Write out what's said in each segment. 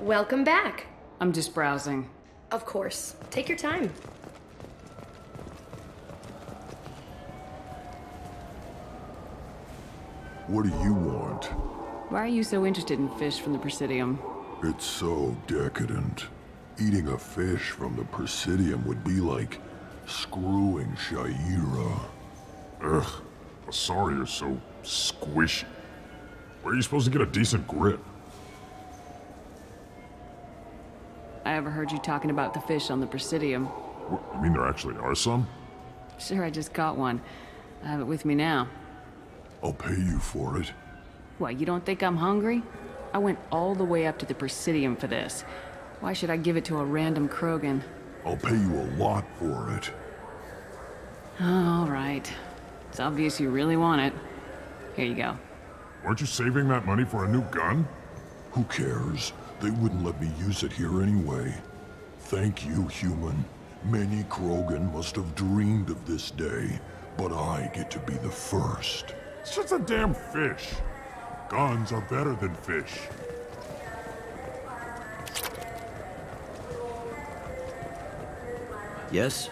Welcome back. I'm just browsing. Of course. Take your time. What do you want? Why are you so interested in fish from the Presidium? It's so decadent. Eating a fish from the Presidium would be like screwing Shaira. Ugh, Asari are so squishy. Where are you supposed to get a decent grip? I ever heard you talking about the fish on the Presidium. What, you mean there actually are some? Sure, I just caught one. I have it with me now. I'll pay you for it. What, you don't think I'm hungry? I went all the way up to the Presidium for this. Why should I give it to a random Krogan? I'll pay you a lot for it. Oh, all right. It's obvious you really want it. Here you go. Weren't you saving that money for a new gun? Who cares? They wouldn't let me use it here anyway. Thank you, human. Many Krogan must have dreamed of this day, but I get to be the first. It's just a damn fish. Guns are better than fish. Yes?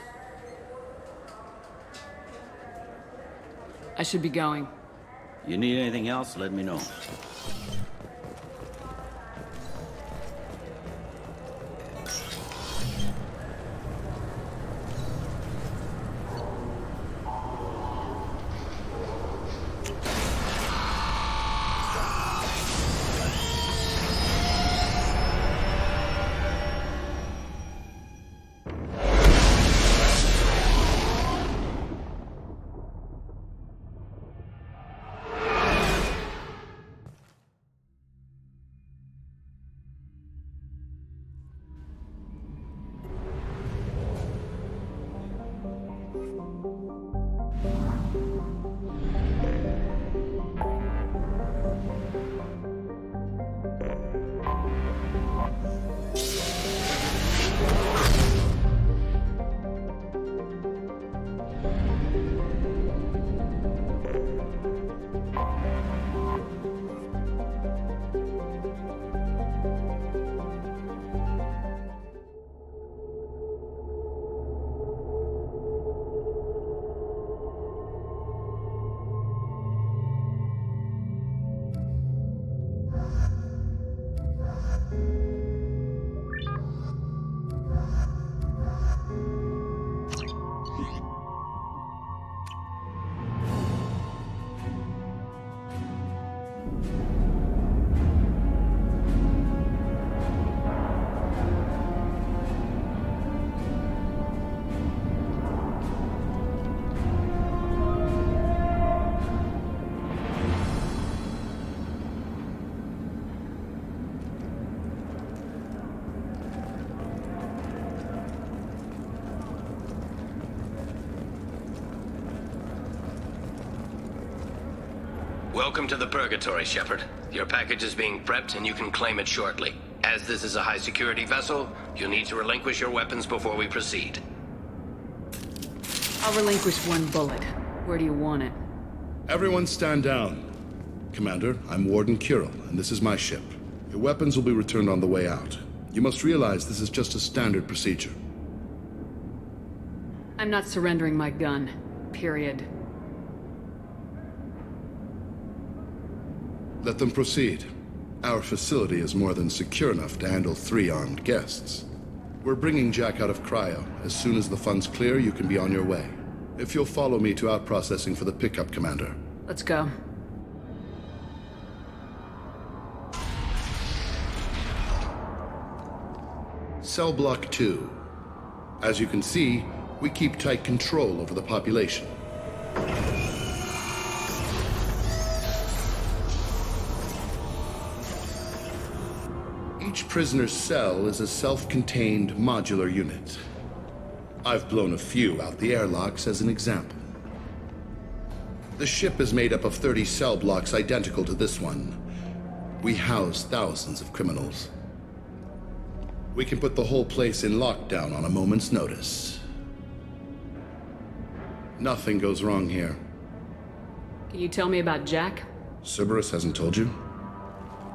I should be going. You need anything else, let me know. Welcome to the Purgatory, Shepard. Your package is being prepped and you can claim it shortly. As this is a high-security vessel, you'll need to relinquish your weapons before we proceed. I'll relinquish one bullet. Where do you want it? Everyone stand down. Commander, I'm Warden Kirill, and this is my ship. Your weapons will be returned on the way out. You must realize this is just a standard procedure. I'm not surrendering my gun. Period. Let them proceed. Our facility is more than secure enough to handle 3 armed guests. We're bringing Jack out of cryo. As soon as the funds clear, you can be on your way. If you'll follow me to out-processing for the pickup, Commander. Let's go. Cell Block 2. As you can see, we keep tight control over the population. Each prisoner's cell is a self-contained modular unit. I've blown a few out the airlocks as an example. The ship is made up of 30 cell blocks identical to this one. We house thousands of criminals. We can put the whole place in lockdown on a moment's notice. Nothing goes wrong here. Can you tell me about Jack? Cerberus hasn't told you?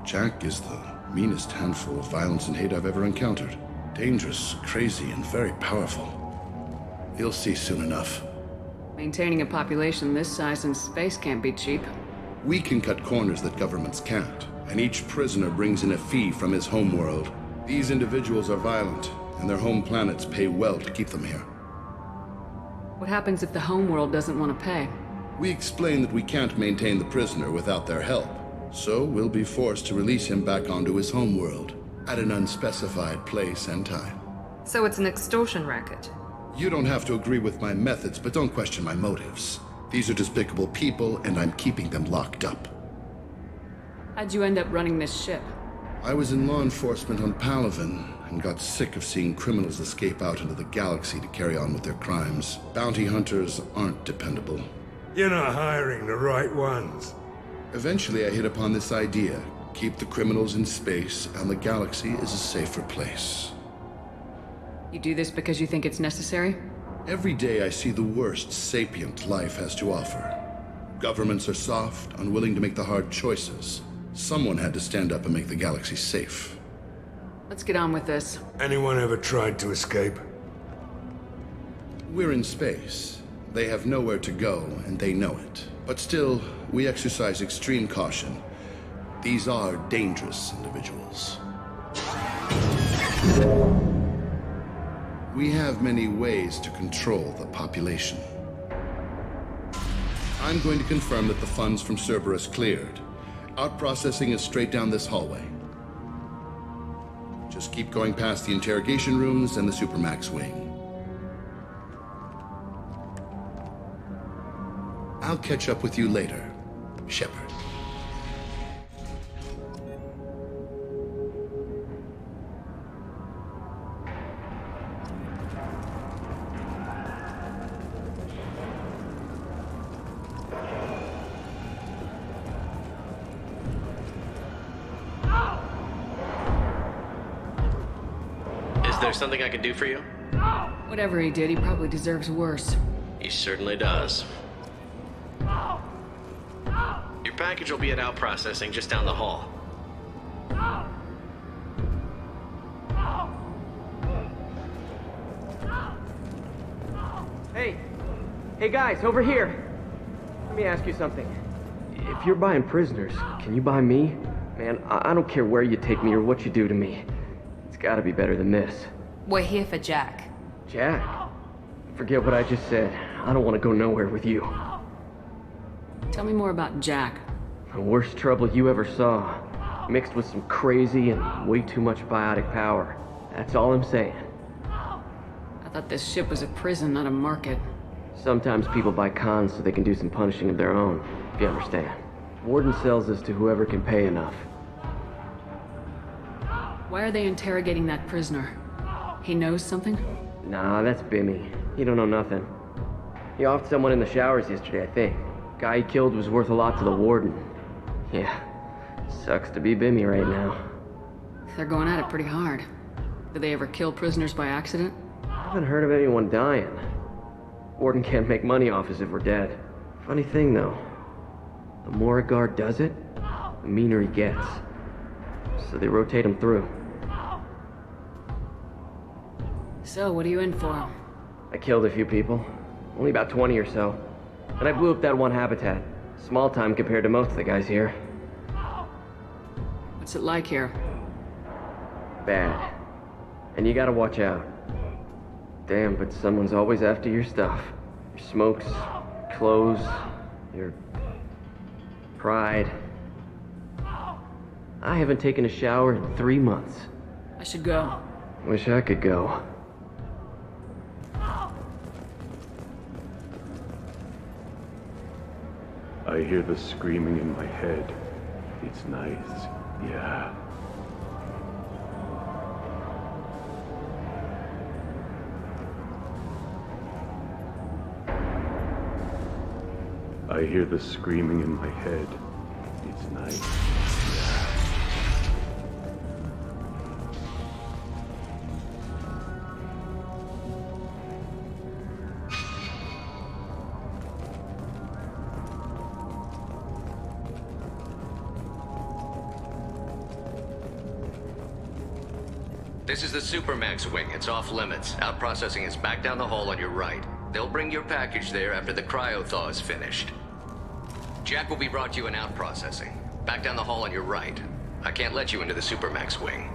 Jack is the meanest handful of violence and hate I've ever encountered. Dangerous, crazy, and very powerful. You'll see soon enough. Maintaining a population this size in space can't be cheap. We can cut corners that governments can't, and each prisoner brings in a fee from his homeworld. These individuals are violent, and their home planets pay well to keep them here. What happens if the homeworld doesn't want to pay? We explain that we can't maintain the prisoner without their help, so we'll be forced to release him back onto his homeworld at an unspecified place and time. So it's an extortion racket. You don't have to agree with my methods, but don't question my motives. These are despicable people, and I'm keeping them locked up. How'd you end up running this ship? I was in law enforcement on Palaven, and got sick of seeing criminals escape out into the galaxy to carry on with their crimes. Bounty hunters aren't dependable. You're not hiring the right ones. Eventually I hit upon this idea. Keep the criminals in space, and the galaxy is a safer place. You do this because you think it's necessary? Every day I see the worst sapient life has to offer. Governments are soft, unwilling to make the hard choices. Someone had to stand up and make the galaxy safe. Let's get on with this. Anyone ever tried to escape? We're in space. They have nowhere to go, and they know it. But still, we exercise extreme caution. These are dangerous individuals. We have many ways to control the population. I'm going to confirm that the funds from Cerberus cleared. Out-processing is straight down this hallway. Just keep going past the interrogation rooms and the Supermax wing. I'll catch up with you later, Shepard. Is there something I can do for you? Whatever he did, he probably deserves worse. He certainly does. Your package will be at out processing just down the hall. Hey guys, over here! Let me ask you something. If you're buying prisoners, can you buy me? Man, I don't care where you take me or what you do to me. It's gotta be better than this. We're here for Jack. Jack? Forget what I just said. I don't want to go nowhere with you. Tell me more about Jack. The worst trouble you ever saw. Mixed with some crazy and way too much biotic power. That's all I'm saying. I thought this ship was a prison, not a market. Sometimes people buy cons so they can do some punishing of their own, if you understand. Warden sells this to whoever can pay enough. Why are they interrogating that prisoner? He knows something? Nah, that's Bimmy. He don't know nothing. He offed someone in the showers yesterday, I think. Guy he killed was worth a lot to the warden. Yeah, sucks to be Bimmy right now. They're going at it pretty hard. Did they ever kill prisoners by accident? I haven't heard of anyone dying. Warden can't make money off us if we're dead. Funny thing, though. The more a guard does it, the meaner he gets. So they rotate him through. So, what are you in for? I killed a few people. Only about 20 or so. And I blew up that one habitat. Small time compared to most of the guys here. What's it like here? Bad. And you gotta watch out. Damn, but someone's always after your stuff. Your smokes, clothes, your pride. I haven't taken a shower in 3 months. I should go. Wish I could go. I hear the screaming in my head. It's nice, yeah. I hear the screaming in my head. It's nice, yeah. This is the Supermax wing. It's off limits. Out processing is back down the hall on your right. They'll bring your package there after the cryo-thaw is finished. Jack will be brought to you in out processing. Back down the hall on your right. I can't let you into the Supermax wing.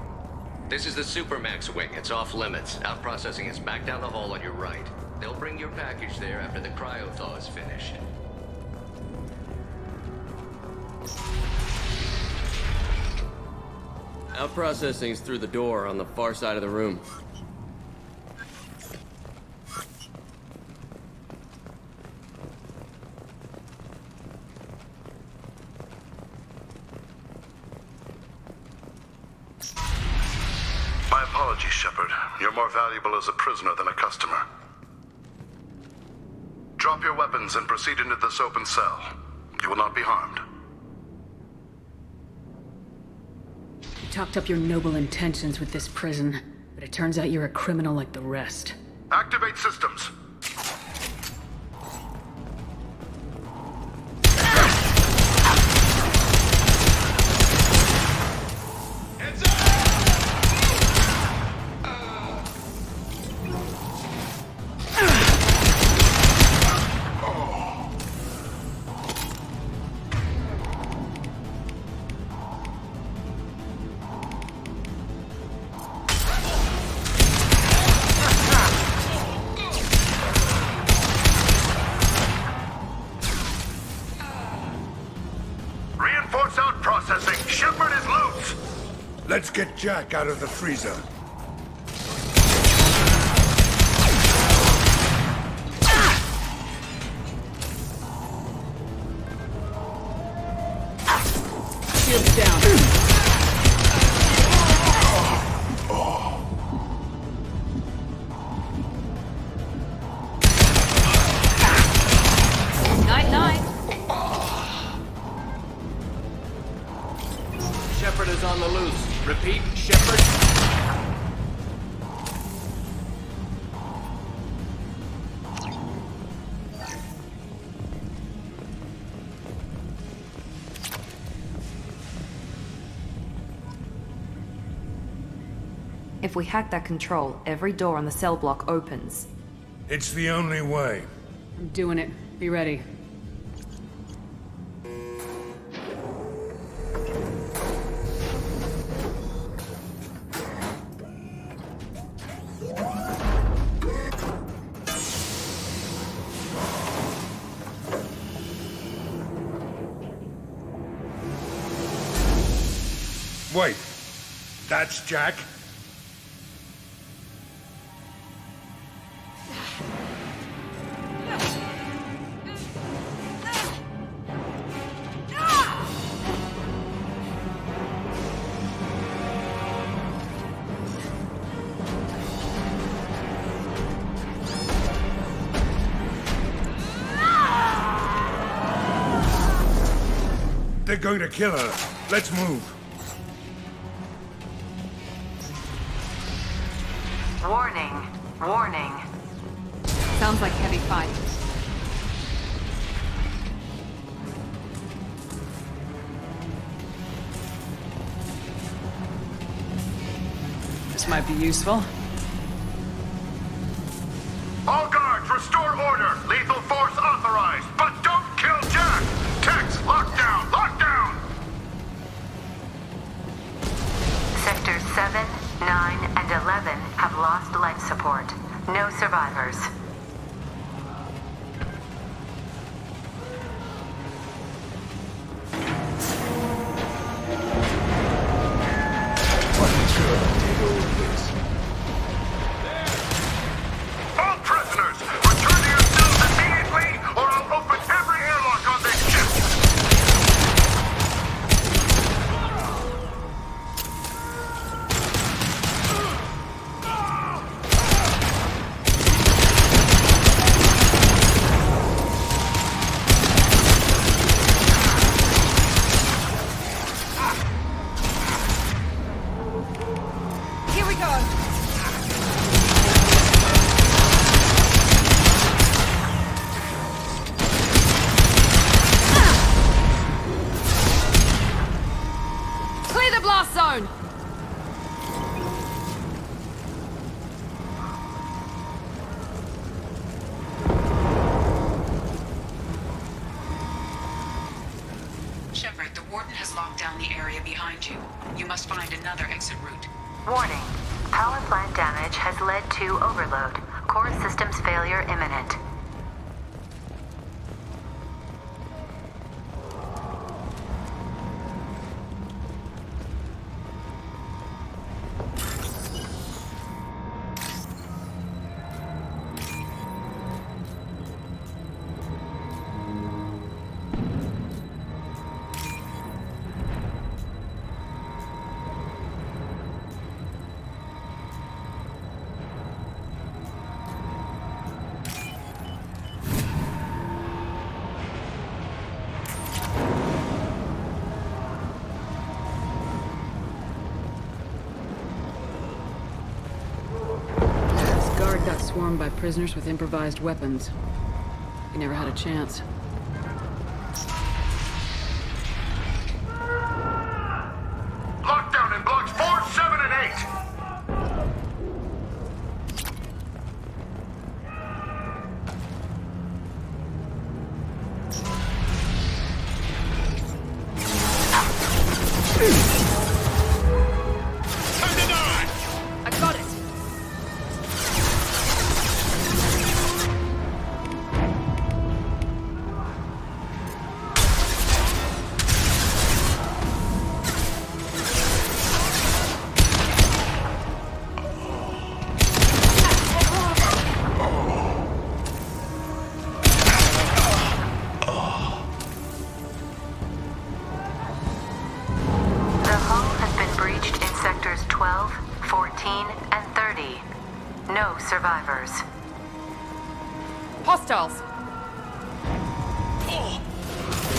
This is the Supermax wing. It's off limits. Out processing is back down the hall on your right. They'll bring your package there after the cryo-thaw is finished. Out processing's through the door on the far side of the room. My apologies, Shepard. You're more valuable as a prisoner than a customer. Drop your weapons and proceed into this open cell. You will not be harmed. You talked up your noble intentions with this prison, but it turns out you're a criminal like the rest. Activate systems. Reinforce out processing. Shepard is loose. Let's get Jack out of the freezer. Shields down. Night-night. Shepard is on the loose. Repeat, Shepard. If we hack that control, every door on the cell block opens. It's the only way. I'm doing it. Be ready. Wait, that's Jack? They're going to kill her. Let's move. Warning. Warning. Sounds like heavy fight. This might be useful. All guards, restore order. Lethal force authorized, but don't kill Jack. Tex, lock down. Lock down. Sectors 7, 9, and 11 have lost life support. No survivors. Fucking sure I did all this. zone! Shepard, the Warden has locked down the area behind you. You must find another exit route. Warning. Power plant damage has led to overload. Core systems failure imminent. Got swarmed by prisoners with improvised weapons. He never had a chance. Lockdown in blocks 4, 7, and 8. I got it! The hull has been breached in sectors 12, 14, and 30. No survivors. Hostiles!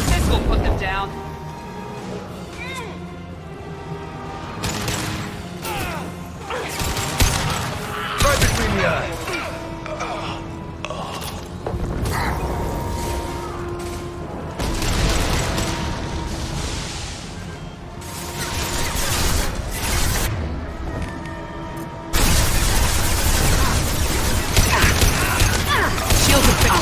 This will put them down. Right between the eyes. Shields have been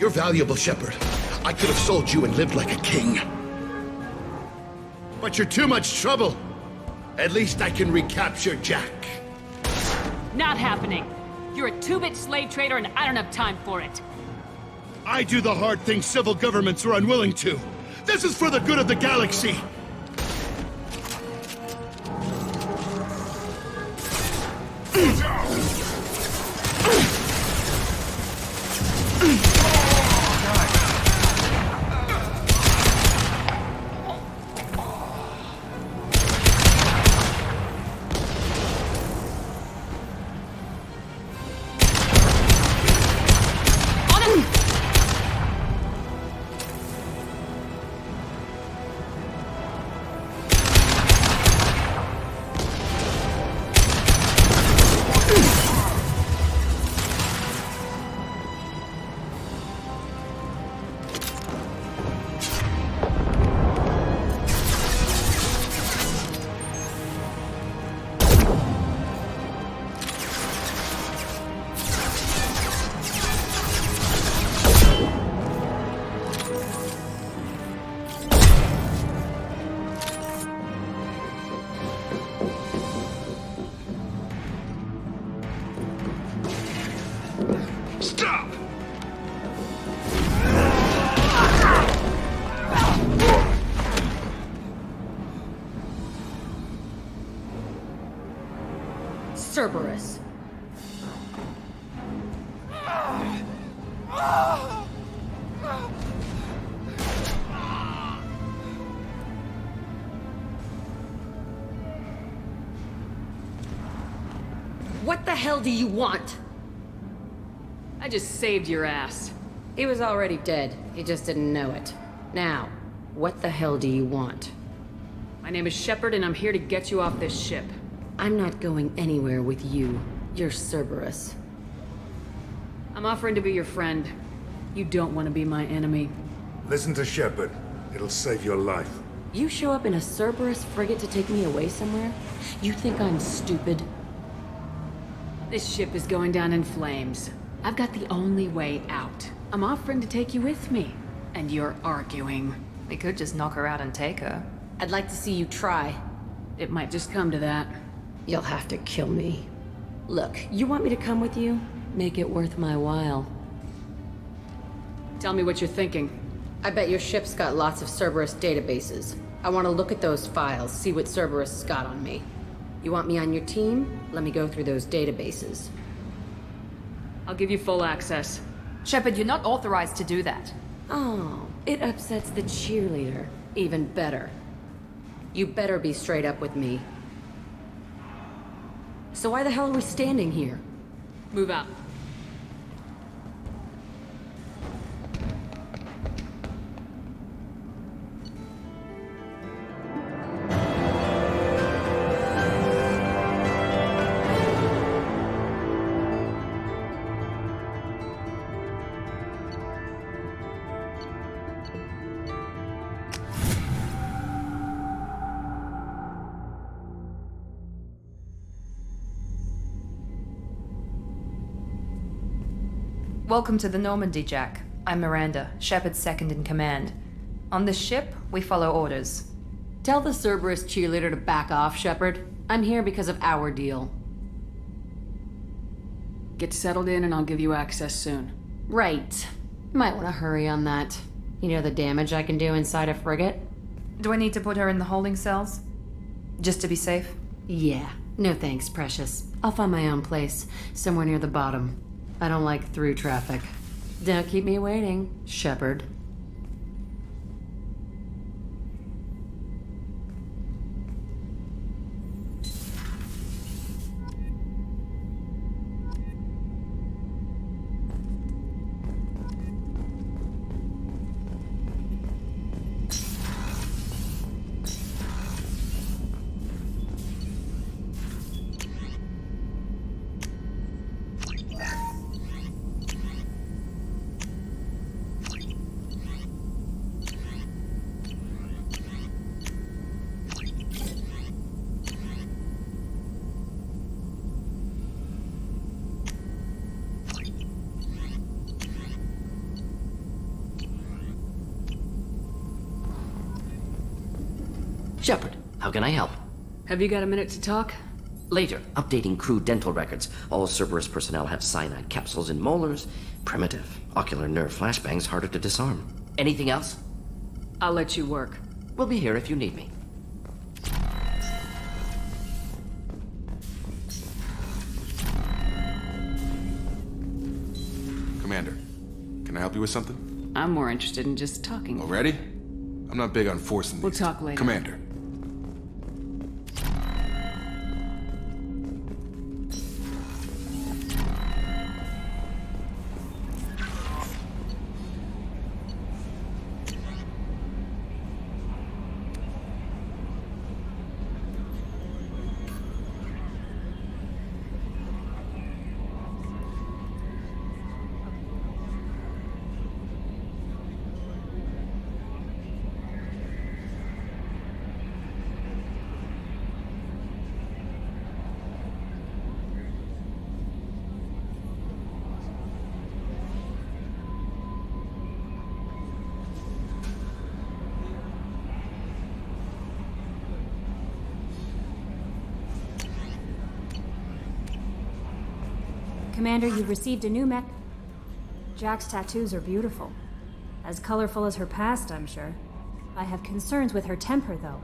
You're valuable, Shepard. I could have sold you and lived like a king. But you're too much trouble. At least I can recapture Jack. Not happening. You're a two-bit slave trader and I don't have time for it. I do the hard things civil governments are unwilling to. This is for the good of the galaxy. Cerberus. What the hell do you want? I just saved your ass. He was already dead. He just didn't know it. Now, what the hell do you want? My name is Shepard and I'm here to get you off this ship. I'm not going anywhere with you. You're Cerberus. I'm offering to be your friend. You don't want to be my enemy. Listen to Shepard. It'll save your life. You show up in a Cerberus frigate to take me away somewhere? You think I'm stupid? This ship is going down in flames. I've got the only way out. I'm offering to take you with me. And you're arguing. We could just knock her out and take her. I'd like to see you try. It might just come to that. You'll have to kill me. Look, you want me to come with you? Make it worth my while. Tell me what you're thinking. I bet your ship's got lots of Cerberus databases. I want to look at those files, see what Cerberus has got on me. You want me on your team? Let me go through those databases. I'll give you full access. Shepard, you're not authorized to do that. Oh, it upsets the cheerleader. Even better. You better be straight up with me. So why the hell are we standing here? Move out. Welcome to the Normandy, Jack. I'm Miranda, Shepard's second in command. On this ship, we follow orders. Tell the Cerberus cheerleader to back off, Shepard. I'm here because of our deal. Get settled in and I'll give you access soon. Right. Might want to hurry on that. You know the damage I can do inside a frigate? Do I need to put her in the holding cells? Just to be safe? Yeah. No thanks, precious. I'll find my own place, somewhere near the bottom. I don't like through traffic. Don't keep me waiting, Shepard. Shepard, how can I help? Have you got a minute to talk? Later, updating crew dental records. All Cerberus personnel have cyanide capsules in molars. Primitive. Ocular nerve flashbangs harder to disarm. Anything else? I'll let you work. We'll be here if you need me. Commander, can I help you with something? I'm more interested in just talking. Already? I'm not big on forcing these. We'll talk later. Commander. Commander, you've received a new mech. Jack's tattoos are beautiful. As colorful as her past, I'm sure. I have concerns with her temper, though.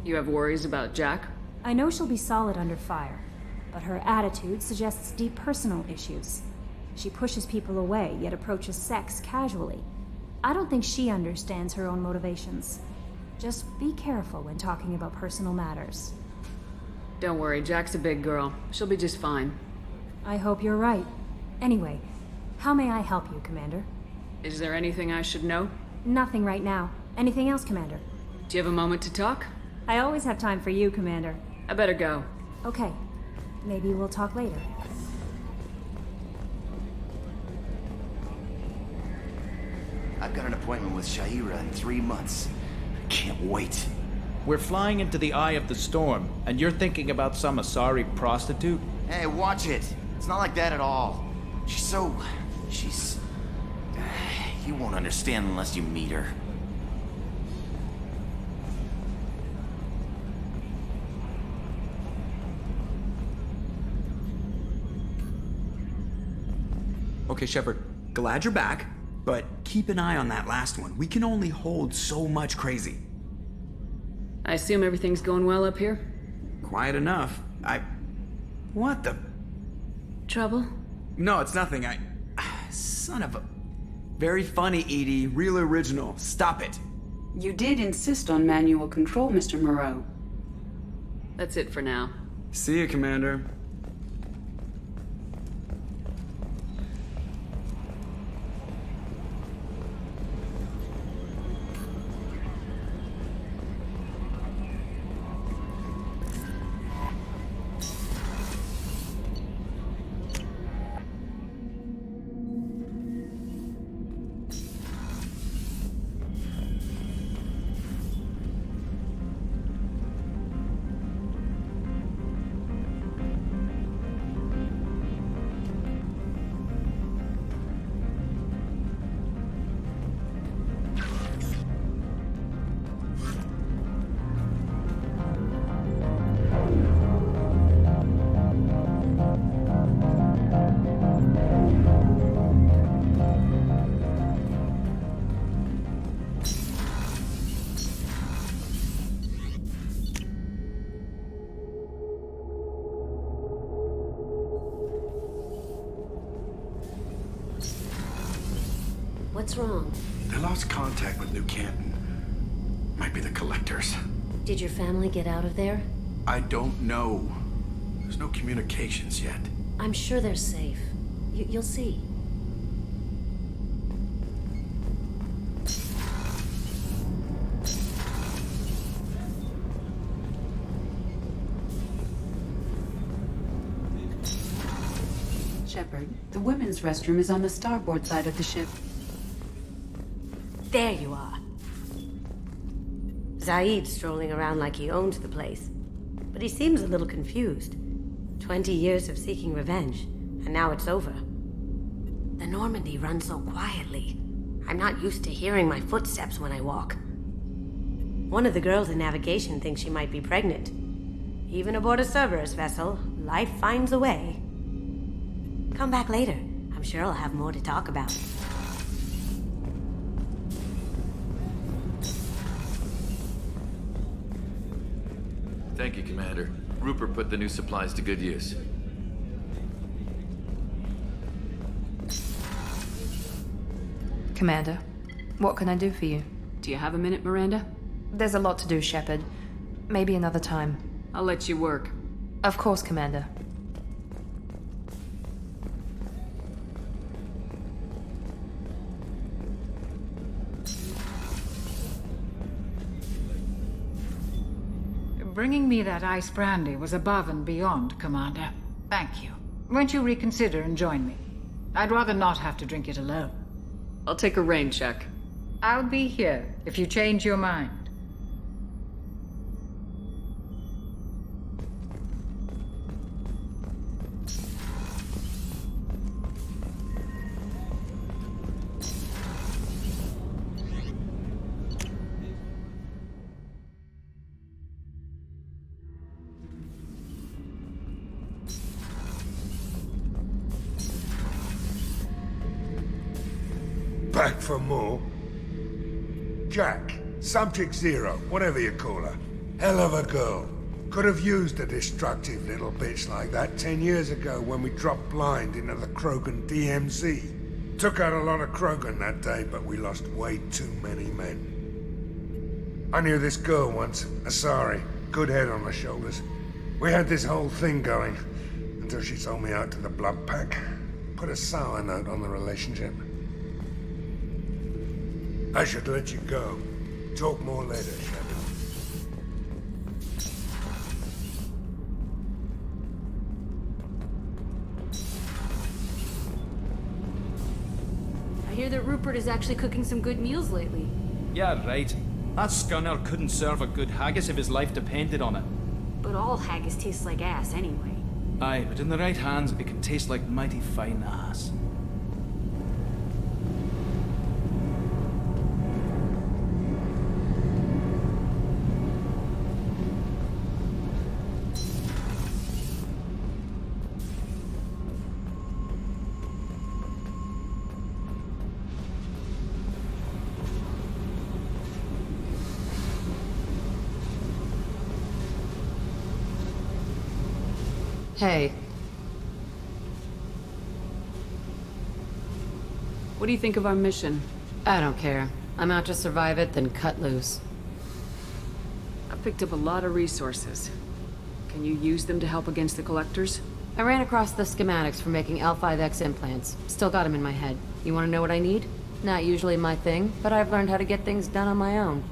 You have worries about Jack? I know she'll be solid under fire, but her attitude suggests deep personal issues. She pushes people away, yet approaches sex casually. I don't think she understands her own motivations. Just be careful when talking about personal matters. Don't worry, Jack's a big girl. She'll be just fine. I hope you're right. Anyway, how may I help you, Commander? Is there anything I should know? Nothing right now. Anything else, Commander? Do you have a moment to talk? I always have time for you, Commander. I better go. Okay. Maybe we'll talk later. I've got an appointment with Shaira in 3 months. Can't wait. We're flying into the eye of the storm, and you're thinking about some Asari prostitute? Hey, watch it. It's not like that at all. She's... You won't understand unless you meet her. Okay, Shepard, glad you're back, but keep an eye on that last one. We can only hold so much crazy. I assume everything's going well up here? Quiet enough. What the... Trouble? No, it's nothing. Son of a... Very funny, Edie. Real original. Stop it. You did insist on manual control, Mr. Moreau. That's it for now. See you, Commander. What's wrong? They lost contact with New Canton. Might be the Collectors. Did your family get out of there? I don't know. There's no communications yet. I'm sure they're safe. You'll see. Shepard, the women's restroom is on the starboard side of the ship. There you are. Zaid's strolling around like he owns the place. But he seems a little confused. 20 years of seeking revenge, and now it's over. The Normandy runs so quietly. I'm not used to hearing my footsteps when I walk. One of the girls in navigation thinks she might be pregnant. Even aboard a Cerberus vessel, life finds a way. Come back later. I'm sure I'll have more to talk about. Thank you, Commander. Rupert put the new supplies to good use. Commander, what can I do for you? Do you have a minute, Miranda? There's a lot to do, Shepard. Maybe another time. I'll let you work. Of course, Commander. Bringing me that ice brandy was above and beyond, Commander. Thank you. Won't you reconsider and join me? I'd rather not have to drink it alone. I'll take a rain check. I'll be here if you change your mind. Back for more? Jack, Subject Zero, whatever you call her. Hell of a girl. Could have used a destructive little bitch like that 10 years ago when we dropped blind into the Krogan DMZ. Took out a lot of Krogan that day, but we lost way too many men. I knew this girl once, Asari. Good head on her shoulders. We had this whole thing going, until she sold me out to the Blood Pack. Put a sour note on the relationship. I should let you go. Talk more later, Shepard. I hear that Rupert is actually cooking some good meals lately. Yeah, right. That scunner couldn't serve a good haggis if his life depended on it. But all haggis tastes like ass anyway. Aye, but in the right hands, it can taste like mighty fine ass. Hey. What do you think of our mission? I don't care. I'm out to survive it, then cut loose. I've picked up a lot of resources. Can you use them to help against the Collectors? I ran across the schematics for making L5X implants. Still got them in my head. You want to know what I need? Not usually my thing, but I've learned how to get things done on my own.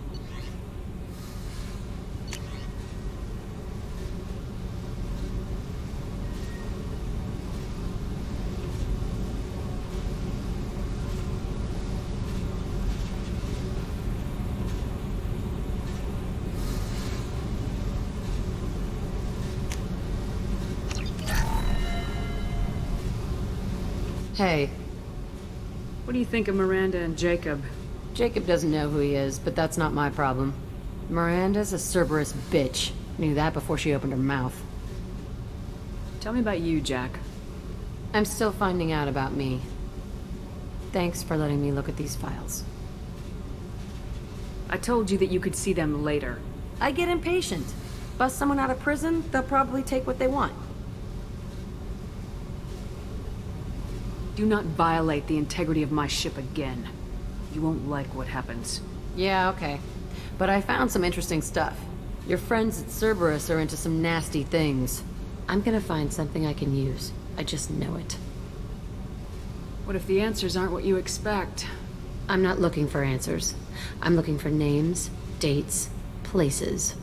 Hey. What do you think of Miranda and Jacob? Jacob doesn't know who he is, but that's not my problem. Miranda's a Cerberus bitch. Knew that before she opened her mouth. Tell me about you, Jack. I'm still finding out about me. Thanks for letting me look at these files. I told you that you could see them later. I get impatient. Bust someone out of prison, they'll probably take what they want. Do not violate the integrity of my ship again. You won't like what happens. Yeah, okay. But I found some interesting stuff. Your friends at Cerberus are into some nasty things. I'm gonna find something I can use. I just know it. What if the answers aren't what you expect? I'm not looking for answers. I'm looking for names, dates, places.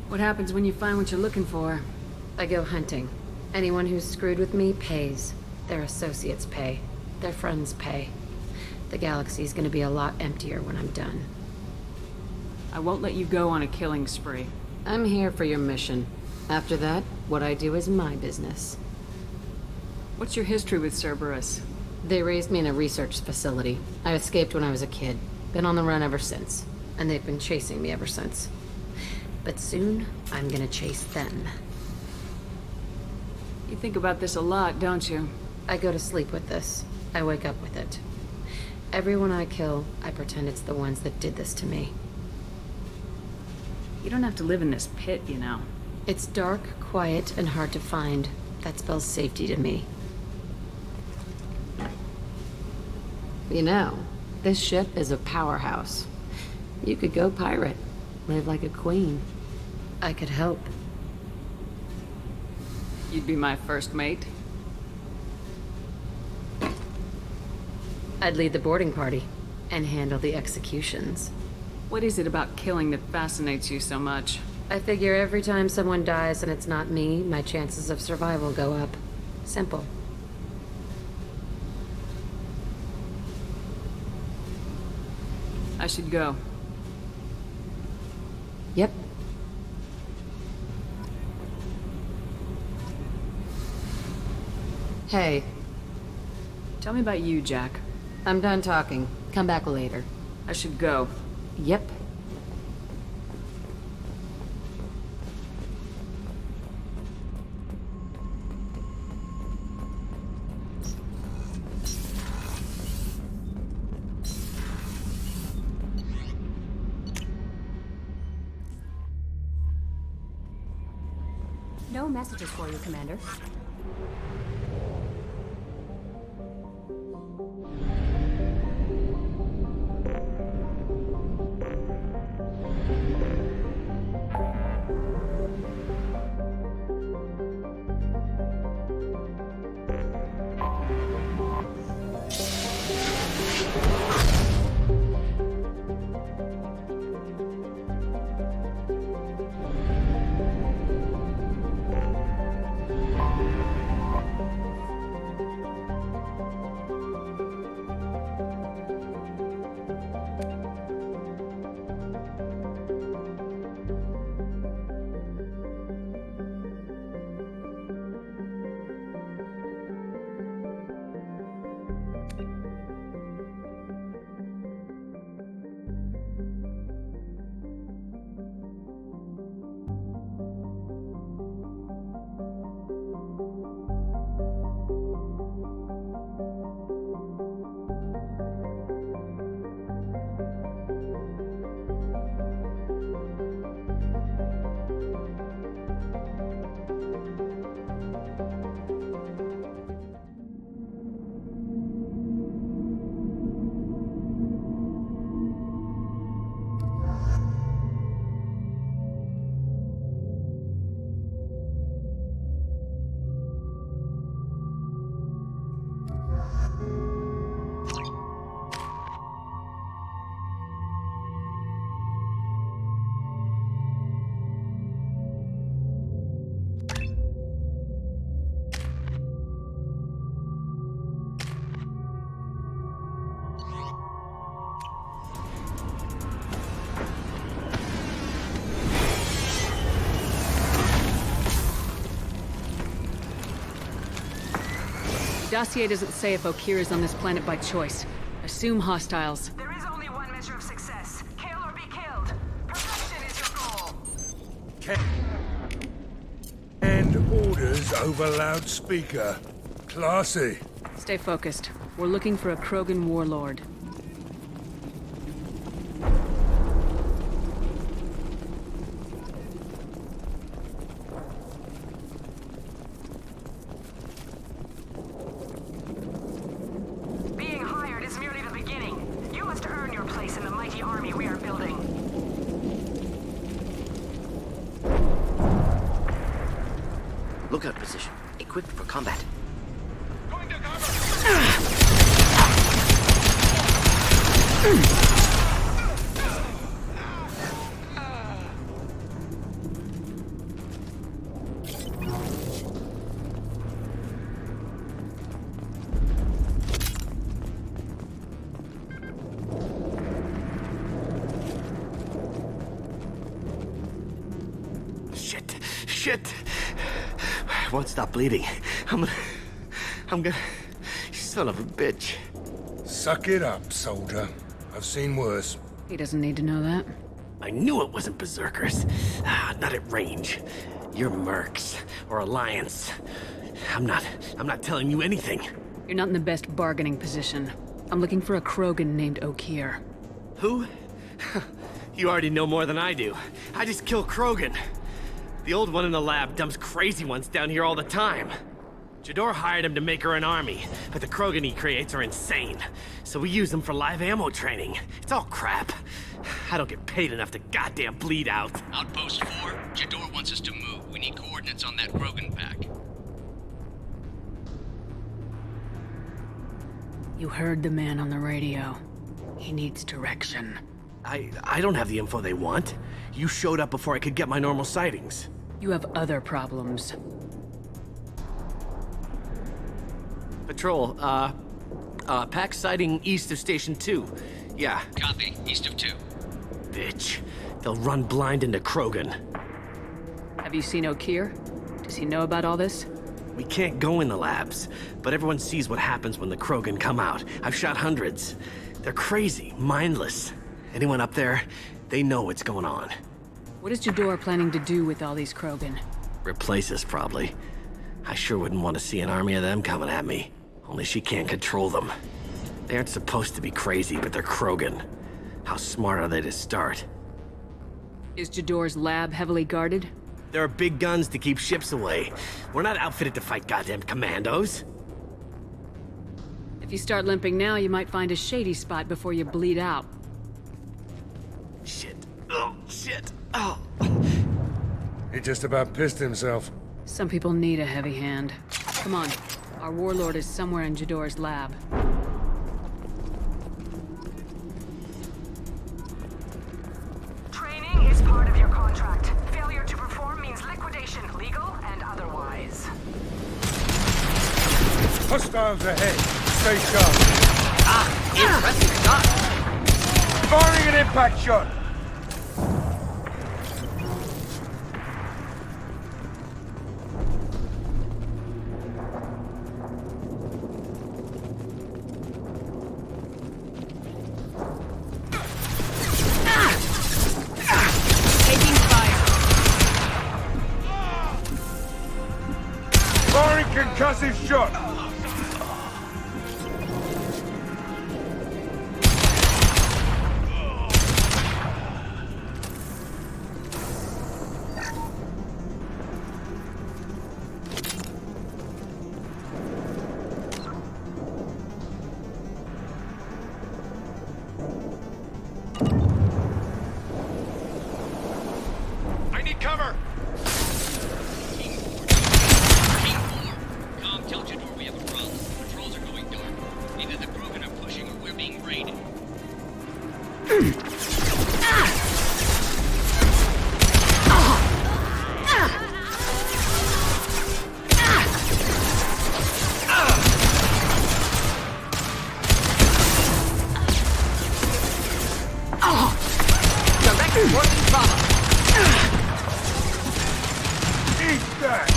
What happens when you find what you're looking for? I go hunting. Anyone who's screwed with me pays. Their associates pay. Their friends pay. The galaxy's gonna be a lot emptier when I'm done. I won't let you go on a killing spree. I'm here for your mission. After that, what I do is my business. What's your history with Cerberus? They raised me in a research facility. I escaped when I was a kid. Been on the run ever since. and they've been chasing me ever since. But soon, I'm gonna chase them. You think about this a lot, don't you? I go to sleep with this. I wake up with it. Everyone I kill, I pretend it's the ones that did this to me. You don't have to live in this pit, you know. It's dark, quiet, and hard to find. That spells safety to me. You know, this ship is a powerhouse. You could go pirate, live like a queen. I could help. You'd be my first mate. I'd lead the boarding party and handle the executions. What is it about killing that fascinates you so much? I figure every time someone dies and it's not me, my chances of survival go up. Simple. I should go. Yep. Hey. Tell me about you, Jack. I'm done talking. Come back later. I should go. Yep. No messages for you, Commander. Dossier doesn't say if Okir is on this planet by choice. Assume hostiles. There is only one measure of success. Kill or be killed. Perfection is your goal. And orders over loudspeaker. Classy. Stay focused. We're looking for a Krogan warlord. Being hired is merely the beginning. You must earn your place in the mighty army we are building. Lookout position. Equipped for combat. Shit! Won't stop bleeding. I'm gonna... Son of a bitch. Suck it up, soldier. I've seen worse. He doesn't need to know that. I knew it wasn't Berserkers. Not at range. You're Mercs, or Alliance. I'm not telling you anything. You're not in the best bargaining position. I'm looking for a Krogan named Okier. Who? You already know more than I do. I just kill Krogan. The old one in the lab dumps crazy ones down here all the time. Jador hired him to make her an army, but the Krogan he creates are insane. So we use them for live ammo training. It's all crap. I don't get paid enough to goddamn bleed out. Outpost 4, Jador wants us to move. We need coordinates on that Krogan pack. You heard the man on the radio. He needs direction. I don't have the info they want. You showed up before I could get my normal sightings. You have other problems. Patrol, pack sighting east of Station 2. Yeah. Copy, east of 2. Bitch. They'll run blind into Krogan. Have you seen Okier? Does he know about all this? We can't go in the labs, but everyone sees what happens when the Krogan come out. I've shot hundreds. They're crazy, mindless. Anyone up there, they know what's going on. What is Jador planning to do with all these Krogan? Replace us, probably. I sure wouldn't want to see an army of them coming at me. Only she can't control them. They aren't supposed to be crazy, but they're Krogan. How smart are they to start? Is Jador's lab heavily guarded? There are big guns to keep ships away. We're not outfitted to fight goddamn commandos. If you start limping now, you might find a shady spot before you bleed out. Shit. Oh, shit. Oh. He just about pissed himself. Some people need a heavy hand. Come on. Our warlord is somewhere in Jador's lab. Training is part of your contract. Failure to perform means liquidation, legal and otherwise. Hostiles ahead. Stay sharp. Impressive shot. Firing an impact shot. Concussive shot! I need cover! Tell Jador we have a problem. Patrols are going dark. Either the Krogan are pushing or we're being raided. Direct working trauma. Eat that!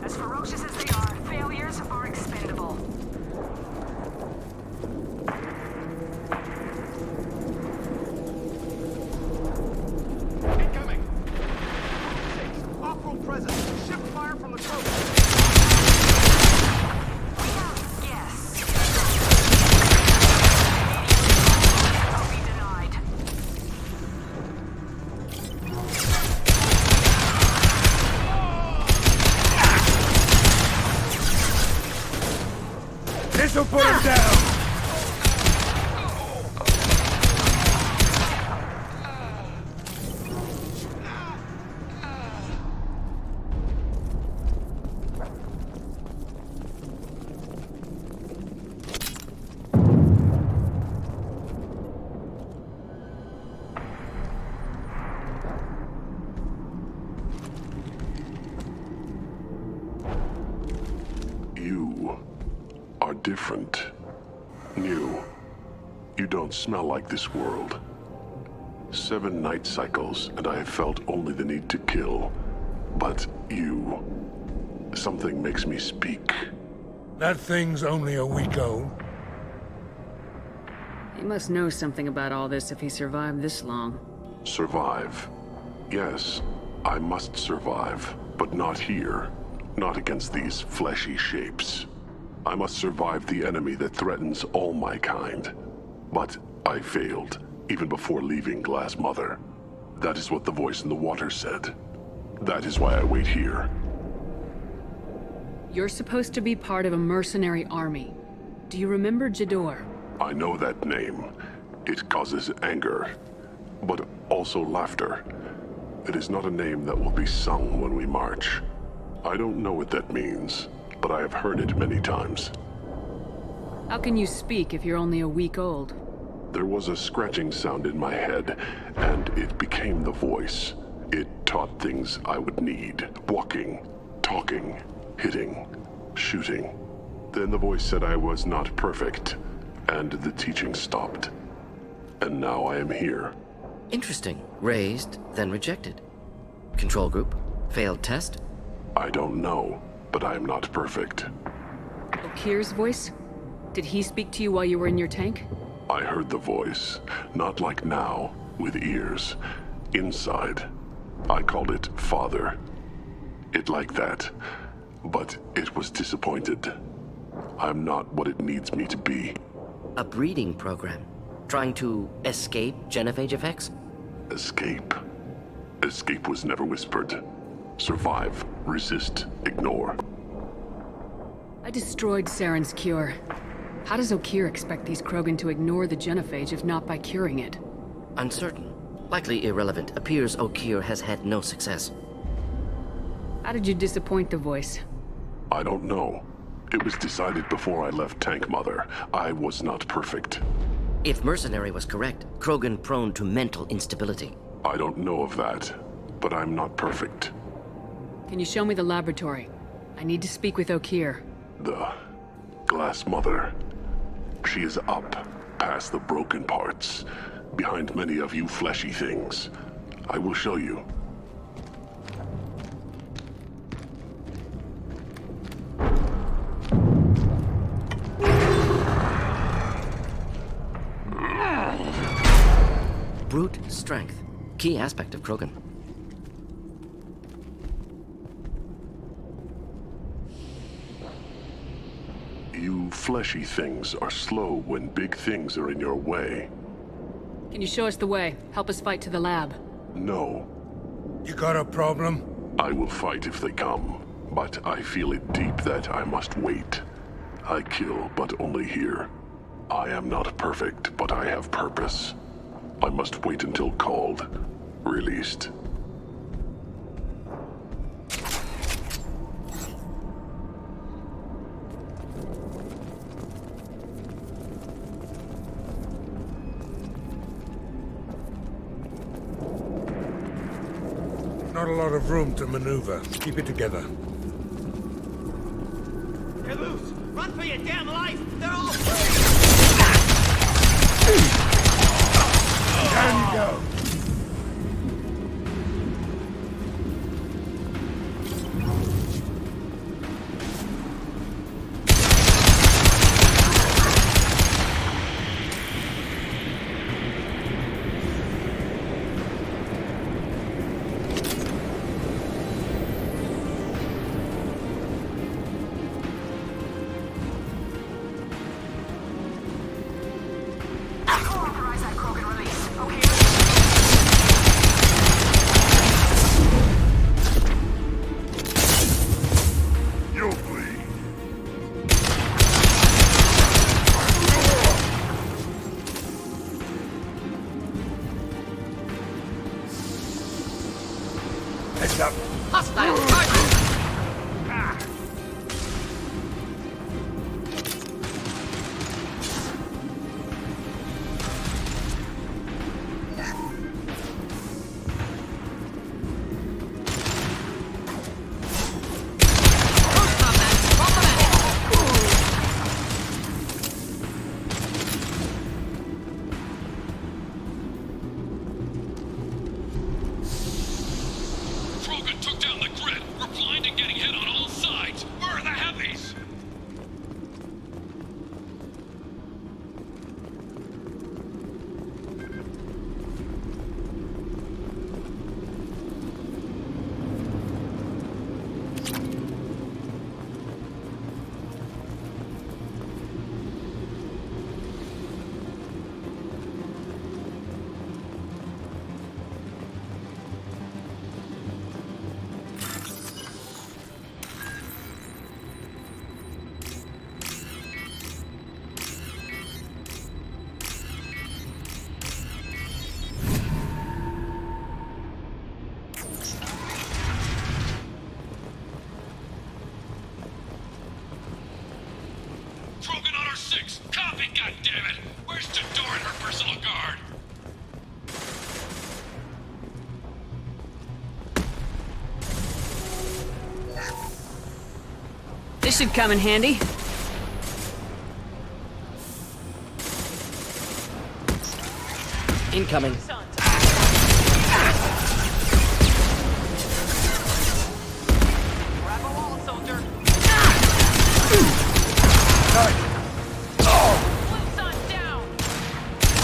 As ferocious as they are, failures are expendable. Incoming! Off-road presence. Ship fire from the Krogan. This'll put him down! You are different. New. You don't smell like this world. 7 night cycles, and I have felt only the need to kill. But you... Something makes me speak. That thing's only a week old. He must know something about all this if he survived this long. Survive. Yes, I must survive, but not here. Not against these fleshy shapes. I must survive the enemy that threatens all my kind. But I failed, even before leaving Glass Mother. That is what the voice in the water said. That is why I wait here. You're supposed to be part of a mercenary army. Do you remember Jador? I know that name. It causes anger, but also laughter. It is not a name that will be sung when we march. I don't know what that means, but I have heard it many times. How can you speak if you're only a week old? There was a scratching sound in my head, and it became the voice. It taught things I would need. Walking, talking, hitting, shooting. Then the voice said I was not perfect, and the teaching stopped. And now I am here. Interesting. Raised, then rejected. Control group? Failed test? I don't know, but I am not perfect. Okir's voice? Did he speak to you while you were in your tank? I heard the voice, not like now, with ears. Inside. I called it Father. It like that. But it was disappointed. I'm not what it needs me to be. A breeding program? Trying to escape genophage effects? Escape. Escape was never whispered. Survive, resist, ignore. I destroyed Saren's cure. How does Okir expect these Krogan to ignore the genophage if not by curing it? Uncertain. Likely irrelevant. Appears Okir has had no success. How did you disappoint the voice? I don't know. It was decided before I left Tank Mother. I was not perfect. If Mercenary was correct, Krogan prone to mental instability. I don't know of that, but I'm not perfect. Can you show me the laboratory? I need to speak with Okir. The Glass Mother. She is up, past the broken parts, behind many of you fleshy things. I will show you. Brute strength. Key aspect of Krogan. You fleshy things are slow when big things are in your way. Can you show us the way? Help us fight to the lab. No. You got a problem? I will fight if they come, but I feel it deep that I must wait. I kill, but only here. I am not perfect, but I have purpose. I must wait until called, released. Not a lot of room to maneuver. Keep it together. You're loose! Run for your damn life! They're all Down you go! Authorize that Krogan release, okay? You'll bleed. Heads up. Hostile target! should come in handy. Incoming.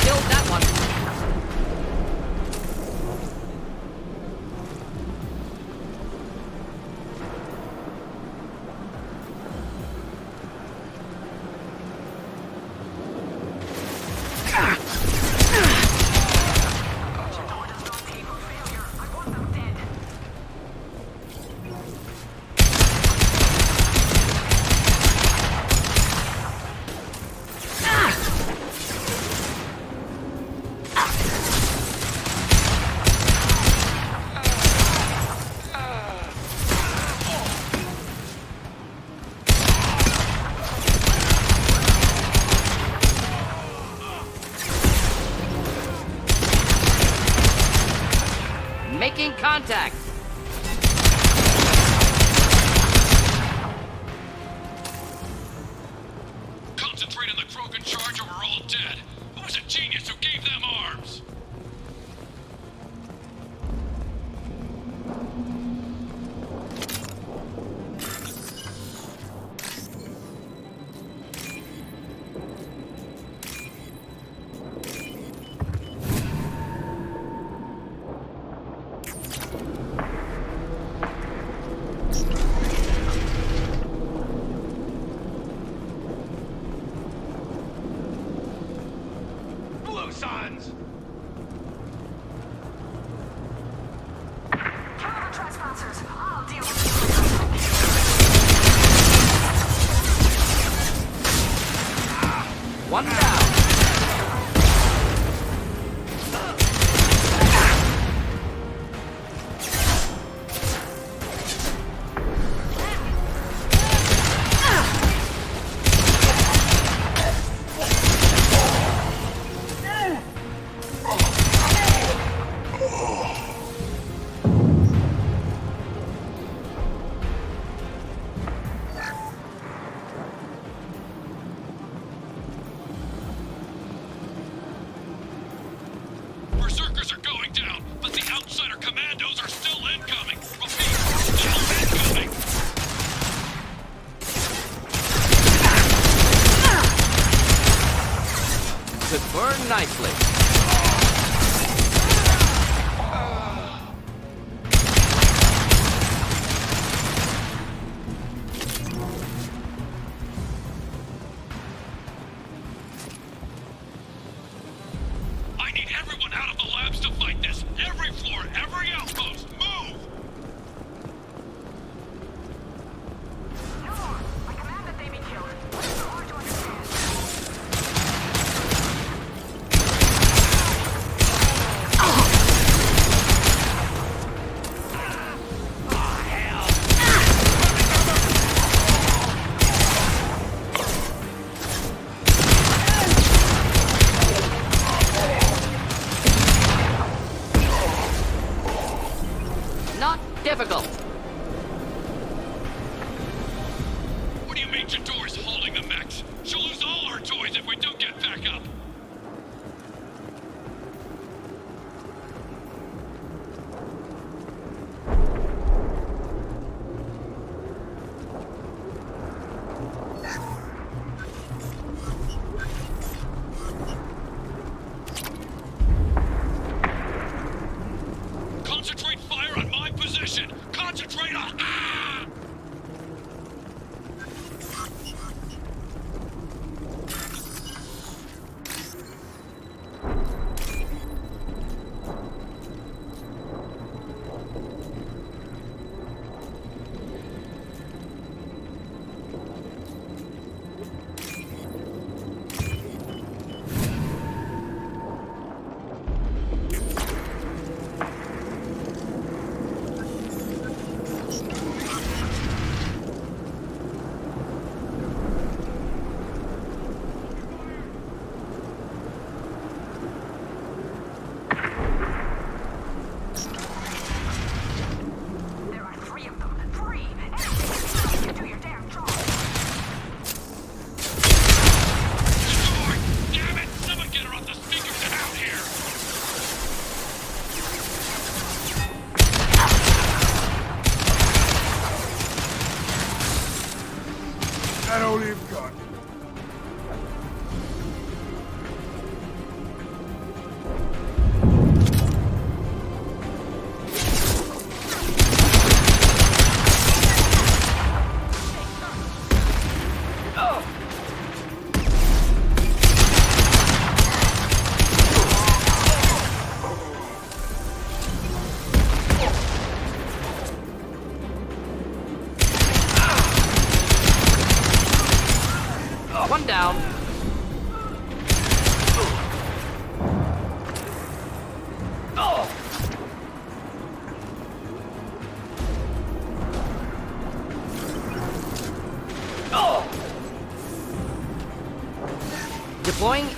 Killed that one. Making contact. Concentrate on the Krogan charge or we're all dead. Who was a genius who gave them arms? Blue Suns! Counter trespassers. I'll deal with One down. Berserkers are going down, but the outsider commandos are still incoming. Repeat, still incoming. Could burn nicely. I need everyone out of the labs to fight this. Every floor, every outpost, move! no. I command that they be killed. What's so hard to understand?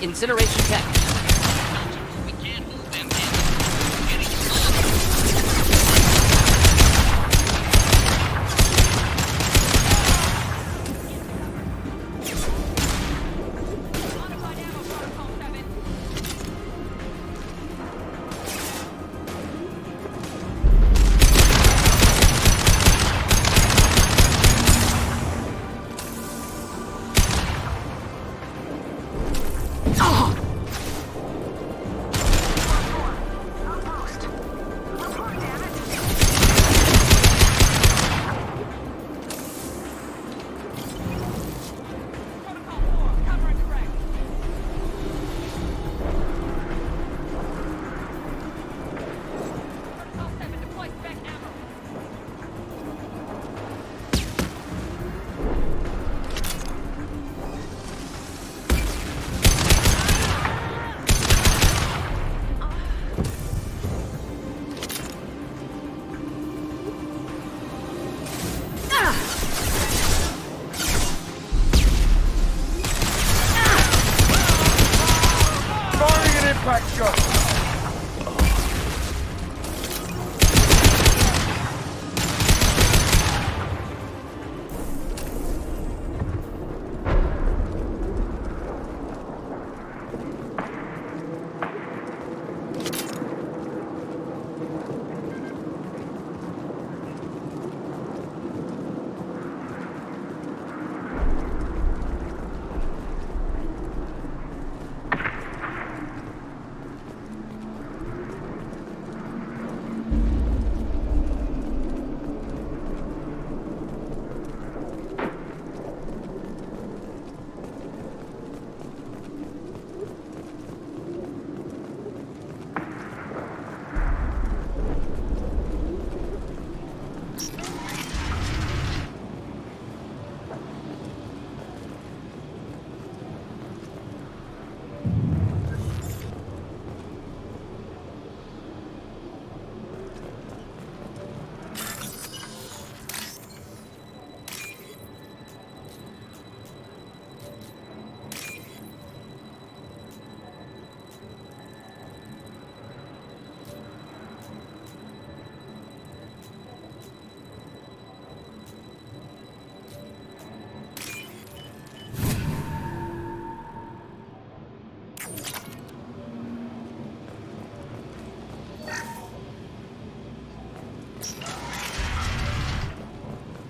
incineration tech.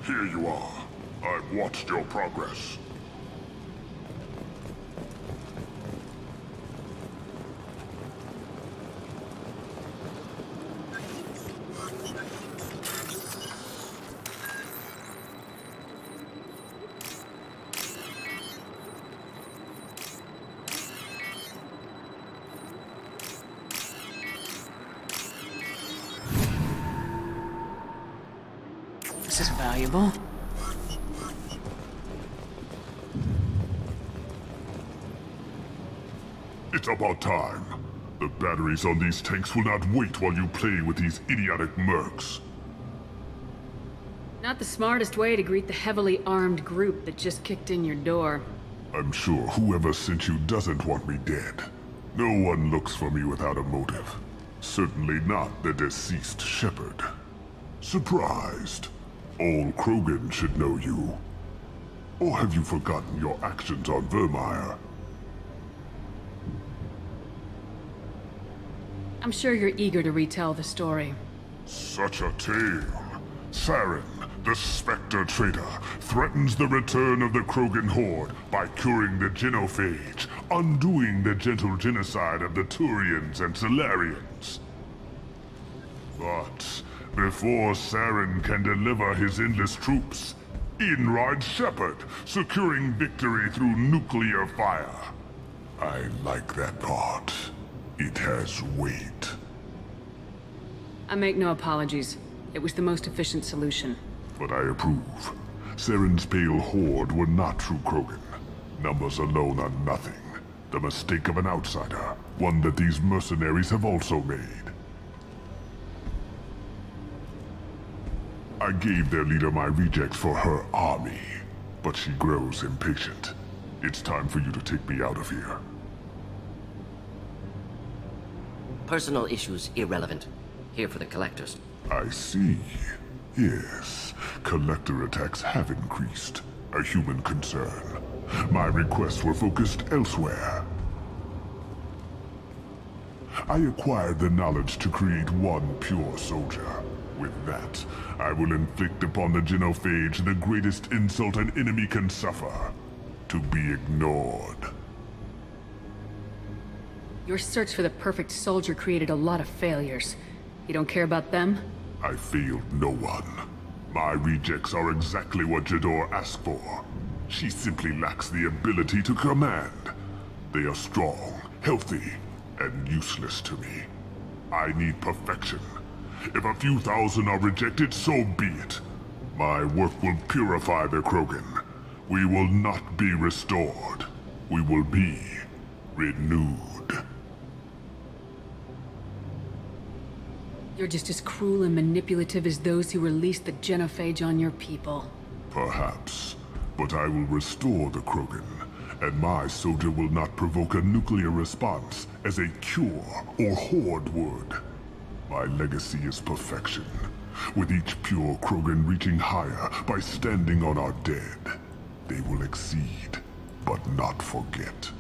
Here you are. I've watched your progress. This is valuable. It's about time. The batteries on these tanks will not wait while you play with these idiotic mercs. Not the smartest way to greet the heavily armed group that just kicked in your door. I'm sure whoever sent you doesn't want me dead. No one looks for me without a motive. Certainly not the deceased Shepard. Surprised? All Krogan should know you. Or have you forgotten your actions on Vermeer? I'm sure you're eager to retell the story. Such a tale. Saren, the Spectre traitor, threatens the return of the Krogan horde by curing the genophage, undoing the gentle genocide of the Turians and Solarians. But before Saren can deliver his endless troops, in rides Shepard, securing victory through nuclear fire. I like that part. It has weight. I make no apologies. It was the most efficient solution. But I approve. Saren's pale horde were not true Krogan. Numbers alone are nothing. The mistake of an outsider. One that these mercenaries have also made. I gave their leader my rejects for her army, but she grows impatient. It's time for you to take me out of here. Personal issues irrelevant. Here for the collectors. I see. Yes, collector attacks have increased. A human concern. My requests were focused elsewhere. I acquired the knowledge to create one pure soldier. With that, I will inflict upon the genophage the greatest insult an enemy can suffer. To be ignored. Your search for the perfect soldier created a lot of failures. You don't care about them? I failed no one. My rejects are exactly what Jador asked for. She simply lacks the ability to command. They are strong, healthy, and useless to me. I need perfection. If a few thousand are rejected, so be it. My work will purify the Krogan. We will not be restored. We will be renewed. You're just as cruel and manipulative as those who released the genophage on your people. Perhaps. But I will restore the Krogan, and my soldier will not provoke a nuclear response as a cure or horde would. My legacy is perfection, with each pure Krogan reaching higher by standing on our dead. They will exceed, but not forget.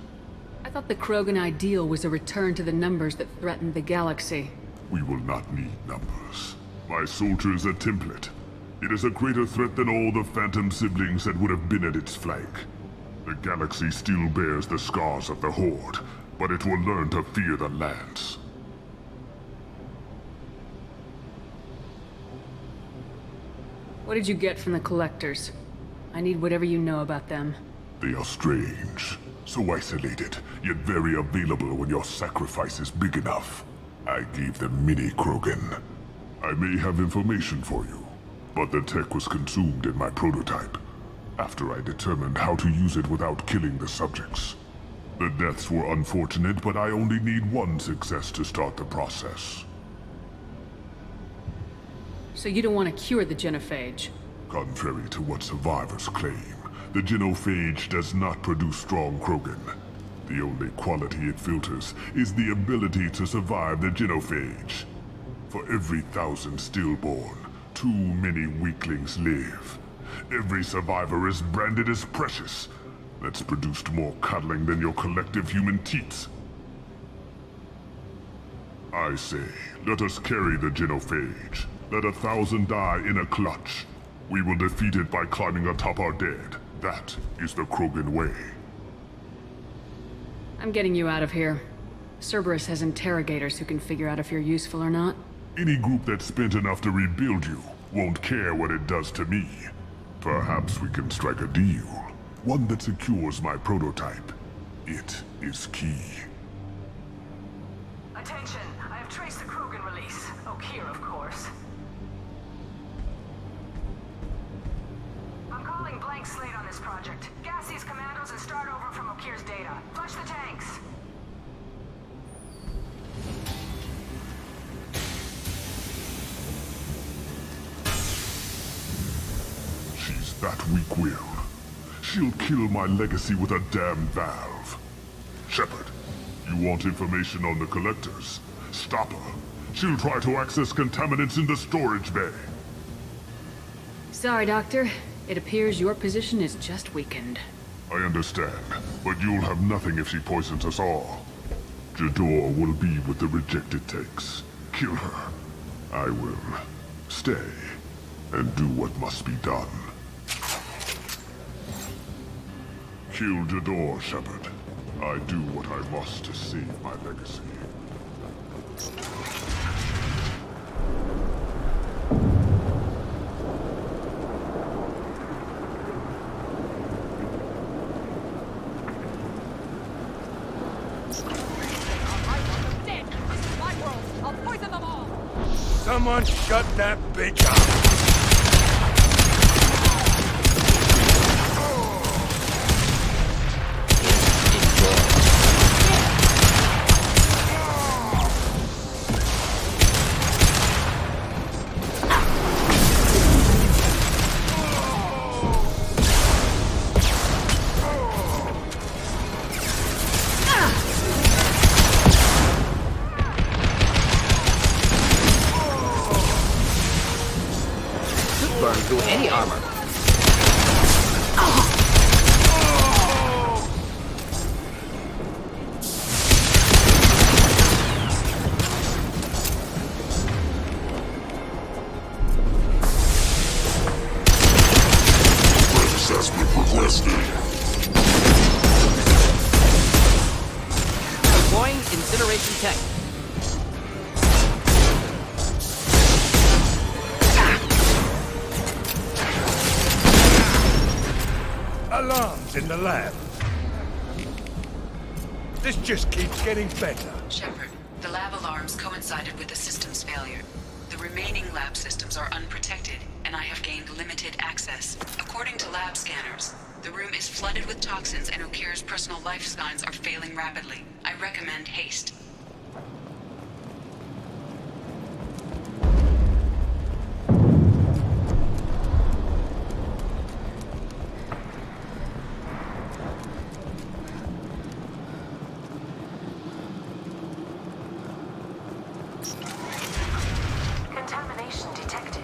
I thought the Krogan ideal was a return to the numbers that threatened the galaxy. We will not need numbers. My soldier is a template. It is a greater threat than all the Phantom siblings that would have been at its flank. The galaxy still bears the scars of the Horde, but it will learn to fear the Lance. What did you get from the collectors? I need whatever you know about them. They are strange, so isolated, yet very available when your sacrifice is big enough. I gave them mini Krogan. I may have information for you, but the tech was consumed in my prototype, after I determined how to use it without killing the subjects. The deaths were unfortunate, but I only need one success to start the process. So you don't want to cure the genophage? Contrary to what survivors claim, the genophage does not produce strong Krogan. The only quality it filters is the ability to survive the genophage. For every 1,000 stillborn, too many weaklings live. Every survivor is branded as precious. That's produced more cuddling than your collective human teats. I say, let us carry the genophage. Let 1,000 die in a clutch. We will defeat it by climbing atop our dead. That is the Krogan way. I'm getting you out of here. Cerberus has interrogators who can figure out if you're useful or not. Any group that spent enough to rebuild you won't care what it does to me. Perhaps we can strike a deal. One that secures my prototype. It is key. Attention, I have traced the Krogan release. Okeer, of course. I'm calling blank slate on this project. Gas these commandos and start over from Okeer's data. Flush the tanks. She's that weak-willed. She'll kill my legacy with a damn valve. Shepard, you want information on the collectors? Stop her. She'll try to access contaminants in the storage bay. Sorry, Doctor. It appears your position is just weakened. I understand, but you'll have nothing if she poisons us all. Jador will be with the rejected tanks. Kill her. I will stay and do what must be done. Kill Jador, Shepard. I do what I must to save my legacy. Someone shut that bitch up! through any armor. Assessment requested. Deploying incineration tech. Alarms in the lab. This just keeps getting better. Shepard, the lab alarms coincided with the system's failure. The remaining lab systems are unprotected, and I have gained limited access. According to lab scanners, the room is flooded with toxins and Okir's personal life signs are failing rapidly. I recommend haste. Contamination detected.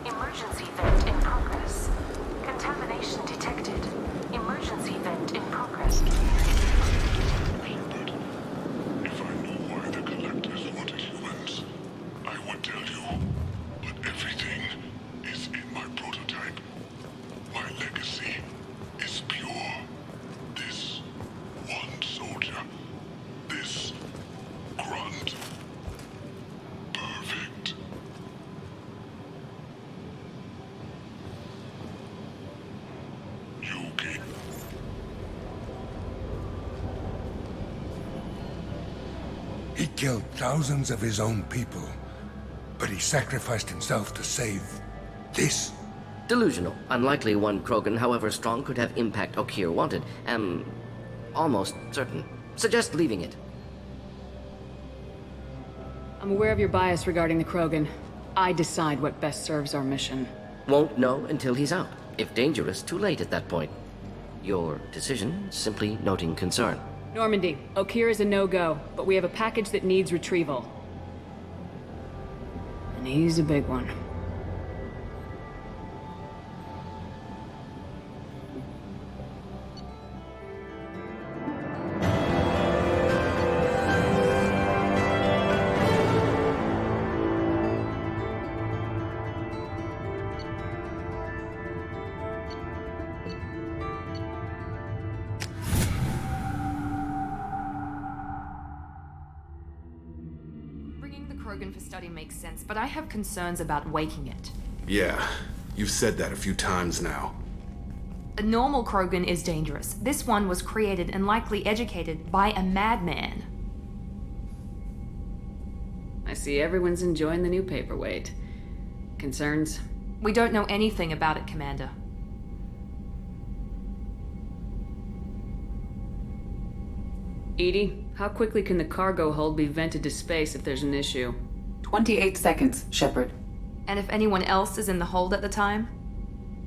Emergency vent in progress. Contamination detected. Emergency vent in progress. If I knew why the Collectors wanted humans, I would tell you. But everything is in my prototype. My legacy is pure. This one soldier. This grunt. Perfect. You can. He killed thousands of his own people, but he sacrificed himself to save this. Delusional. Unlikely one Krogan, however strong, could have impact Okir wanted. Am almost certain. Suggest leaving it. I'm aware of your bias regarding the Krogan. I decide what best serves our mission. Won't know until he's out. If dangerous, too late at that point. Your decision, simply noting concern. Normandy, Okir is a no-go, but we have a package that needs retrieval. And he's a big one. Bringing the Krogan for study makes sense, but I have concerns about waking it. Yeah, you've said that a few times now. A normal Krogan is dangerous. This one was created and likely educated by a madman. I see everyone's enjoying the new paperweight. Concerns? We don't know anything about it, Commander. Edie, how quickly can the cargo hold be vented to space if there's an issue? 28 seconds, Shepard. And if anyone else is in the hold at the time?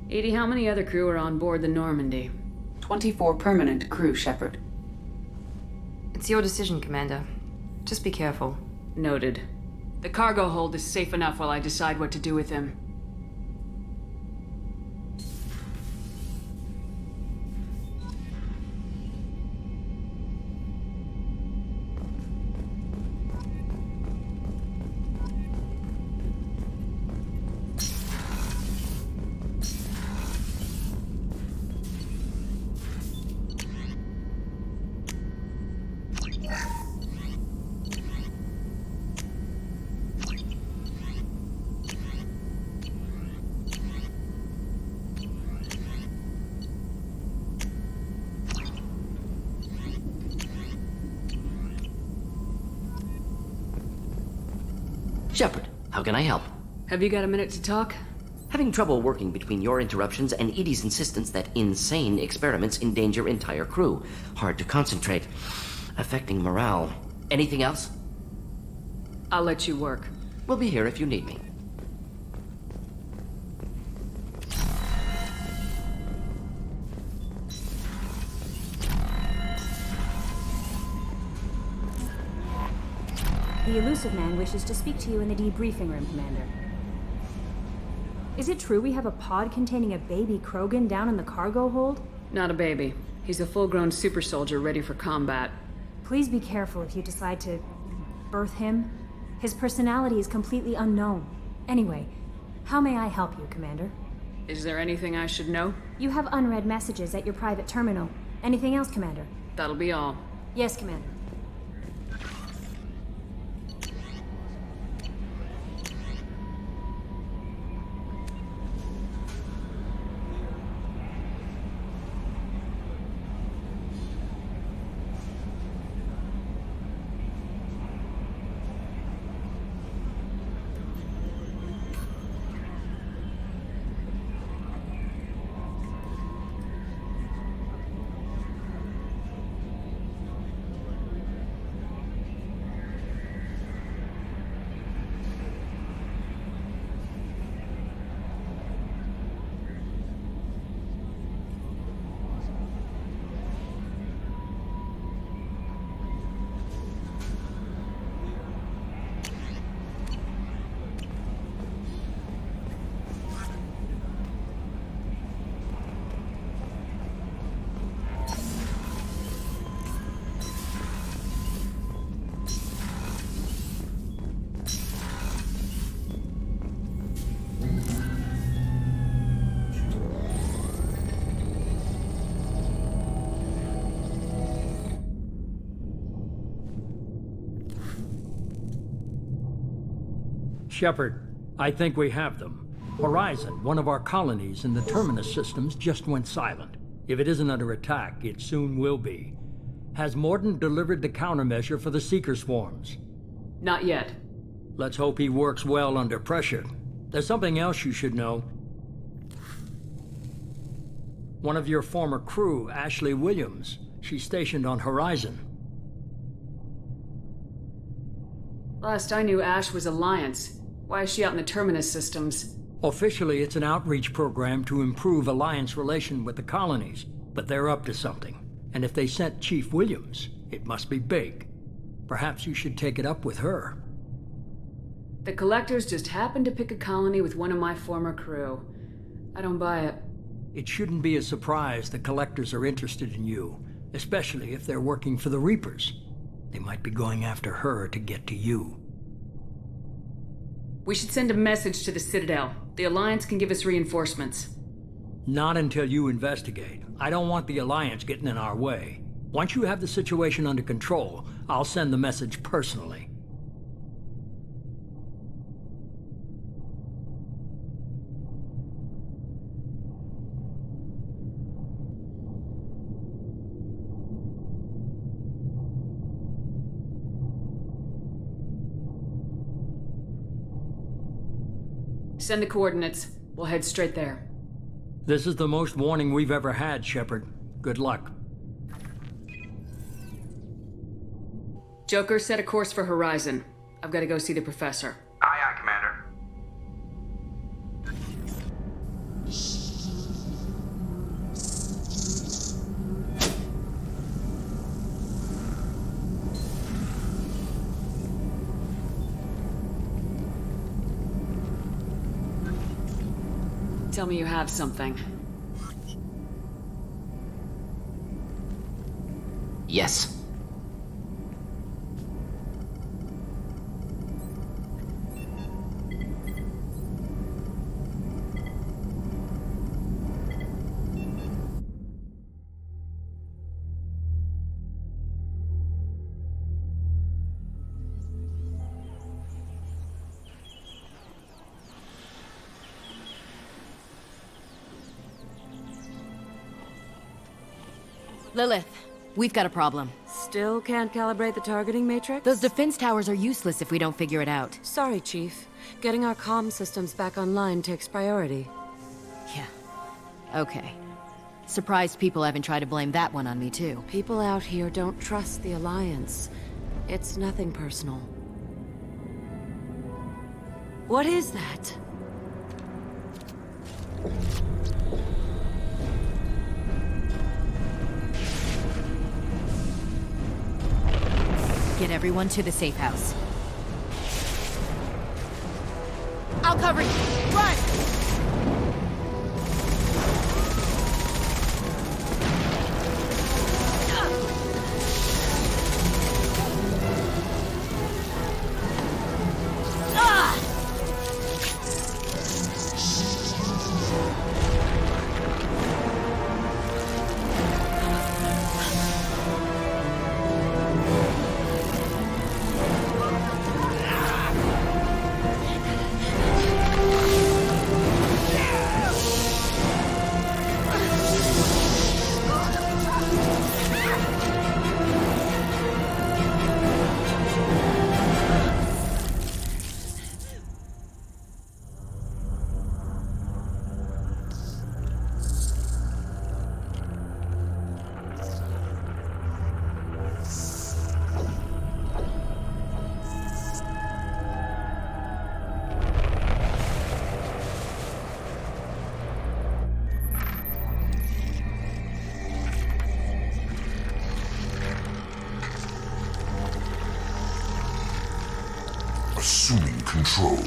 Edie, how many other crew are on board the Normandy? 24 permanent crew, Shepard. It's your decision, Commander. Just be careful. Noted. The cargo hold is safe enough while I decide what to do with him. Shepard, how can I help? Have you got a minute to talk? Having trouble working between your interruptions and Edie's insistence that insane experiments endanger entire crew. Hard to concentrate. Affecting morale. Anything else? I'll let you work. We'll be here if you need me. The elusive man wishes to speak to you in the debriefing room, Commander. Is it true we have a pod containing a baby Krogan down in the cargo hold? Not a baby. He's a full-grown super soldier ready for combat. Please be careful if you decide to birth him. His personality is completely unknown. Anyway, how may I help you, Commander? Is there anything I should know? You have unread messages at your private terminal. Anything else, Commander? That'll be all. Yes, Commander. Shepard, I think we have them. Horizon, one of our colonies in the Terminus systems, just went silent. If it isn't under attack, it soon will be. Has Mordin delivered the countermeasure for the Seeker swarms? Not yet. Let's hope he works well under pressure. There's something else you should know. One of your former crew, Ashley Williams, she's stationed on Horizon. Last I knew, Ash was Alliance. Why is she out in the Terminus systems? Officially, it's an outreach program to improve Alliance relation with the colonies, but they're up to something. And if they sent Chief Williams, it must be big. Perhaps you should take it up with her. The Collectors just happened to pick a colony with one of my former crew. I don't buy it. It shouldn't be a surprise the Collectors are interested in you, especially if they're working for the Reapers. They might be going after her to get to you. We should send a message to the Citadel. The Alliance can give us reinforcements. Not until you investigate. I don't want the Alliance getting in our way. Once you have the situation under control, I'll send the message personally. Send the coordinates. We'll head straight there. This is the most warning we've ever had, Shepard. Good luck. Joker, set a course for Horizon. I've got to go see the Professor. Aye, aye, Commander. Tell me you have something. Yes. Lilith, we've got a problem. Still can't calibrate the targeting matrix? Those defense towers are useless if we don't figure it out. Sorry, Chief. Getting our comm systems back online takes priority. Yeah. Okay. Surprised people haven't tried to blame that one on me, too. People out here don't trust the Alliance. It's nothing personal. What is that? Get everyone to the safe house. I'll cover you. Run! assuming control.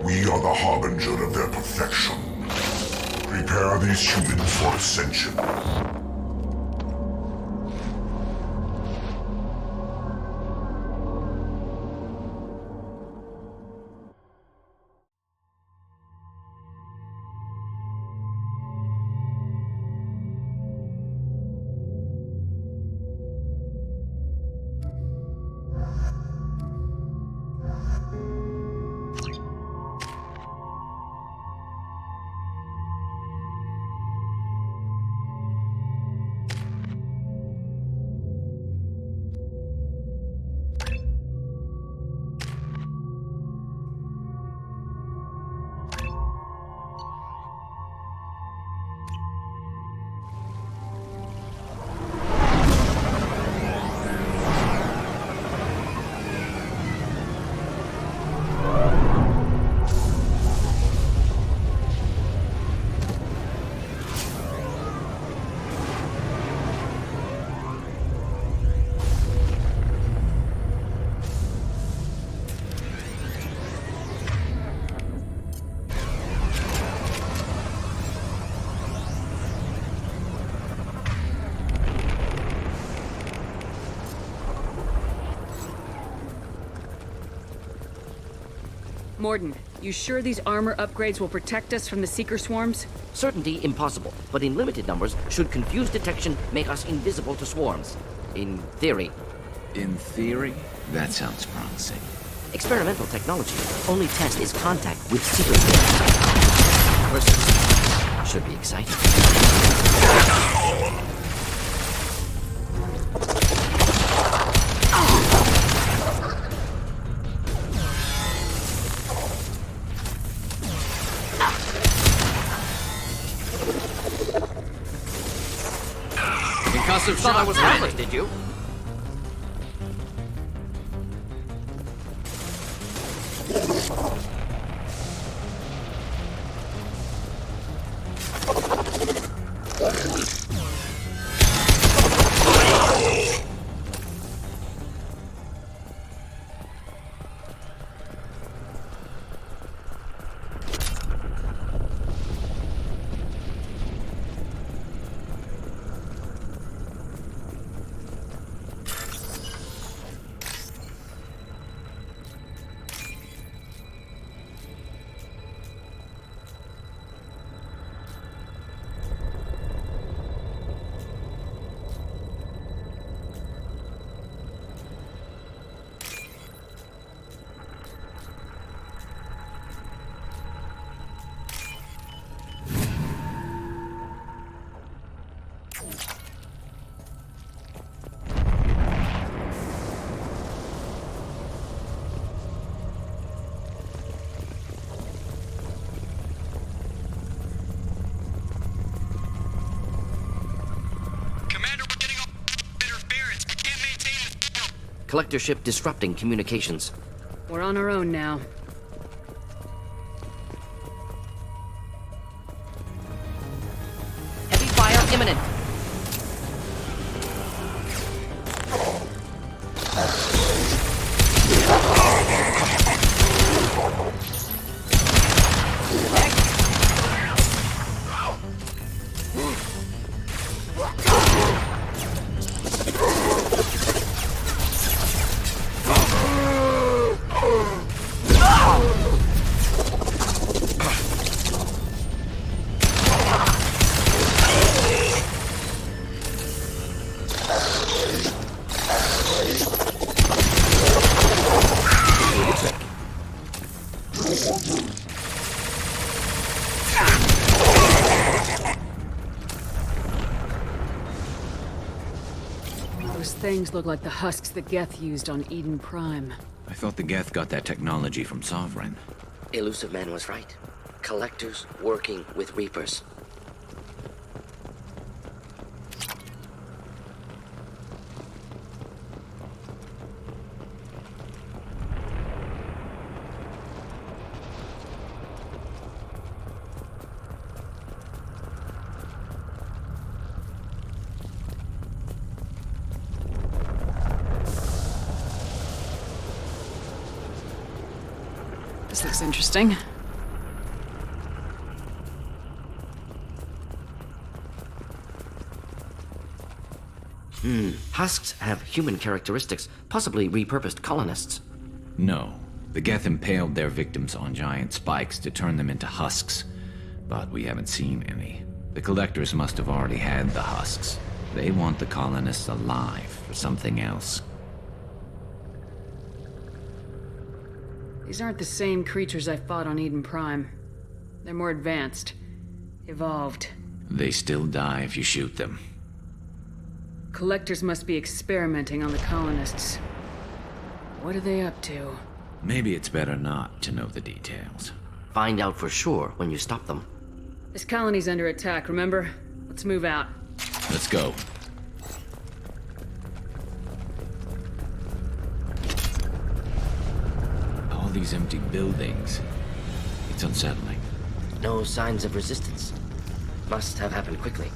We are the harbinger of their perfection. Prepare these humans for ascension. Morden, you sure these armor upgrades will protect us from the Seeker swarms? Certainty impossible, but in limited numbers, should confused detection make us invisible to swarms. In theory. In theory? That sounds promising. Experimental technology. Only test is contact with Seeker. Should be exciting. Concussive Thought I shot was granted. harmless, did you? Collector ship disrupting communications. We're on our own now. Heavy fire imminent. Those things look like the husks that Geth used on Eden Prime. I thought the Geth got that technology from Sovereign. Elusive Man was right. Collectors working with Reapers. This looks interesting. Husks have human characteristics, possibly repurposed colonists. No. The Geth impaled their victims on giant spikes to turn them into husks. But we haven't seen any. The collectors must have already had the husks. They want the colonists alive for something else. These aren't the same creatures I fought on Eden Prime. They're more advanced. Evolved. They still die if you shoot them. Collectors must be experimenting on the colonists. What are they up to? Maybe it's better not to know the details. Find out for sure when you stop them. This colony's under attack, remember? Let's move out. Let's go. All these empty buildings. It's unsettling. No signs of resistance. Must have happened quickly.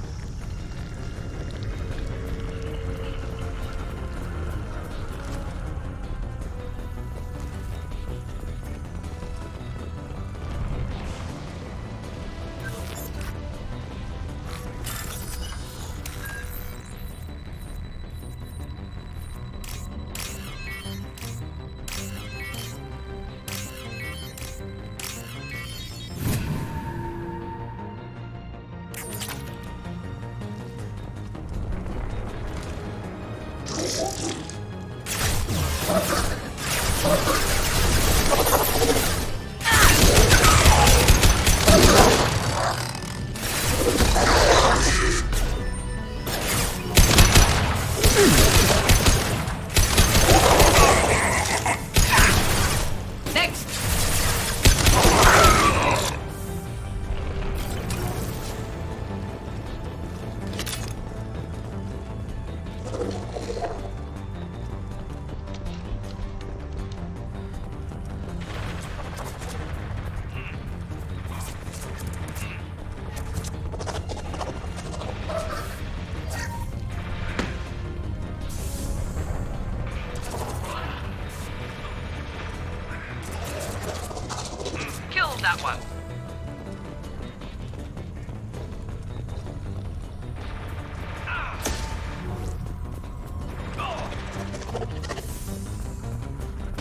That one.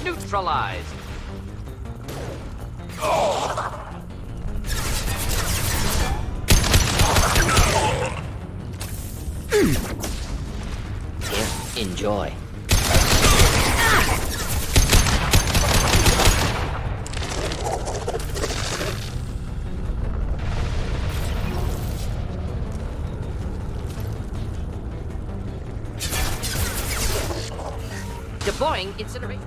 Neutralized. Enjoy. Deploying incineration.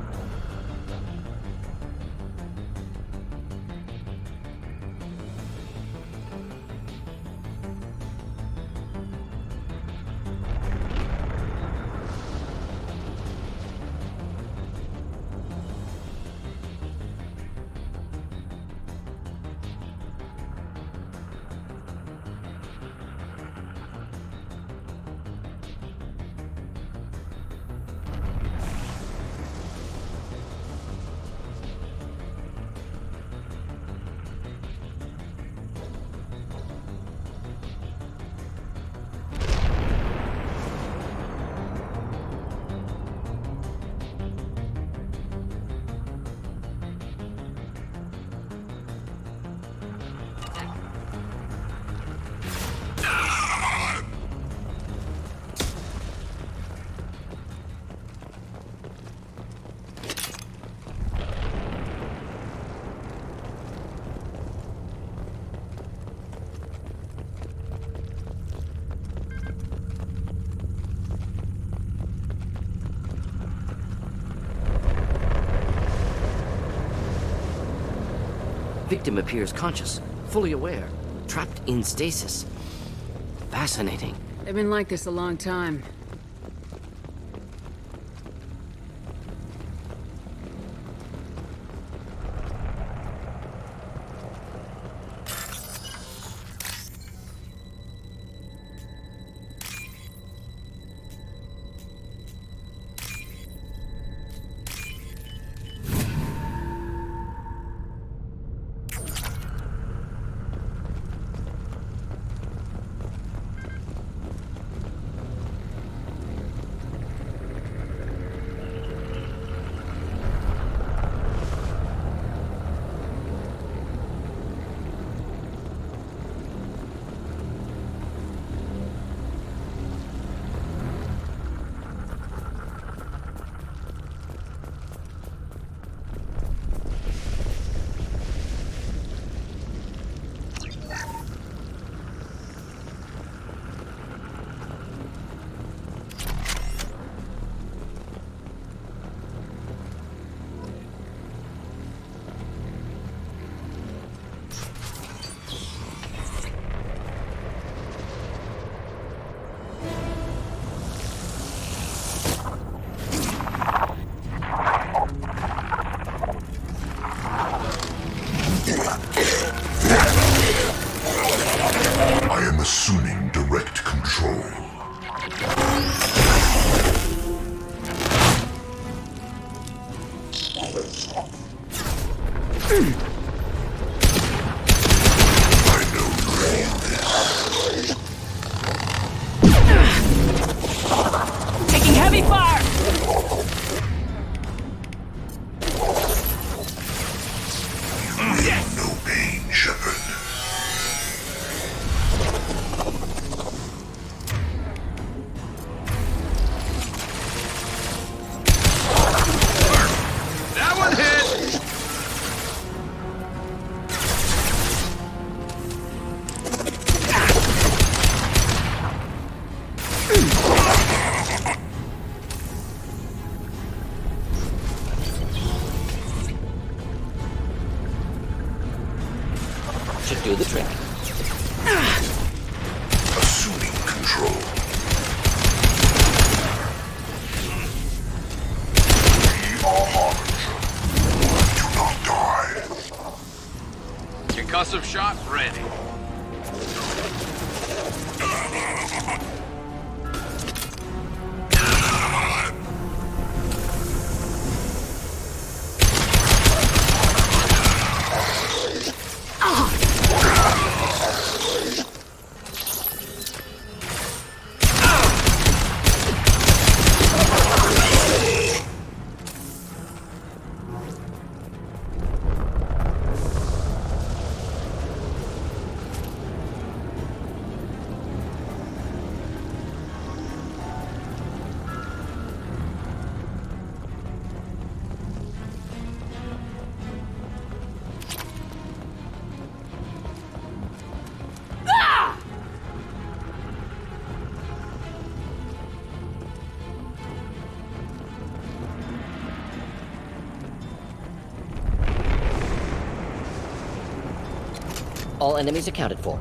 victim appears conscious, fully aware, trapped in stasis. Fascinating. They've been like this a long time. I am assuming direct control. Taking heavy fire! No pain, Shepard. That one hit! Should do the trick. Assuming control. We are Harbinger. Do not die. Concussive shot ready. All enemies accounted for.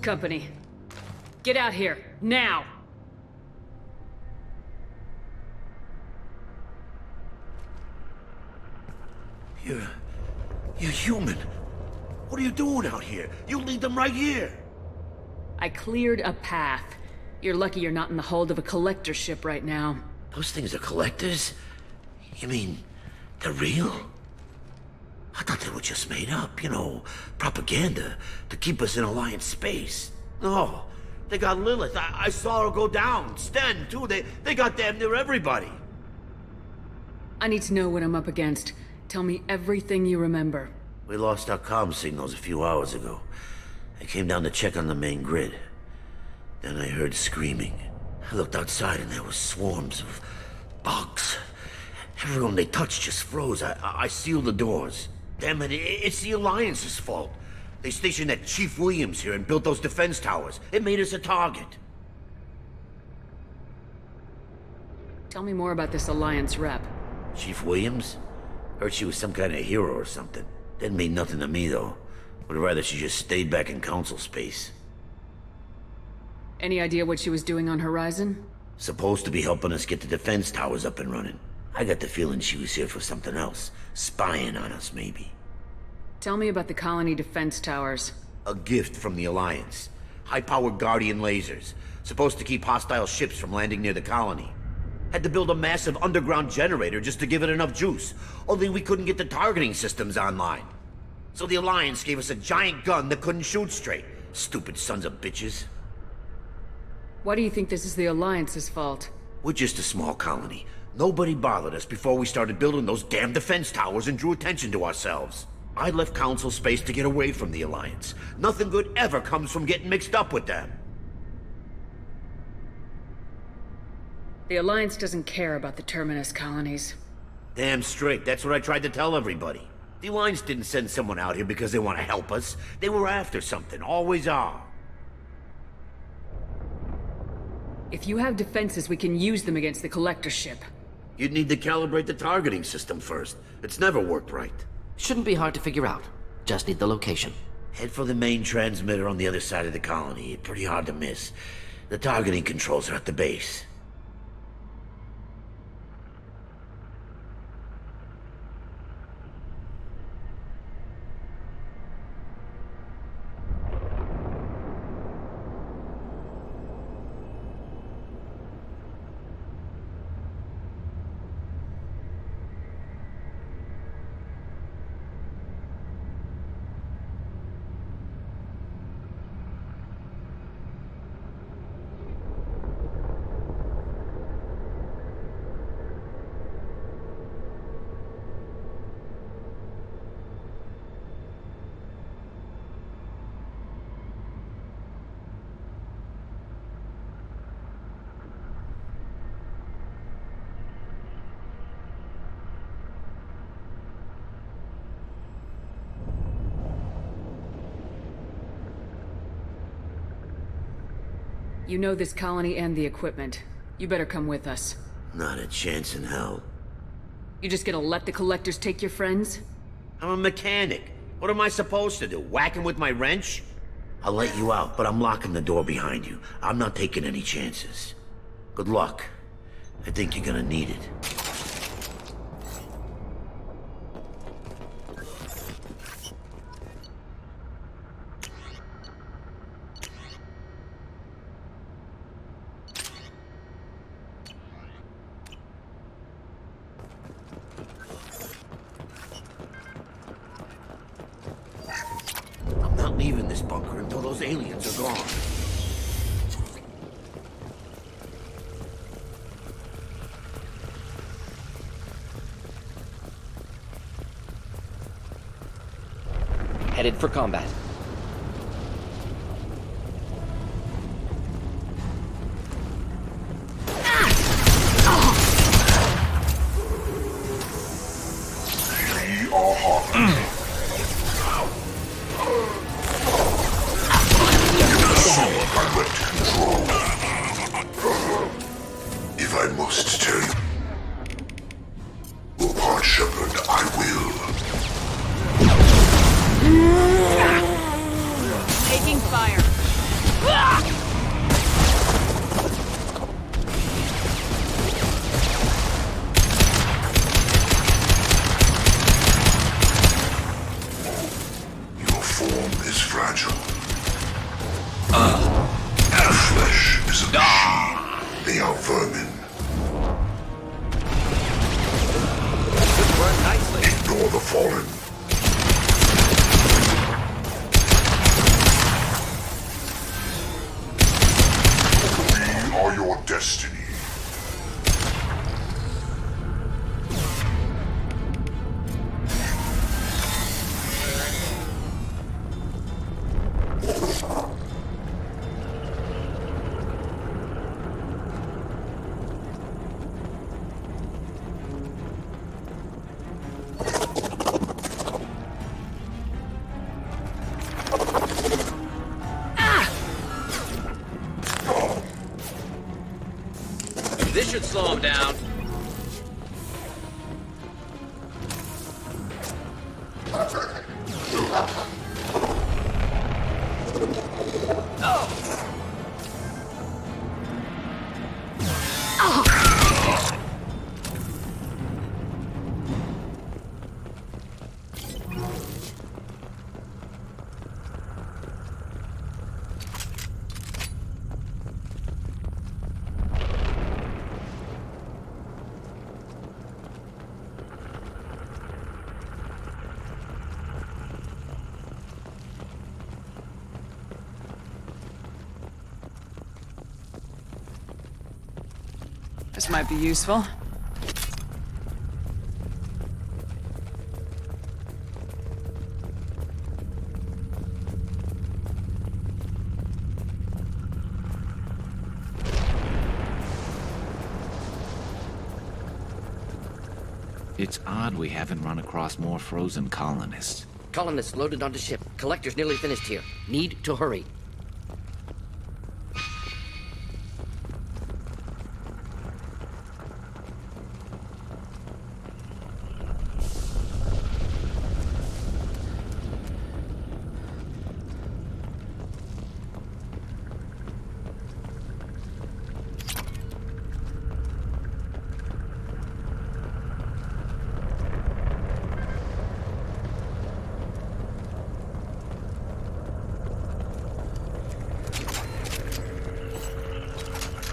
Company. Get out here, now! You're human. What are you doing out here? You lead them right here. I cleared a path. You're lucky you're not in the hold of a collector ship right now. Those things are collectors? You mean, they're real? I thought they were just made up, you know, propaganda to keep us in Alliance space. No, they got Lilith. I saw her go down. Sten, too. They got damn near everybody. I need to know what I'm up against. Tell me everything you remember. We lost our comm signals a few hours ago. I came down to check on the main grid. Then I heard screaming. I looked outside and there were swarms of bugs. Everyone they touched just froze. I sealed the doors. Damn it, it's the Alliance's fault. They stationed that Chief Williams here and built those defense towers. It made us a target. Tell me more about this Alliance rep. Chief Williams? Heard she was some kind of hero or something. Didn't mean nothing to me, though. Would rather she just stayed back in Council space. Any idea what she was doing on Horizon? Supposed to be helping us get the defense towers up and running. I got the feeling she was here for something else. Spying on us, maybe. Tell me about the colony defense towers. A gift from the Alliance. High-powered Guardian lasers. Supposed to keep hostile ships from landing near the colony. Had to build a massive underground generator just to give it enough juice. Only we couldn't get the targeting systems online. So the Alliance gave us a giant gun that couldn't shoot straight. Stupid sons of bitches. Why do you think this is the Alliance's fault? We're just a small colony. Nobody bothered us before we started building those damn defense towers and drew attention to ourselves. I left Council space to get away from the Alliance. Nothing good ever comes from getting mixed up with them. The Alliance doesn't care about the Terminus colonies. Damn straight, that's what I tried to tell everybody. The Alliance didn't send someone out here because they want to help us. They were after something, always are. If you have defenses, we can use them against the Collector ship. You'd need to calibrate the targeting system first. It's never worked right. Shouldn't be hard to figure out. Just need the location. Head for the main transmitter on the other side of the colony. Pretty hard to miss. The targeting controls are at the base. You know this colony and the equipment. You better come with us. Not a chance in hell. You just gonna let the Collectors take your friends? I'm a mechanic. What am I supposed to do? Whack him with my wrench? I'll let you out, but I'm locking the door behind you. I'm not taking any chances. Good luck. I think you're gonna need it. I'm not leaving this bunker until those aliens are gone. Headed for combat. If I must tell you apart, Shepard, I will. destiny. This should slow him down. This might be useful. It's odd we haven't run across more frozen colonists. Colonists loaded onto ship. Collector's nearly finished here. Need to hurry.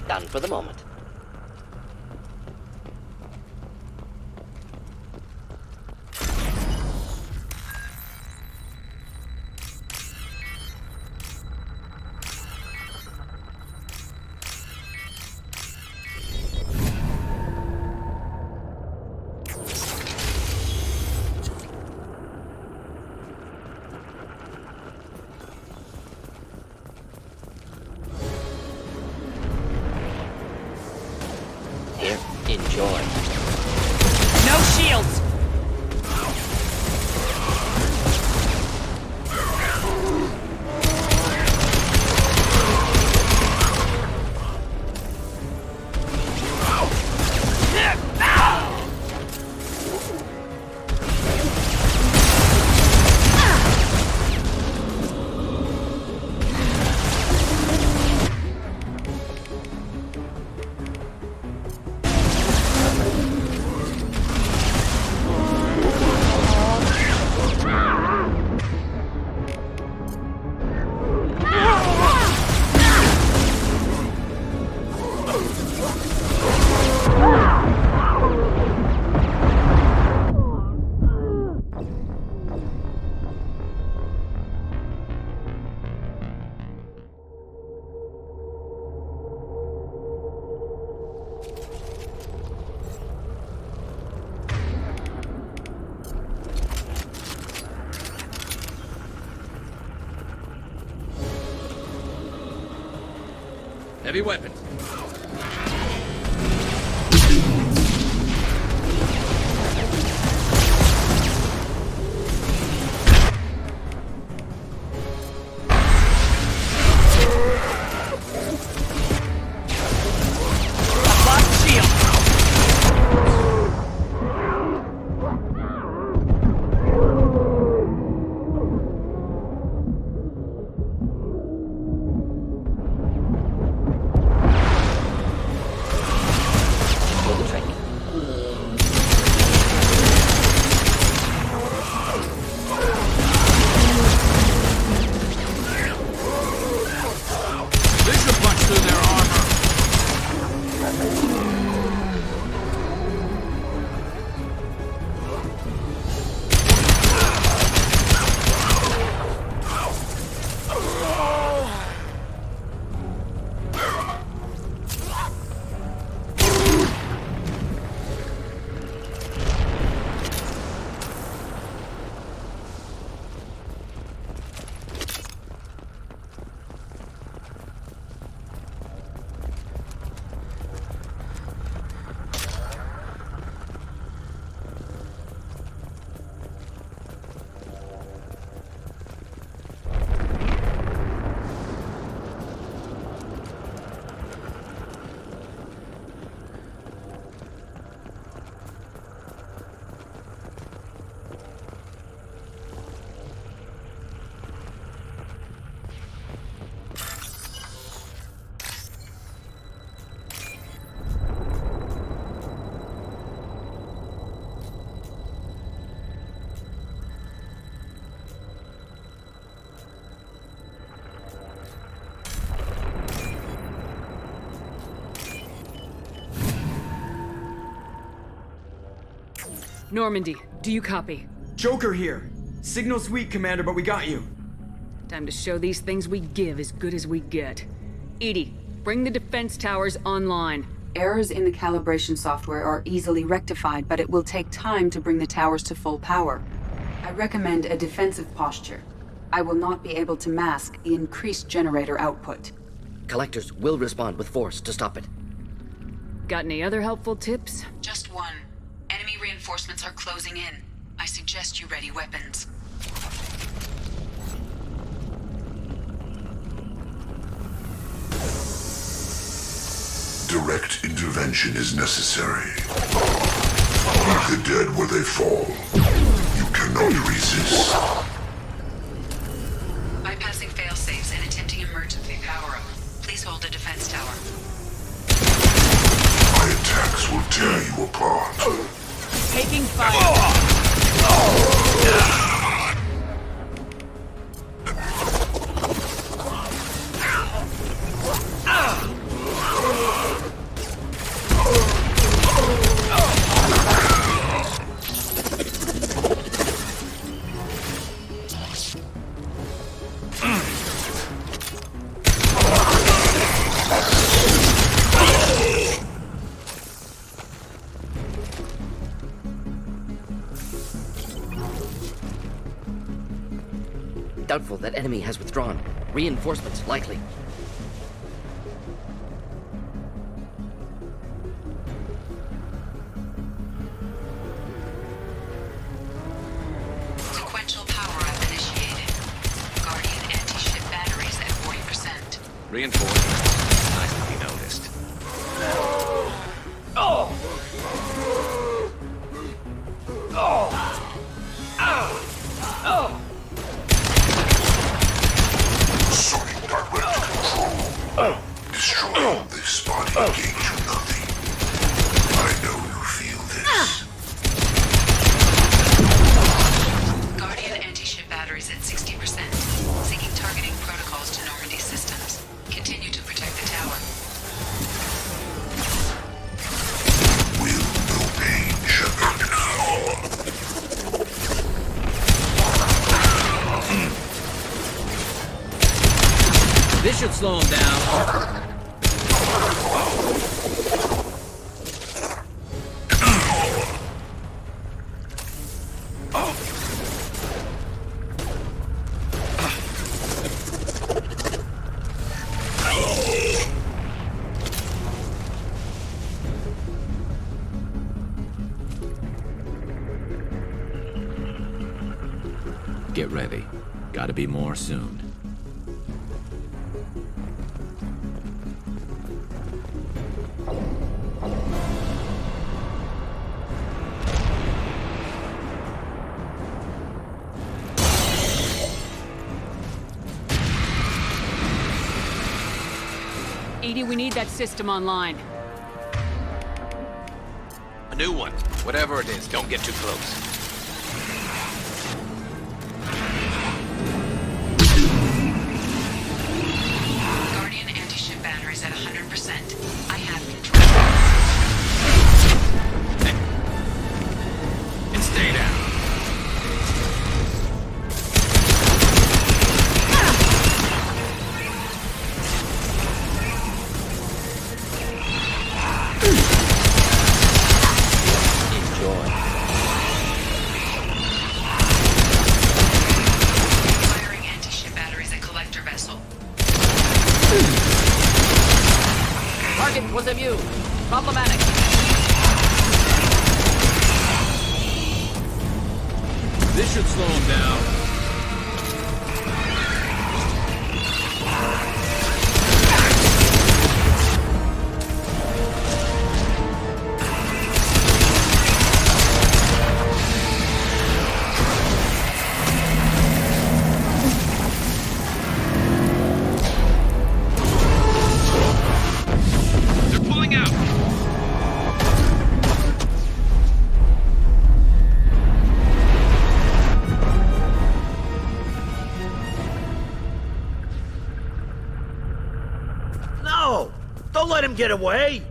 Done for the moment. Enjoy. No shields! Heavy weapons. Normandy, do you copy? Joker here. Signal's weak, Commander, but we got you. Time to show these things we give as good as we get. Edie, bring the defense towers online. Errors in the calibration software are easily rectified, but it will take time to bring the towers to full power. I recommend a defensive posture. I will not be able to mask the increased generator output. Collectors will respond with force to stop it. Got any other helpful tips? Just one. Enemy reinforcements are closing in. I suggest you ready weapons. Direct intervention is necessary. Leave the dead where they fall. You cannot resist. Bypassing fail-safes and attempting emergency power-up. Please hold a defense tower. My attacks will tear you apart. Taking fire. Doubtful that enemy has withdrawn. Reinforcements likely. Sequential power-up initiated. Guardian anti-ship batteries at 40%. Reinforcements. Nice to be noticed. Sonic direct control. Destroying this body gains you nothing. I know you feel this. Guardian anti-ship batteries at 60%. Syncing targeting protocols to Normandy systems. Continue to protect the tower. Will no pain, Shepard. This should slow him down. Get ready. Gotta be more soon. Edie, we need that system online. A new one. Whatever it is, don't get too close. Guardian anti-ship batteries at 100%. I have control. And stay down. Firing anti-ship batteries at collector vessel. Target was immune. Problematic. This should slow him down. They're pulling out. No! Don't let him get away!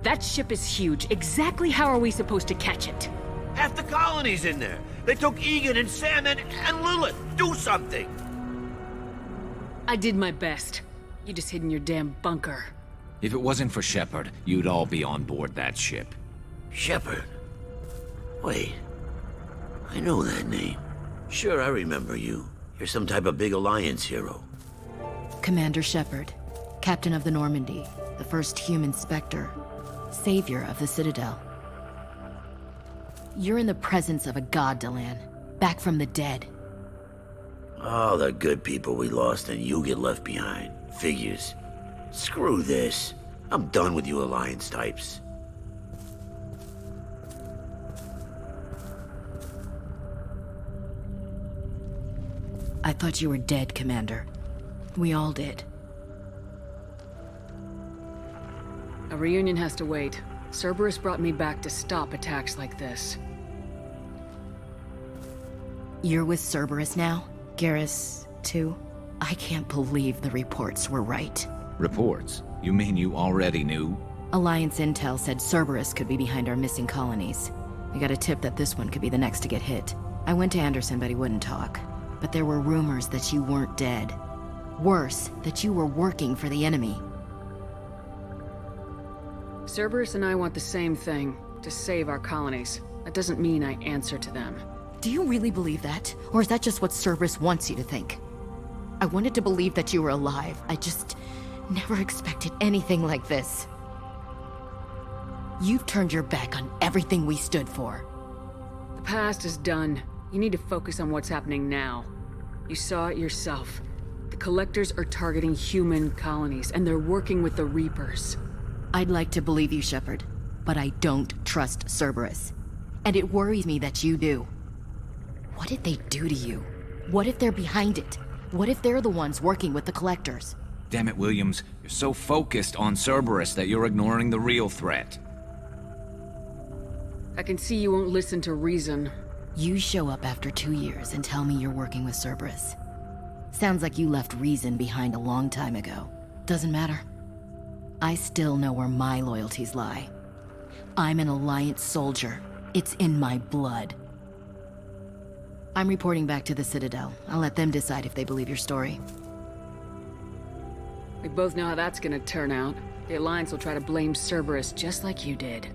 That ship is huge. Exactly how are we supposed to catch it? Half the colony's in there. They took Egan and Sam and Lilith. Do something! I did my best. You just hid in your damn bunker. If it wasn't for Shepard, you'd all be on board that ship. Shepard? Wait. I know that name. Sure, I remember you. You're some type of big Alliance hero. Commander Shepard, Captain of the Normandy, the first human Spectre, savior of the Citadel. You're in the presence of a god, Delan, back from the dead. All the good people we lost and you get left behind. Figures. Screw this. I'm done with you Alliance types. I thought you were dead, Commander. We all did. A reunion has to wait. Cerberus brought me back to stop attacks like this. You're with Cerberus now? Garrus, too? I can't believe the reports were right. Reports? You mean you already knew? Alliance intel said Cerberus could be behind our missing colonies. We got a tip that this one could be the next to get hit. I went to Anderson, but he wouldn't talk. But there were rumors that you weren't dead. Worse, that you were working for the enemy. Cerberus and I want the same thing, to save our colonies. That doesn't mean I answer to them. Do you really believe that? Or is that just what Cerberus wants you to think? I wanted to believe that you were alive. I just never expected anything like this. You've turned your back on everything we stood for. The past is done. You need to focus on what's happening now. You saw it yourself. The Collectors are targeting human colonies, and they're working with the Reapers. I'd like to believe you, Shepard, but I don't trust Cerberus. And it worries me that you do. What did they do to you? What if they're behind it? What if they're the ones working with the Collectors? Damn it, Williams. You're so focused on Cerberus that you're ignoring the real threat. I can see you won't listen to reason. You show up after 2 years and tell me you're working with Cerberus. Sounds like you left reason behind a long time ago. Doesn't matter. I still know where my loyalties lie. I'm an Alliance soldier. It's in my blood. I'm reporting back to the Citadel. I'll let them decide if they believe your story. We both know how that's gonna turn out. The Alliance will try to blame Cerberus just like you did.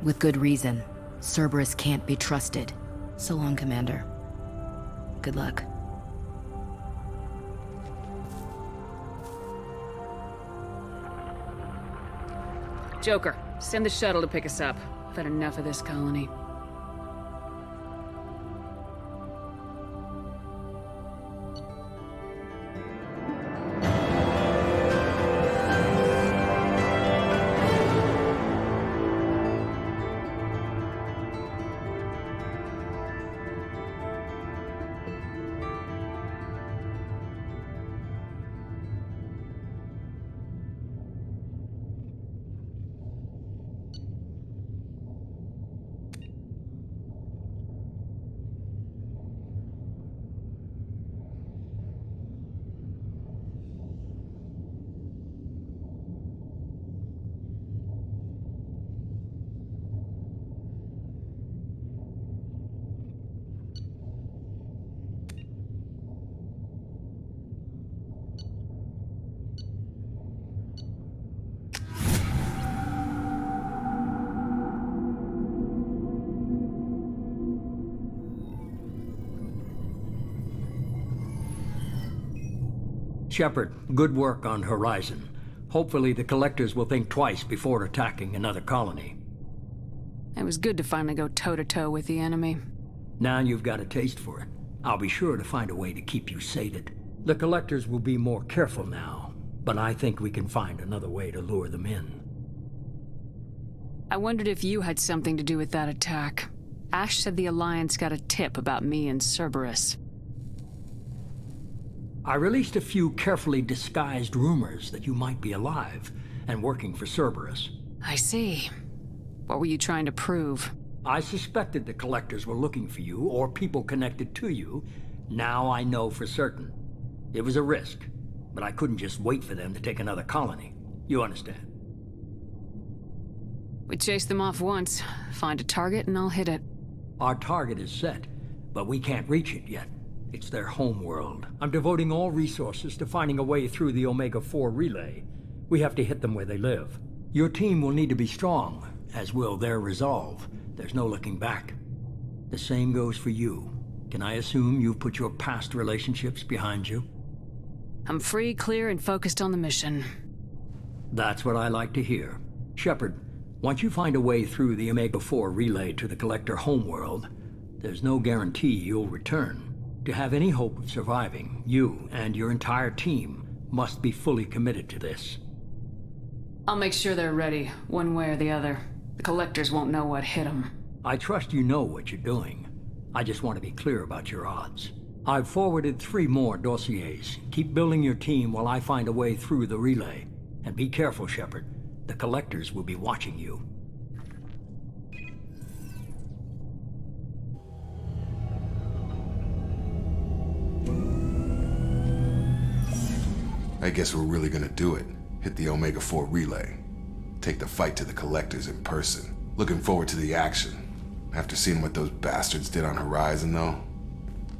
With good reason. Cerberus can't be trusted. So long, Commander. Good luck. Joker, send the shuttle to pick us up. I've had enough of this colony. Shepard, good work on Horizon. Hopefully the Collectors will think twice before attacking another colony. It was good to finally go toe-to-toe with the enemy. Now you've got a taste for it. I'll be sure to find a way to keep you sated. The Collectors will be more careful now, but I think we can find another way to lure them in. I wondered if you had something to do with that attack. Ash said the Alliance got a tip about me and Cerberus. I released a few carefully disguised rumors that you might be alive and working for Cerberus. I see. What were you trying to prove? I suspected the Collectors were looking for you or people connected to you. Now I know for certain. It was a risk, but I couldn't just wait for them to take another colony. You understand? We chase them off once, find a target, and I'll hit it. Our target is set, but we can't reach it yet. It's their home world. I'm devoting all resources to finding a way through the Omega-4 relay. We have to hit them where they live. Your team will need to be strong, as will their resolve. There's no looking back. The same goes for you. Can I assume you've put your past relationships behind you? I'm free, clear, and focused on the mission. That's what I like to hear. Shepard, once you find a way through the Omega-4 relay to the Collector homeworld, there's no guarantee you'll return. To have any hope of surviving, you and your entire team must be fully committed to this. I'll make sure they're ready, one way or the other. The Collectors won't know what hit them. I trust you know what you're doing. I just want to be clear about your odds. I've forwarded 3 more dossiers. Keep building your team while I find a way through the relay. And be careful, Shepard. The Collectors will be watching you. I guess we're really gonna do it. Hit the Omega-4 relay. Take the fight to the Collectors in person. Looking forward to the action. After seeing what those bastards did on Horizon, though,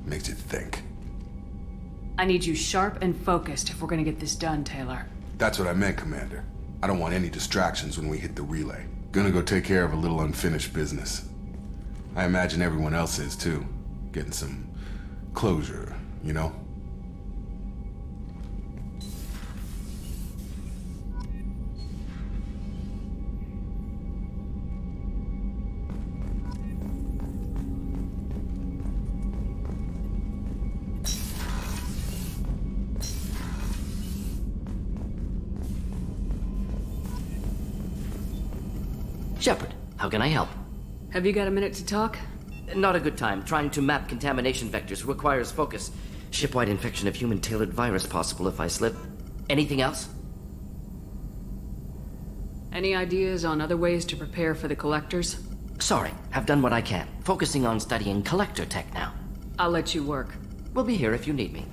makes you think. I need you sharp and focused if we're gonna get this done, Taylor. That's what I meant, Commander. I don't want any distractions when we hit the relay. Gonna go take care of a little unfinished business. I imagine everyone else is, too. Getting some closure, you know? Shepard, how can I help? Have you got a minute to talk? Not a good time. Trying to map contamination vectors requires focus. Shipwide infection of human-tailored virus possible if I slip. Anything else? Any ideas on other ways to prepare for the Collectors? Sorry, have done what I can. Focusing on studying Collector tech now. I'll let you work. We'll be here if you need me.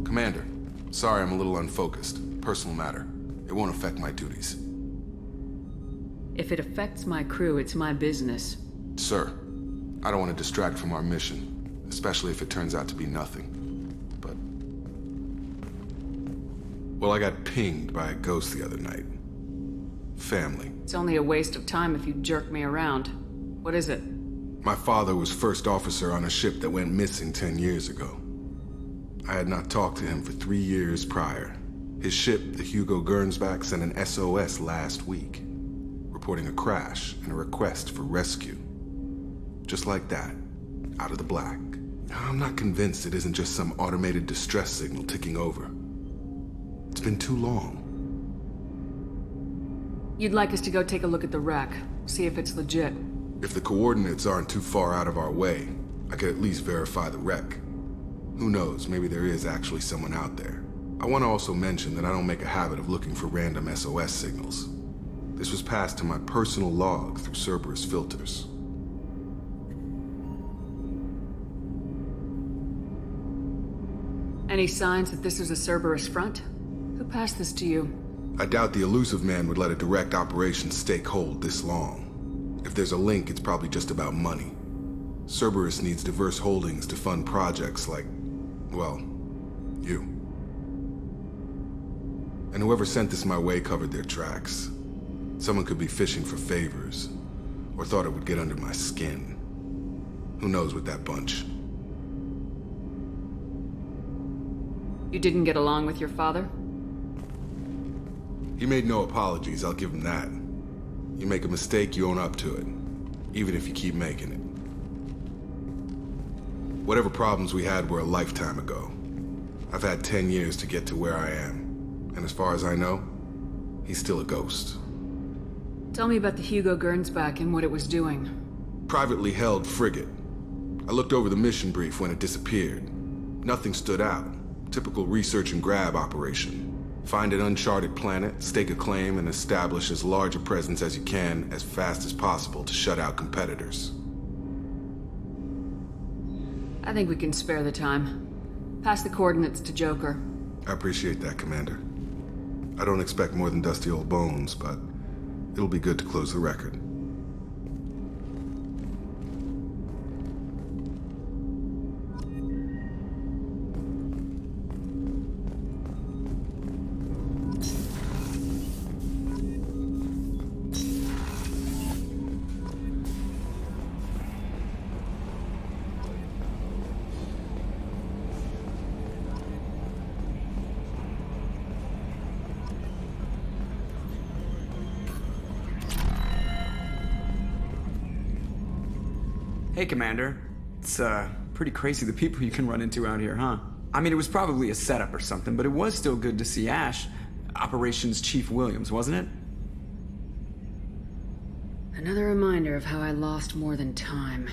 Commander, sorry I'm a little unfocused. Personal matter. It won't affect my duties. If it affects my crew, it's my business. Sir, I don't want to distract from our mission, especially if it turns out to be nothing. But... well, I got pinged by a ghost the other night. Family. It's only a waste of time if you jerk me around. What is it? My father was first officer on a ship that went missing 10 years ago. I had not talked to him for 3 years prior. His ship, the Hugo Gernsback, sent an SOS last week, reporting a crash and a request for rescue. Just like that, out of the black. I'm not convinced it isn't just some automated distress signal ticking over. It's been too long. You'd like us to go take a look at the wreck, see if it's legit. If the coordinates aren't too far out of our way, I could at least verify the wreck. Who knows, maybe there is actually someone out there. I want to also mention that I don't make a habit of looking for random SOS signals. This was passed to my personal log through Cerberus filters. Any signs that this is a Cerberus front? Who passed this to you? I doubt the elusive man would let a direct operation stake hold this long. If there's a link, it's probably just about money. Cerberus needs diverse holdings to fund projects like, well, you. And whoever sent this my way covered their tracks. Someone could be fishing for favors, or thought it would get under my skin. Who knows with that bunch? You didn't get along with your father? He made no apologies, I'll give him that. You make a mistake, you own up to it. Even if you keep making it. Whatever problems we had were a lifetime ago. I've had 10 years to get to where I am. And as far as I know, he's still a ghost. Tell me about the Hugo Gernsback and what it was doing. Privately held frigate. I looked over the mission brief when it disappeared. Nothing stood out. Typical research and grab operation. Find an uncharted planet, stake a claim, and establish as large a presence as you can as fast as possible to shut out competitors. I think we can spare the time. Pass the coordinates to Joker. I appreciate that, Commander. I don't expect more than dusty old bones, but it'll be good to close the record. Hey, Commander. It's, pretty crazy the people you can run into out here, huh? I mean, it was probably a setup or something, but it was still good to see Ash. Operations Chief Williams, wasn't it? Another reminder of how I lost more than time.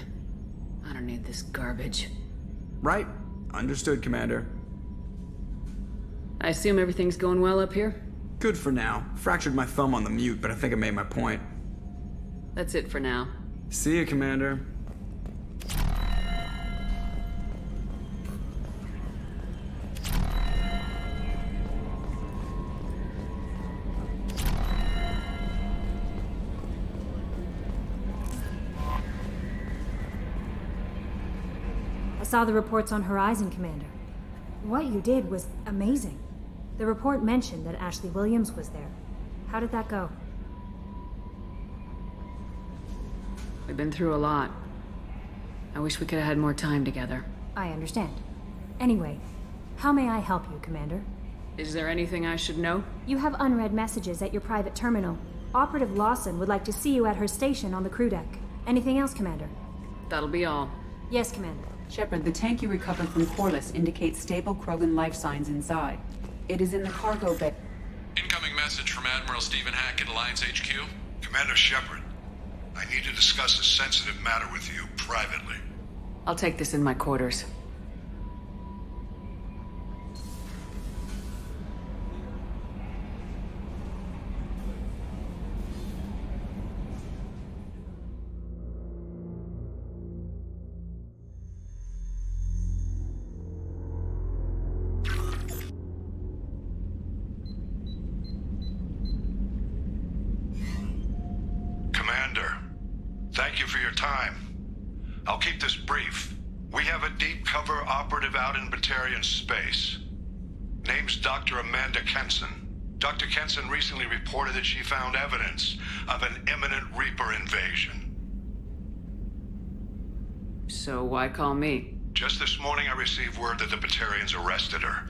I don't need this garbage. Right. Understood, Commander. I assume everything's going well up here? Good for now. Fractured my thumb on the mute, but I think I made my point. That's it for now. See you, Commander. I saw the reports on Horizon, Commander. What you did was amazing. The report mentioned that Ashley Williams was there. How did that go? We've been through a lot. I wish we could have had more time together. I understand. Anyway, how may I help you, Commander? Is there anything I should know? You have unread messages at your private terminal. Operative Lawson would like to see you at her station on the crew deck. Anything else, Commander? That'll be all. Yes, Commander. Shepard, the tank you recovered from Corliss indicates stable Krogan life signs inside. It is in the cargo bay. Incoming message from Admiral Stephen Hackett, Alliance HQ. Commander Shepard, I need to discuss a sensitive matter with you privately. I'll take this in my quarters. Commander, thank you for your time. I'll keep this brief. We have a deep cover operative out in Batarian space. Name's Dr. Amanda Kenson. Dr. Kenson recently reported that she found evidence of an imminent Reaper invasion. So why call me? Just this morning I received word that the Batarians arrested her.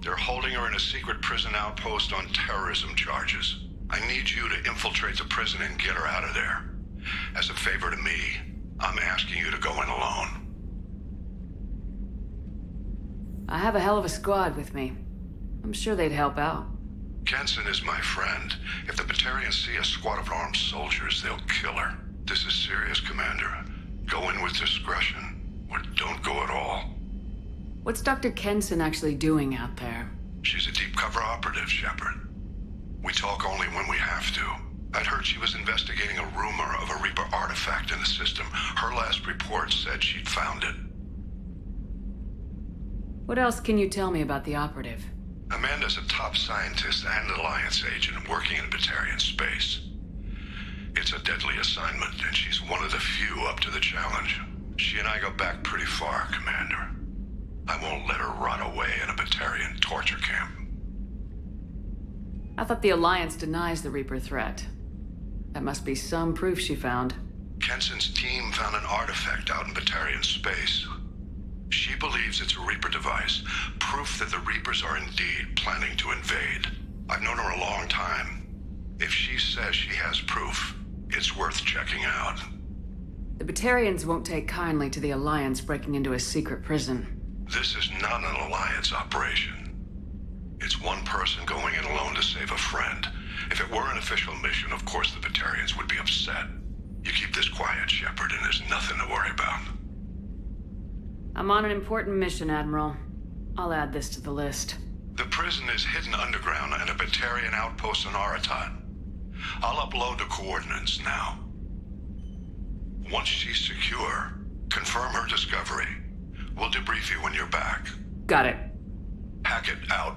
They're holding her in a secret prison outpost on terrorism charges. I need you to infiltrate the prison and get her out of there. As a favor to me, I'm asking you to go in alone. I have a hell of a squad with me. I'm sure they'd help out. Kenson is my friend. If the Batarians see a squad of armed soldiers, they'll kill her. This is serious, Commander. Go in with discretion, or don't go at all. What's Dr. Kenson actually doing out there? She's a deep cover operative, Shepard. We talk only when we have to. I'd heard she was investigating a rumor of a Reaper artifact in the system. Her last report said she'd found it. What else can you tell me about the operative? Amanda's a top scientist and Alliance agent working in Batarian space. It's a deadly assignment, and she's one of the few up to the challenge. She and I go back pretty far, Commander. I won't let her rot away in a Batarian torture camp. I thought the Alliance denies the Reaper threat. That must be some proof she found. Kenson's team found an artifact out in Batarian space. She believes it's a Reaper device, proof that the Reapers are indeed planning to invade. I've known her a long time. If she says she has proof, it's worth checking out. The Batarians won't take kindly to the Alliance breaking into a secret prison. This is not an Alliance operation. It's one person going in alone to save a friend. If it were an official mission, of course the Batarians would be upset. You keep this quiet, Shepard, and there's nothing to worry about. I'm on an important mission, Admiral. I'll add this to the list. The prison is hidden underground and a Batarian outpost in Aratat. I'll upload the coordinates now. Once she's secure, confirm her discovery. We'll debrief you when you're back. Got it. Hackett out.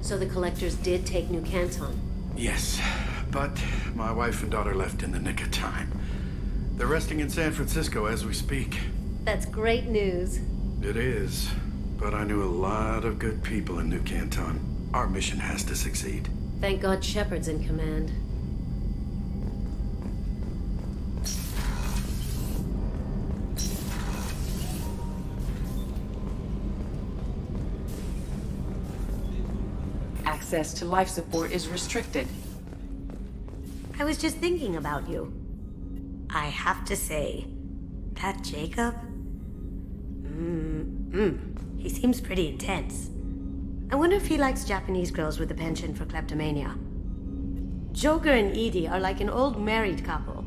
So the Collectors did take New Canton? Yes, but my wife and daughter left in the nick of time. They're resting in San Francisco as we speak. That's great news. It is, but I knew a lot of good people in New Canton. Our mission has to succeed. Thank God Shepard's in command. Access to life support is restricted. I was just thinking about you. I have to say, that Jacob? He seems pretty intense. I wonder if he likes Japanese girls with a penchant for kleptomania. Joker and Edie are like an old married couple.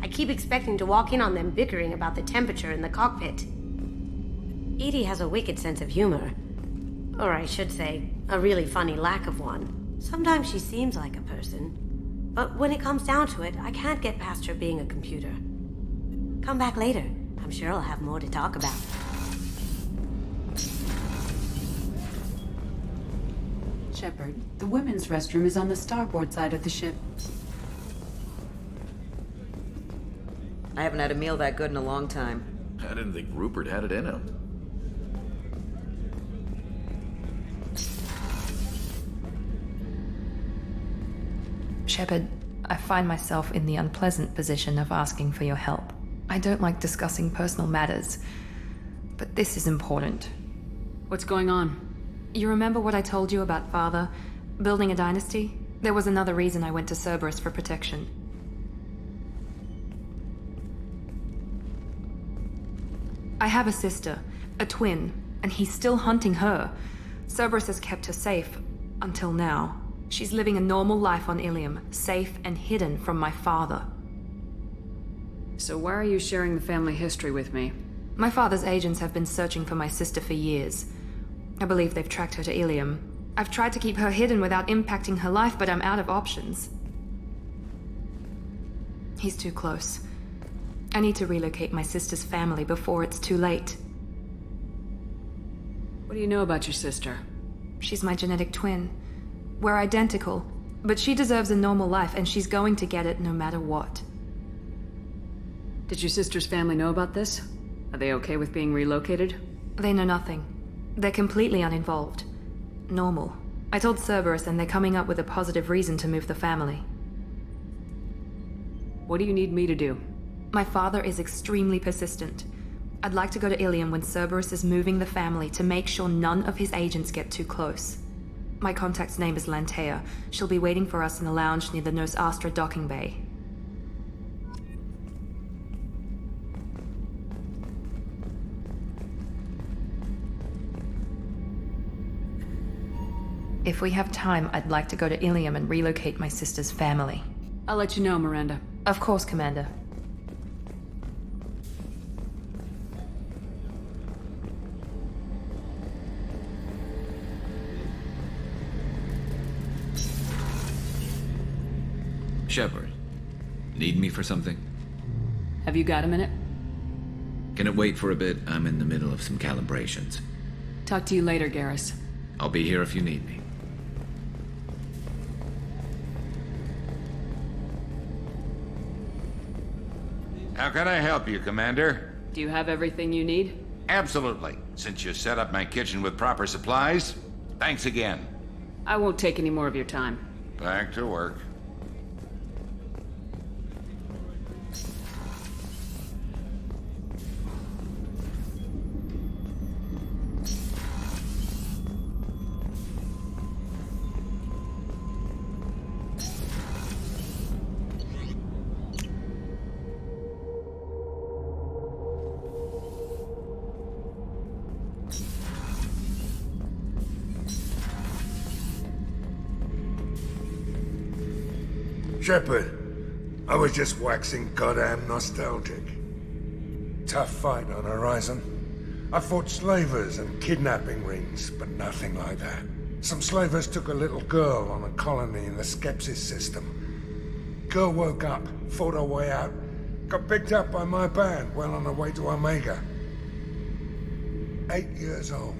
I keep expecting to walk in on them bickering about the temperature in the cockpit. Edie has a wicked sense of humor. Or I should say, a really funny lack of one. Sometimes she seems like a person. But when it comes down to it, I can't get past her being a computer. Come back later. I'm sure I'll have more to talk about. Shepard, the women's restroom is on the starboard side of the ship. I haven't had a meal that good in a long time. I didn't think Rupert had it in him. Shepard, I find myself in the unpleasant position of asking for your help. I don't like discussing personal matters, but this is important. What's going on? You remember what I told you about Father? Building a dynasty? There was another reason I went to Cerberus for protection. I have a sister, a twin, and he's still hunting her. Cerberus has kept her safe, until now. She's living a normal life on Ilium, safe and hidden from my father. So why are you sharing the family history with me? My father's agents have been searching for my sister for years. I believe they've tracked her to Ilium. I've tried to keep her hidden without impacting her life, but I'm out of options. He's too close. I need to relocate my sister's family before it's too late. What do you know about your sister? She's my genetic twin. We're identical, but she deserves a normal life, and she's going to get it no matter what. Did your sister's family know about this? Are they okay with being relocated? They know nothing. They're completely uninvolved. Normal. I told Cerberus, and they're coming up with a positive reason to move the family. What do you need me to do? My father is extremely persistent. I'd like to go to Ilium when Cerberus is moving the family to make sure none of his agents get too close. My contact's name is Lantea. She'll be waiting for us in the lounge near the Nos Astra docking bay. If we have time, I'd like to go to Ilium and relocate my sister's family. I'll let you know, Miranda. Of course, Commander. Shepard, need me for something? Have you got a minute? Can it wait for a bit? I'm in the middle of some calibrations. Talk to you later, Garrus. I'll be here if you need me. How can I help you, Commander? Do you have everything you need? Absolutely. Since you set up my kitchen with proper supplies, thanks again. I won't take any more of your time. Back to work. Shepard, I was just waxing goddamn nostalgic. Tough fight on Horizon. I fought slavers and kidnapping rings, but nothing like that. Some slavers took a little girl on a colony in the Skepsis system. Girl woke up, fought her way out, got picked up by my band well on her way to Omega. 8 years old.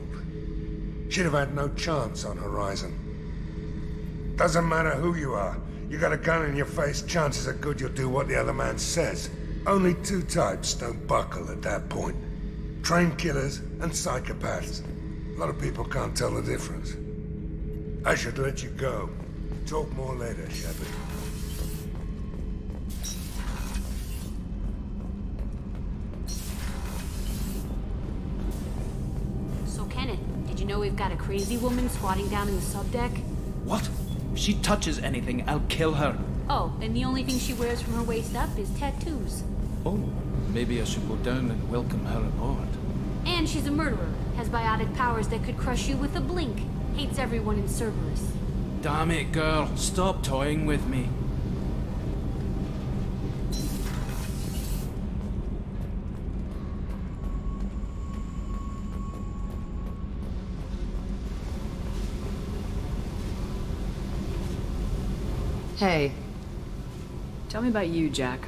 She'd have had no chance on Horizon. Doesn't matter who you are. You got a gun in your face, chances are good you'll do what the other man says. Only two types don't buckle at that point. Trained killers and psychopaths. A lot of people can't tell the difference. I should let you go. Talk more later, Shepard. So, Kenneth, did you know we've got a crazy woman squatting down in the subdeck? What? If she touches anything, I'll kill her. Oh, and the only thing she wears from her waist up is tattoos. Oh, maybe I should go down and welcome her aboard. And she's a murderer. Has biotic powers that could crush you with a blink. Hates everyone in Cerberus. Damn it, girl. Stop toying with me. Hey. Tell me about you, Jack.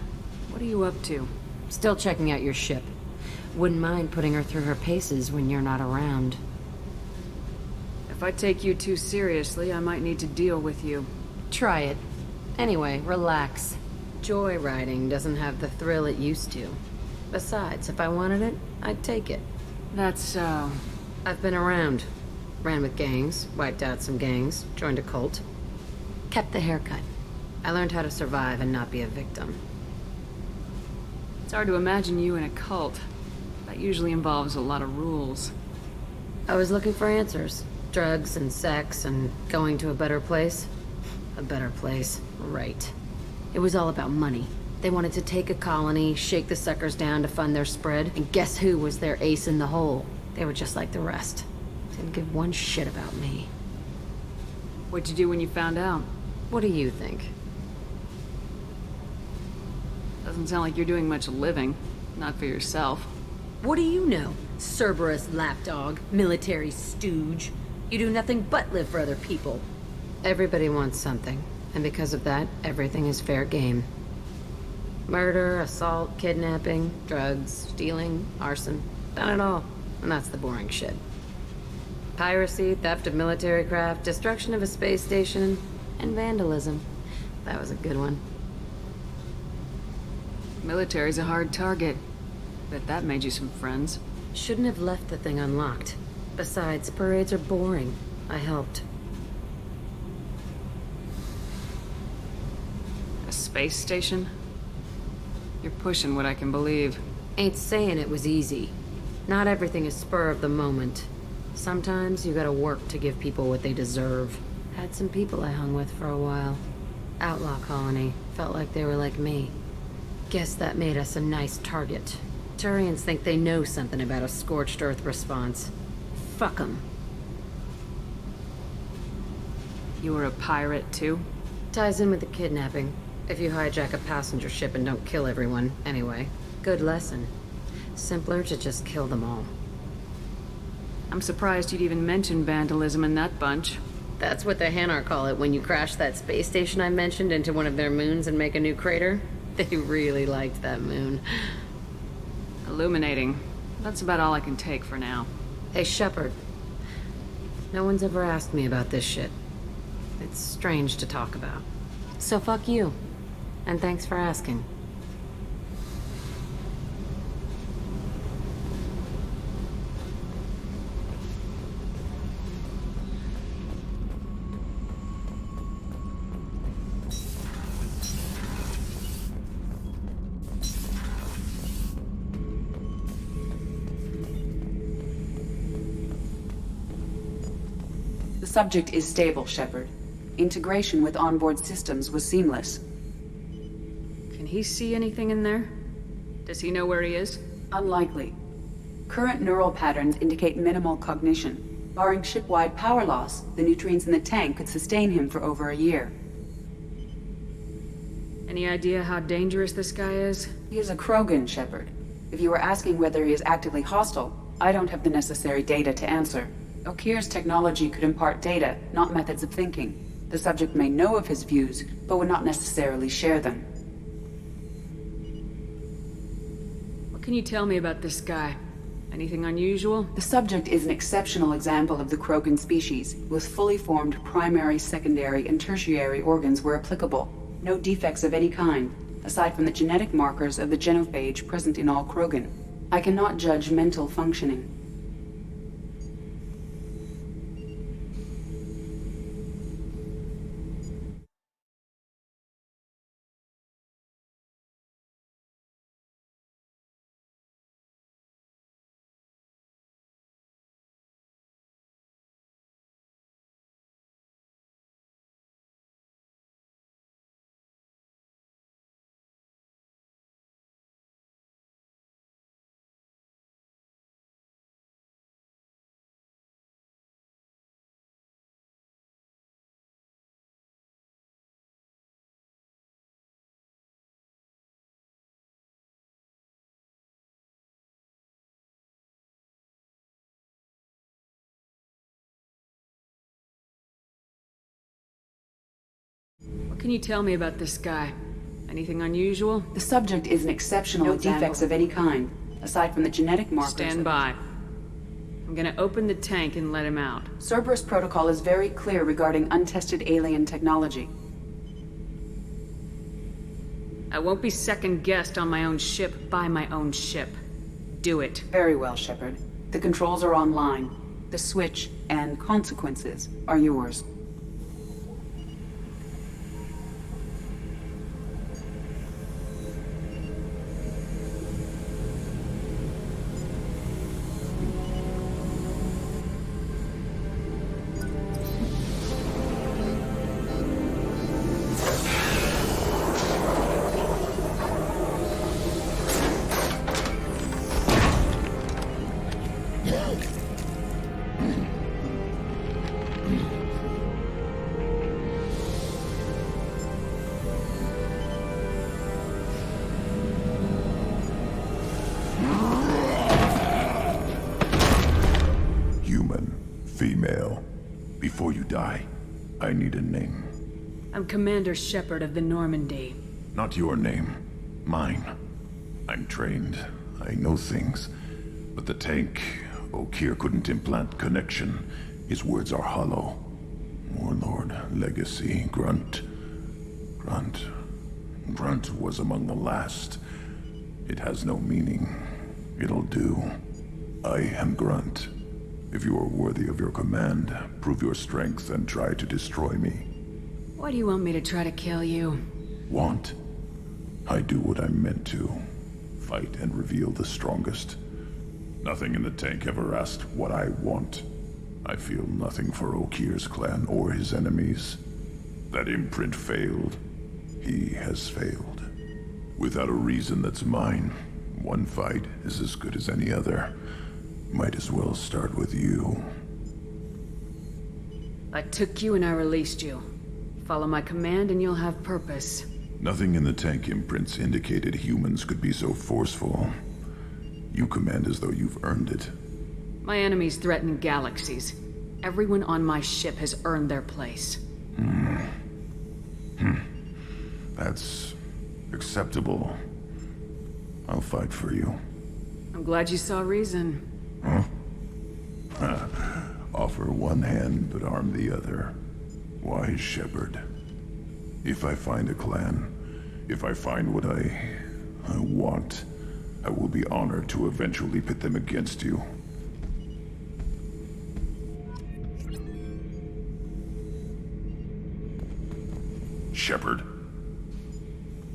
What are you up to? Still checking out your ship. Wouldn't mind putting her through her paces when you're not around. If I take you too seriously, I might need to deal with you. Try it. Anyway, relax. Joyriding doesn't have the thrill it used to. Besides, if I wanted it, I'd take it. That's so... I've been around. Ran with gangs, wiped out some gangs, joined a cult. Kept the haircut. I learned how to survive and not be a victim. It's hard to imagine you in a cult. That usually involves a lot of rules. I was looking for answers. Drugs and sex and going to a better place. A better place. Right. It was all about money. They wanted to take a colony, shake the suckers down to fund their spread, and guess who was their ace in the hole? They were just like the rest. Didn't give one shit about me. What'd you do when you found out? What do you think? Doesn't sound like you're doing much living. Not for yourself. What do you know? Cerberus lapdog, military stooge. You do nothing but live for other people. Everybody wants something, and because of that, everything is fair game. Murder, assault, kidnapping, drugs, stealing, arson. Done it all. And that's the boring shit. Piracy, theft of military craft, destruction of a space station, and vandalism. That was a good one. Military's a hard target. Bet that made you some friends. Shouldn't have left the thing unlocked. Besides, parades are boring. I helped. A space station? You're pushing what I can believe. Ain't saying it was easy. Not everything is spur of the moment. Sometimes you gotta work to give people what they deserve. Had some people I hung with for a while. Outlaw colony. Felt like they were like me. Guess that made us a nice target. Turians think they know something about a scorched earth response. Fuck 'em. You were a pirate, too? Ties in with the kidnapping. If you hijack a passenger ship and don't kill everyone, anyway. Good lesson. Simpler to just kill them all. I'm surprised you'd even mention vandalism in that bunch. That's what the Hanar call it when you crash that space station I mentioned into one of their moons and make a new crater. They really liked that moon. Illuminating. That's about all I can take for now. Hey, Shepard. No one's ever asked me about this shit. It's strange to talk about. So fuck you. And thanks for asking. The subject is stable, Shepard. Integration with onboard systems was seamless. Can he see anything in there? Does he know where he is? Unlikely. Current neural patterns indicate minimal cognition. Barring ship-wide power loss, the nutrients in the tank could sustain him for over a year. Any idea how dangerous this guy is? He is a Krogan, Shepard. If you were asking whether he is actively hostile, I don't have the necessary data to answer. Okir's technology could impart data, not methods of thinking. The subject may know of his views, but would not necessarily share them. What can you tell me about this guy? Anything unusual? The subject is an exceptional example of the Krogan species, with fully formed primary, secondary, and tertiary organs where applicable. No defects of any kind, aside from the genetic markers of the genophage present in all Krogan. I cannot judge mental functioning. What can you tell me about this guy? Anything unusual? The subject is an exceptional example. No defects of any kind, aside from the genetic markers. Stand by. I'm gonna open the tank and let him out. Cerberus protocol is very clear regarding untested alien technology. I won't be second-guessed on my own ship by my own ship. Do it. Very well, Shepard. The controls are online. The switch and consequences are yours. human, female. Before you die, I need a name. I'm Commander Shepard of the Normandy. Not your name. Mine. I'm trained. I know things. But the tank, Okeer couldn't implant connection. His words are hollow. Warlord, legacy, Grunt. Grunt was among the last. It has no meaning. It'll do. I am Grunt. If you are worthy of your command, prove your strength and try to destroy me. Why do you want me to try to kill you? Want? I do what I'm meant to. Fight and reveal the strongest. Nothing in the tank ever asked what I want. I feel nothing for Okeer's clan or his enemies. That imprint failed. He has failed. Without a reason that's mine, one fight is as good as any other. Might as well start with you. I took you and I released you. Follow my command and you'll have purpose. Nothing in the tank imprints indicated humans could be so forceful. You command as though you've earned it. My enemies threaten galaxies. Everyone on my ship has earned their place. That's acceptable. I'll fight for you. I'm glad you saw reason. Huh? Offer one hand, but arm the other. Wise Shepard. If I find a clan, if I find what I want, I will be honored to eventually pit them against you. Shepard.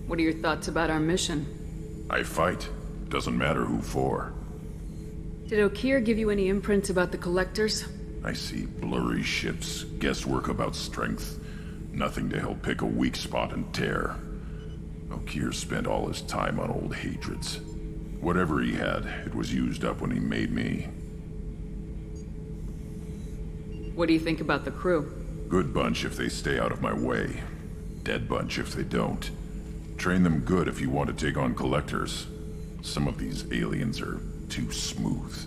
What are your thoughts about our mission? I fight. Doesn't matter who for. Did Okeer give you any imprints about the Collectors? I see blurry ships, guesswork about strength. Nothing to help pick a weak spot and tear. Okeer spent all his time on old hatreds. Whatever he had, it was used up when he made me. What do you think about the crew? Good bunch if they stay out of my way. Dead bunch if they don't. Train them good if you want to take on Collectors. Some of these aliens are too smooth.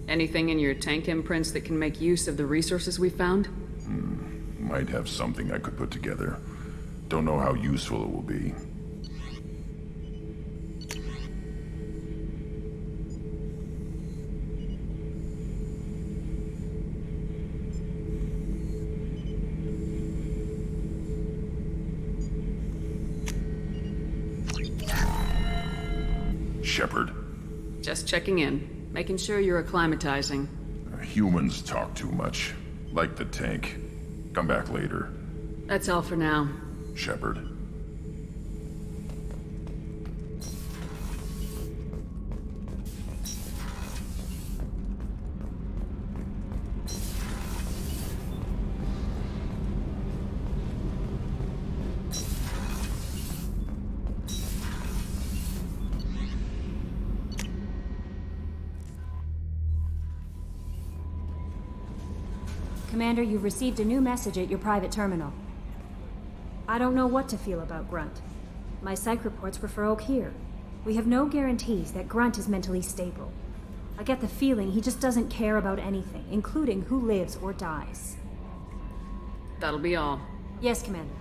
Anything in your tank imprints that can make use of the resources we found? Might have something I could put together. Don't know how useful it will be. Shepard. Just checking in, making sure you're acclimatizing. Humans talk too much. Like the tank. Come back later. That's all for now. Shepard. Commander, you've received a new message at your private terminal. I don't know what to feel about Grunt. My psych reports refer Okeer. We have no guarantees that Grunt is mentally stable. I get the feeling he just doesn't care about anything, including who lives or dies. That'll be all. Yes, Commander.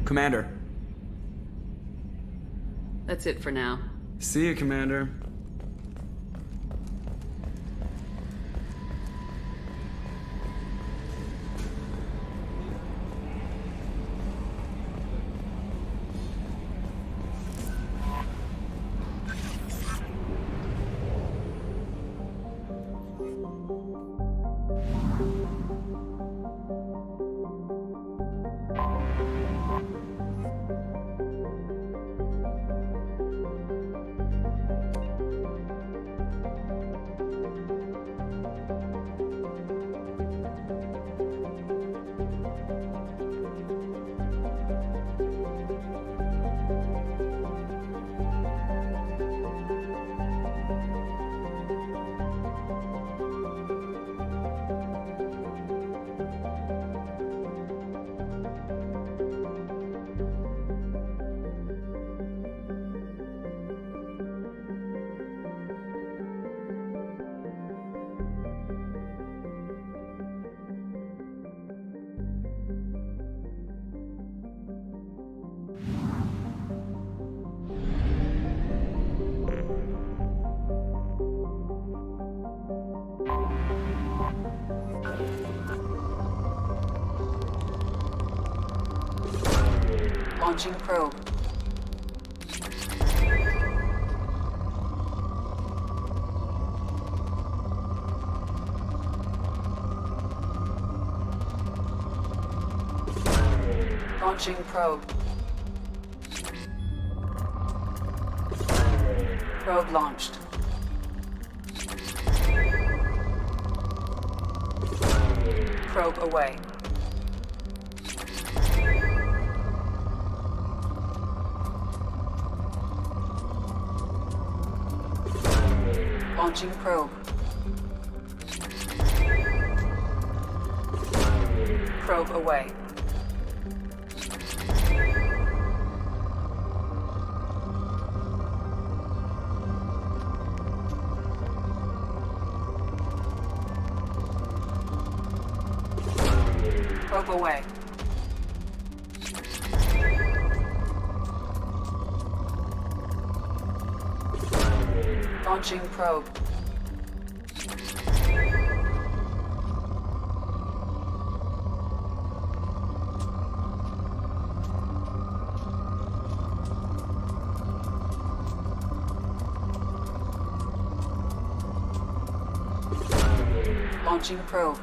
Commander. That's it for now. See you, Commander. Launching probe. Launching probe. Probe launched. Probe away. Launching probe. Probe away. Probe away. Launching probe. Launching probe.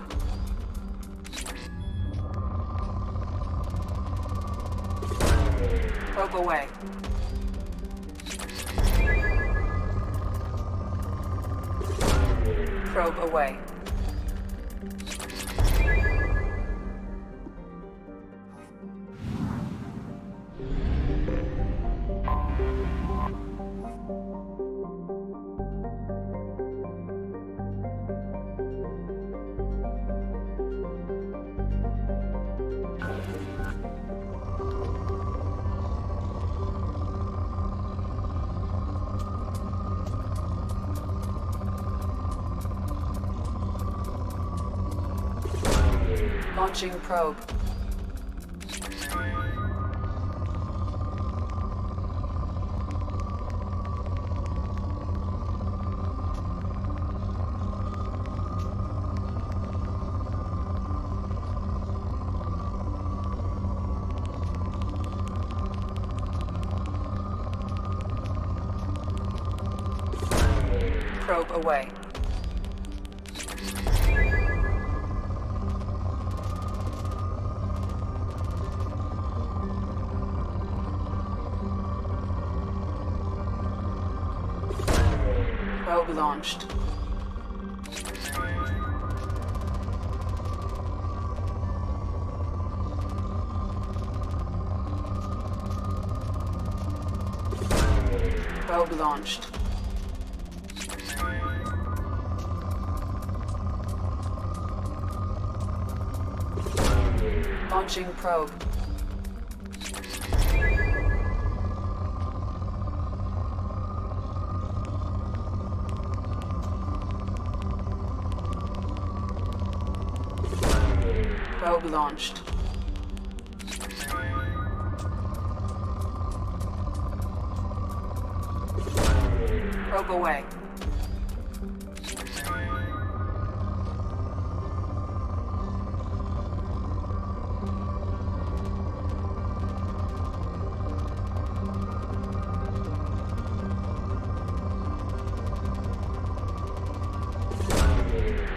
Probe away. Probe away. Launching probe. Probe away. Probe launched. Probe launched. Launching probe. Probe launched. Probe away.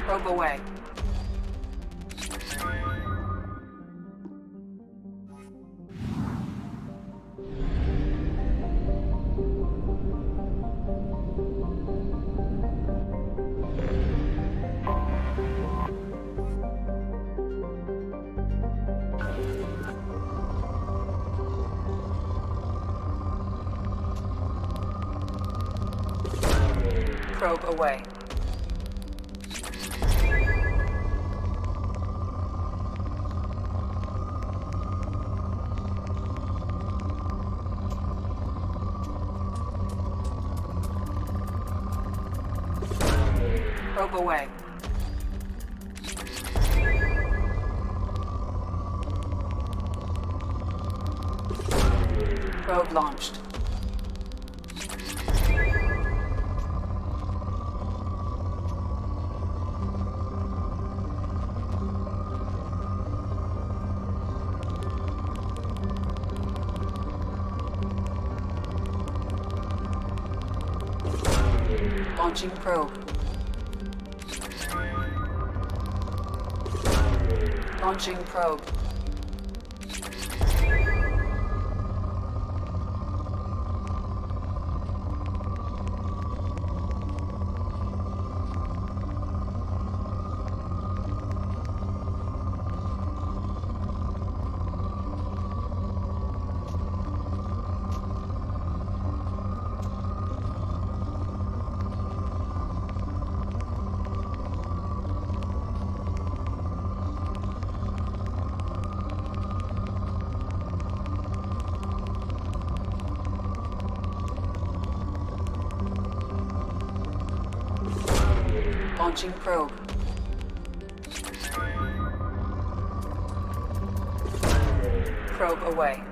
Probe away. Probe away. Probe away. Probe launched. Launching probe. Launching probe. Launching probe. Probe away.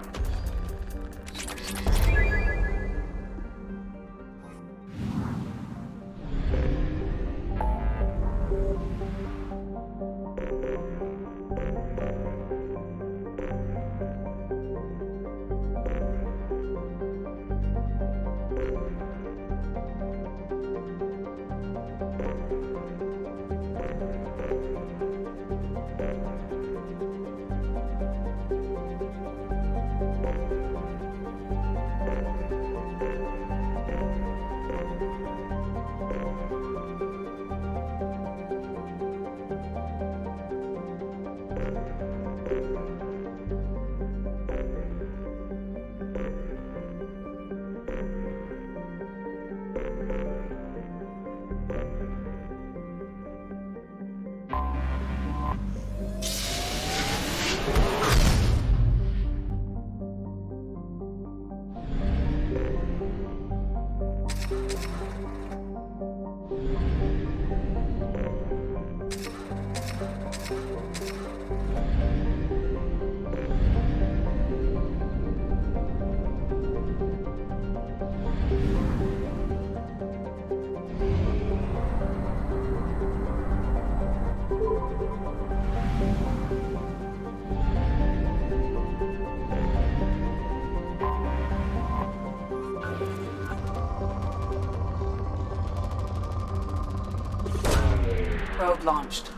Probe launched.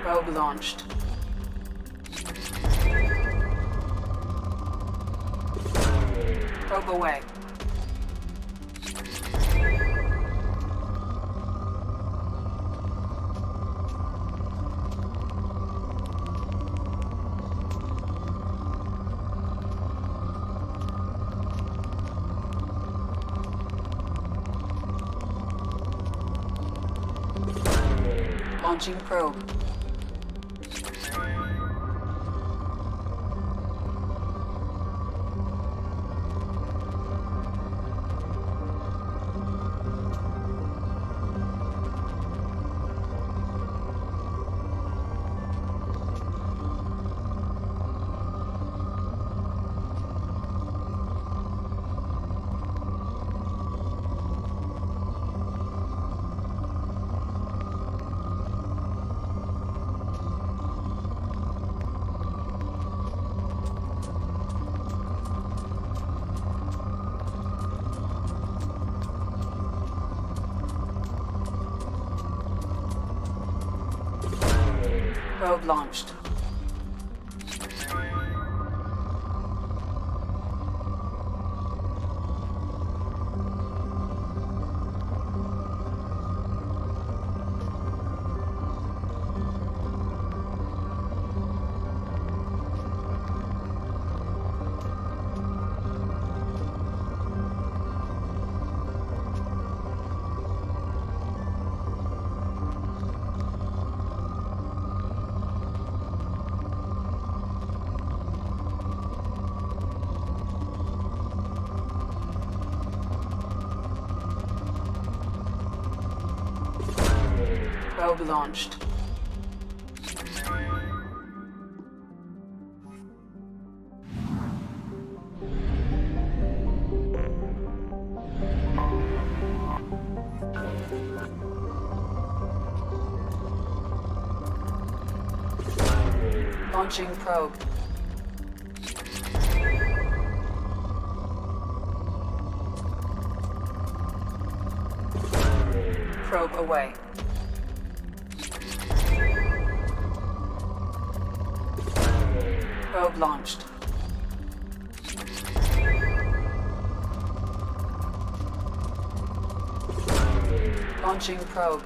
Probe launched. Probe away. Launching probe. Probe launched. Probe launched. Launching probe. Probe away. Probe launched. Launching probe.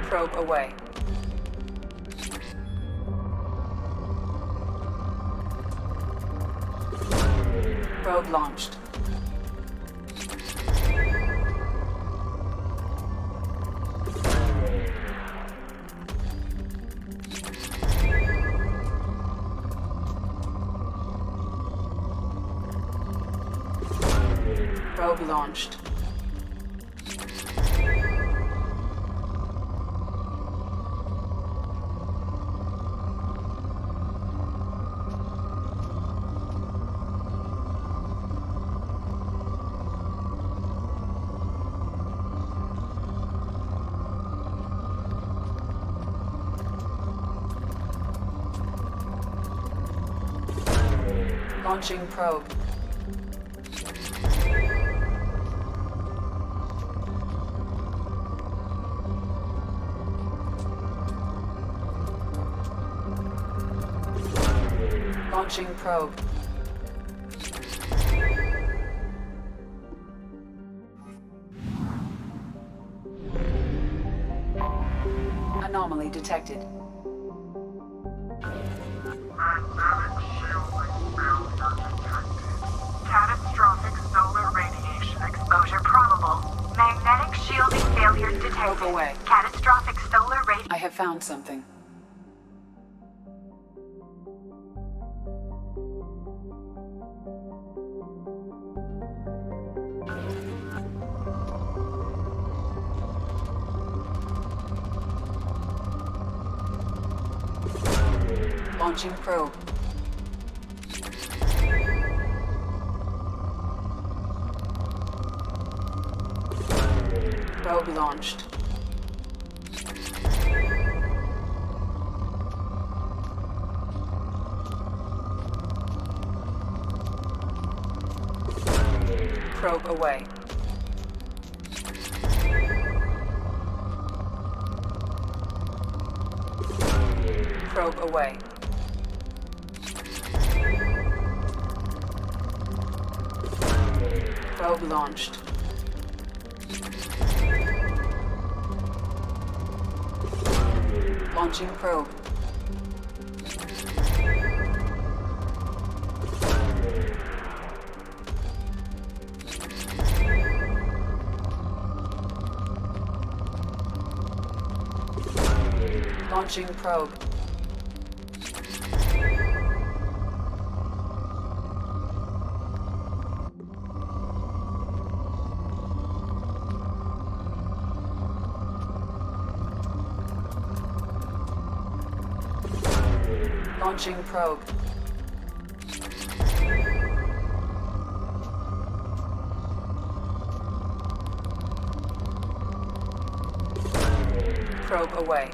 Probe away. Probe launched. Probe launched. Launching probe. Launching probe. Anomaly detected. Catastrophic solar radiation exposure probable. Magnetic shielding failure detected. Probe away. Catastrophic solar radiation. I have found something. Launching probe. Probe launched. Probe away. Probe away. Probe launched. Launching probe. Launching probe. Launching probe. Probe away.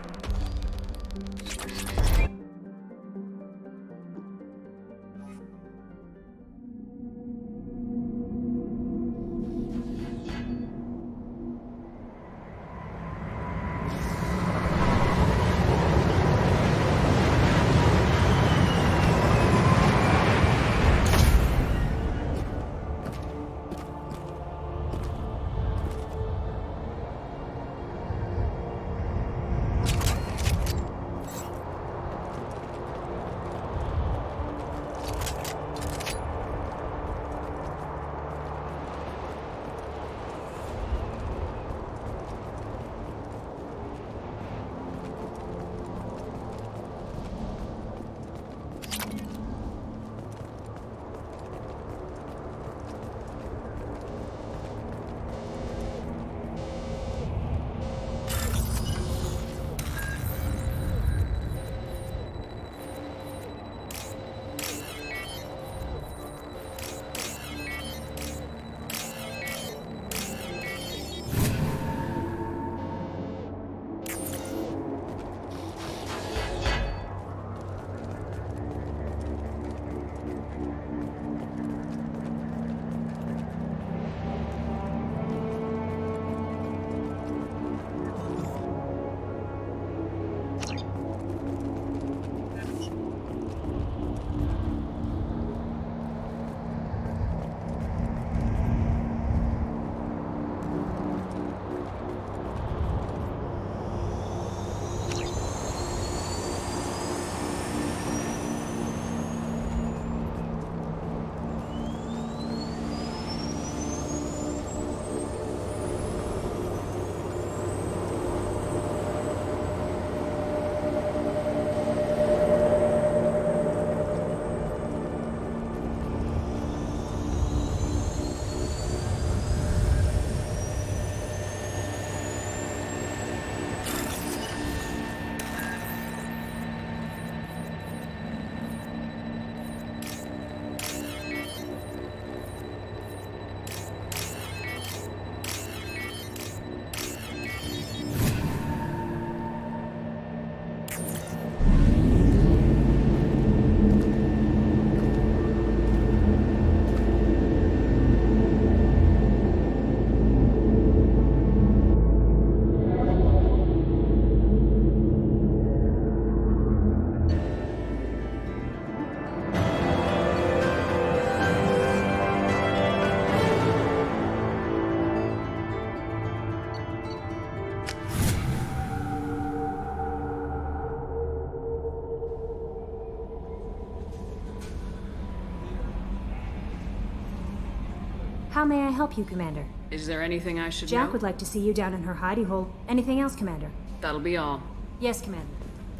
How may I help you, Commander? Is there anything I should know? Jack would like to see you down in her hidey hole. Anything else, Commander? That'll be all. Yes, Commander.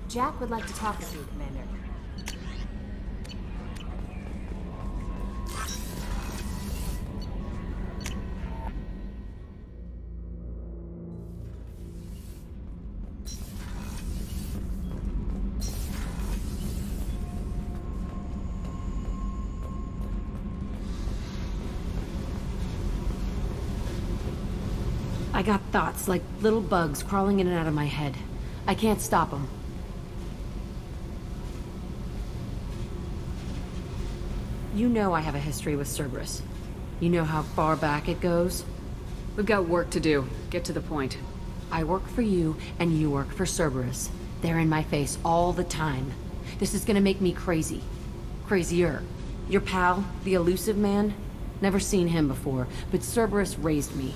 Jack would like to talk with you, Commander. I got thoughts like little bugs crawling in and out of my head. I can't stop them. You know I have a history with Cerberus. You know how far back it goes? We've got work to do. Get to the point. I work for you, and you work for Cerberus. They're in my face all the time. This is gonna make me crazy. Crazier. Your pal, the elusive man? Never seen him before, but Cerberus raised me.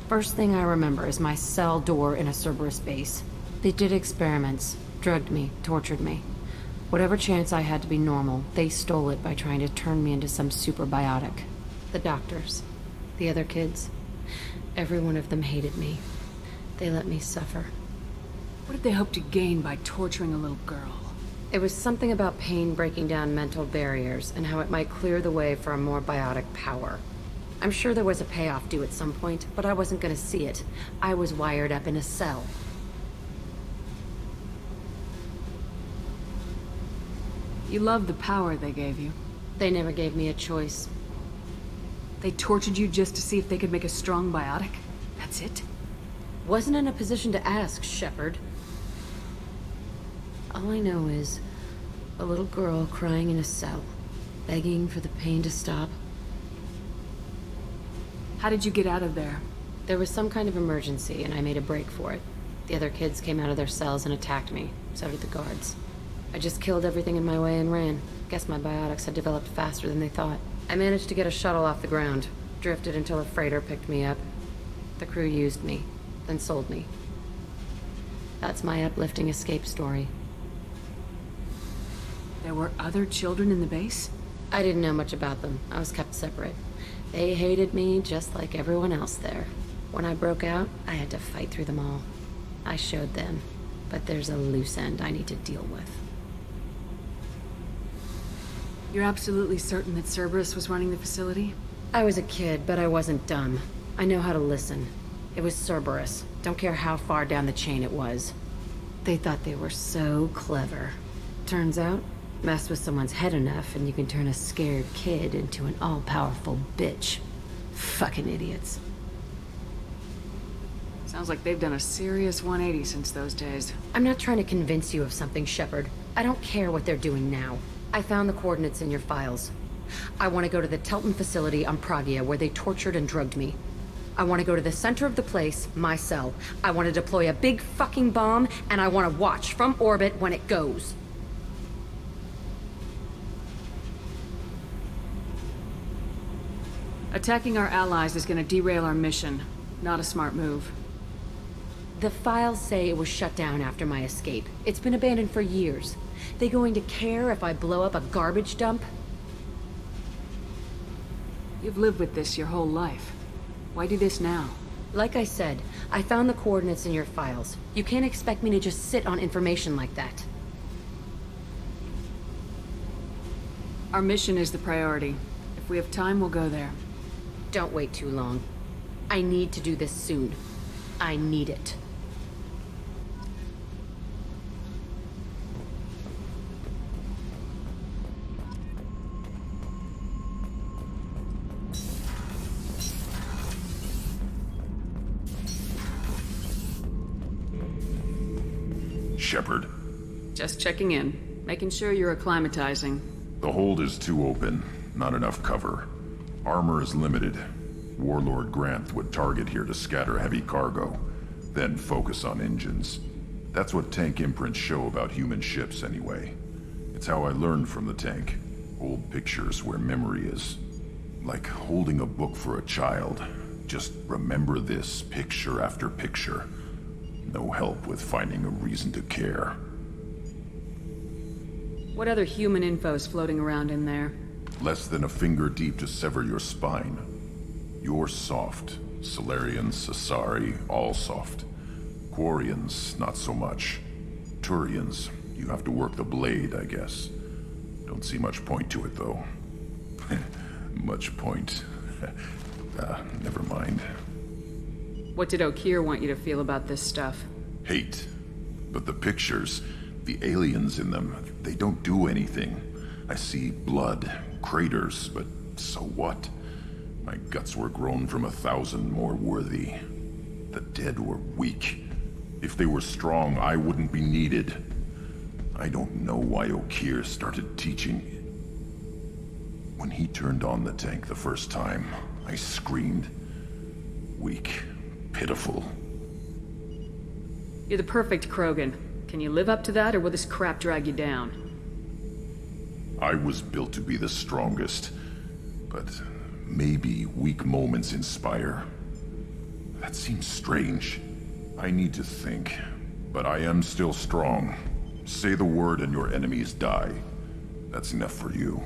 First thing I remember is my cell door in a Cerberus base. They did experiments, drugged me, tortured me. Whatever chance I had to be normal, they stole it by trying to turn me into some superbiotic. The doctors, the other kids, every one of them hated me. They let me suffer. What did they hope to gain by torturing a little girl? It was something about pain breaking down mental barriers and how it might clear the way for a more biotic power. I'm sure there was a payoff due at some point, but I wasn't gonna see it. I was wired up in a cell. You loved the power they gave you. They never gave me a choice. They tortured you just to see if they could make a strong biotic? That's it? Wasn't in a position to ask, Shepard. All I know is a little girl crying in a cell, begging for the pain to stop. How did you get out of there? There was some kind of emergency, and I made a break for it. The other kids came out of their cells and attacked me. So did the guards. I just killed everything in my way and ran. Guess my biotics had developed faster than they thought. I managed to get a shuttle off the ground. Drifted until a freighter picked me up. The crew used me, then sold me. That's my uplifting escape story. There were other children in the base? I didn't know much about them. I was kept separate. They hated me just like everyone else there. When I broke out, I had to fight through them all. I showed them, but there's a loose end I need to deal with. You're absolutely certain that Cerberus was running the facility? I was a kid, but I wasn't dumb. I know how to listen. It was Cerberus. Don't care how far down the chain it was. They thought they were so clever. Turns out, mess with someone's head enough and you can turn a scared kid into an all-powerful bitch. Fucking idiots. Sounds like they've done a serious 180 since those days. I'm not trying to convince you of something, Shepard. I don't care what they're doing now. I found the coordinates in your files. I want to go to the Telton facility on Pragia where they tortured and drugged me. I want to go to the center of the place, my cell. I want to deploy a big fucking bomb, and I want to watch from orbit when it goes. Attacking our allies is going to derail our mission. Not a smart move. The files say it was shut down after my escape. It's been abandoned for years. They going to care if I blow up a garbage dump? You've lived with this your whole life. Why do this now? Like I said, I found the coordinates in your files. You can't expect me to just sit on information like that. Our mission is the priority. If we have time, we'll go there. Don't wait too long. I need to do this soon. I need it. Shepard. Just checking in. Making sure you're acclimatizing. The hold is too open. Not enough cover. Armor is limited. Warlord Granth would target here to scatter heavy cargo, then focus on engines. That's what tank imprints show about human ships anyway. It's how I learned from the tank. Old pictures where memory is. Like holding a book for a child. Just remember this picture after picture. No help with finding a reason to care. What other human info's floating around in there? Less than a finger deep to sever your spine. You're soft. Solarians, Asari, all soft. Quarians, not so much. Turians, you have to work the blade, I guess. Don't see much point to it, though. Much point. Never mind. What did Okeer want you to feel about this stuff? Hate. But the pictures, the aliens in them, they don't do anything. I see blood, craters, but so what? My guts were grown from 1,000 more worthy. The dead were weak. If they were strong, I wouldn't be needed. I don't know why Okeer started teaching. When he turned on the tank the first time, I screamed. Weak, pitiful. You're the perfect Krogan. Can you live up to that, or will this crap drag you down? I was built to be the strongest, but maybe weak moments inspire. That seems strange. I need to think, but I am still strong. Say the word and your enemies die. That's enough for you.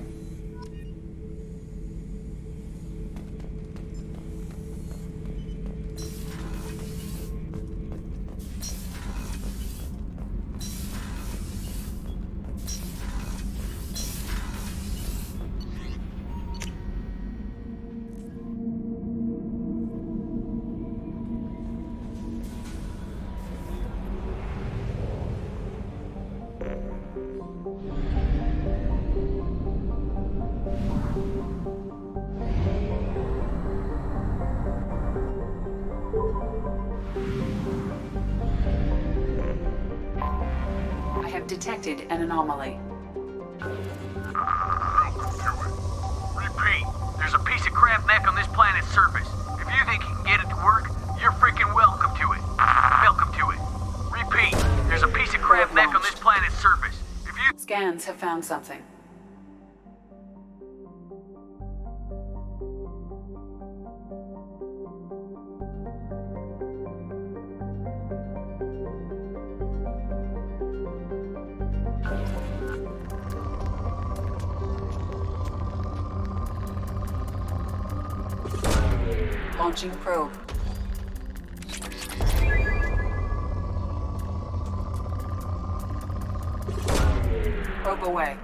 Detected an anomaly. Repeat, there's a piece of crap neck on this planet's surface. If you think you can get it to work, you're freaking welcome to it. Welcome to it. Repeat, there's a piece of crap neck on this planet's surface. If you... Scans have found something. Launching probe. Probe away.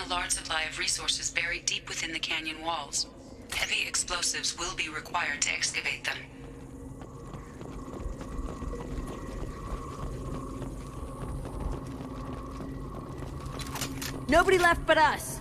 large supply of resources buried deep within the canyon walls. Heavy explosives will be required to excavate them. Nobody left but us.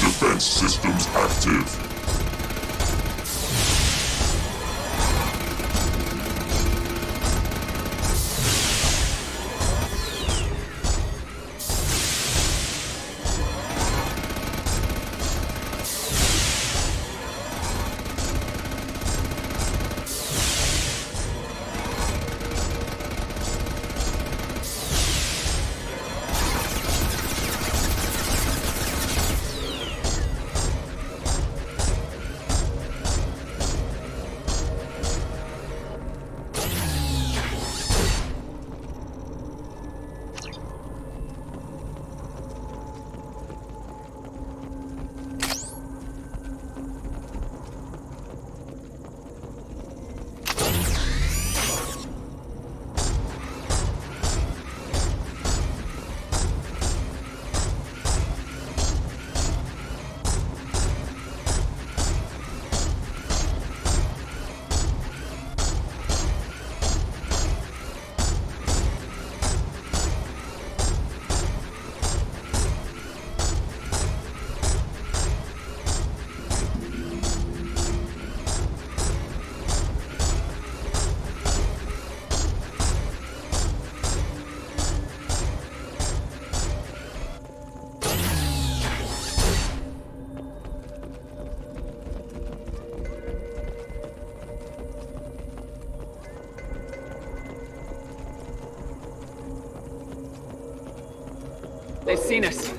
Defense systems active. They've seen us.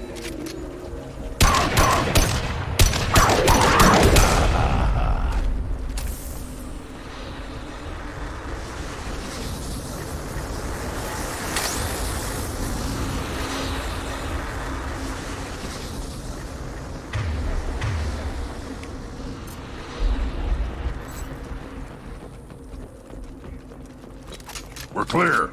We're clear.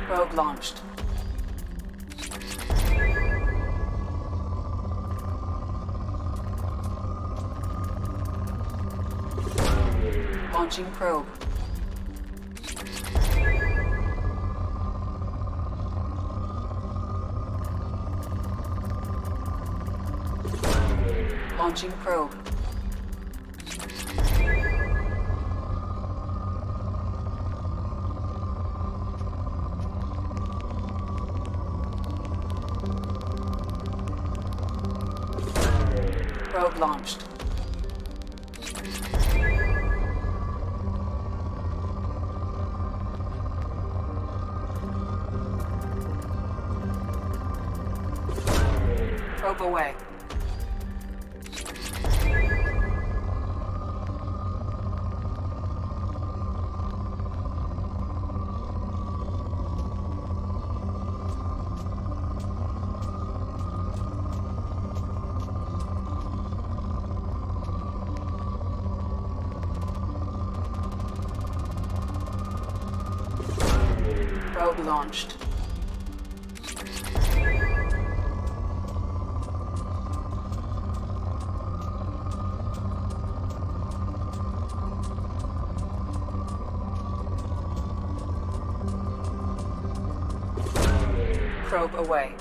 Probe launched. Launching probe. Launching probe. Probe launched. Probe away. Probe launched. Probe away.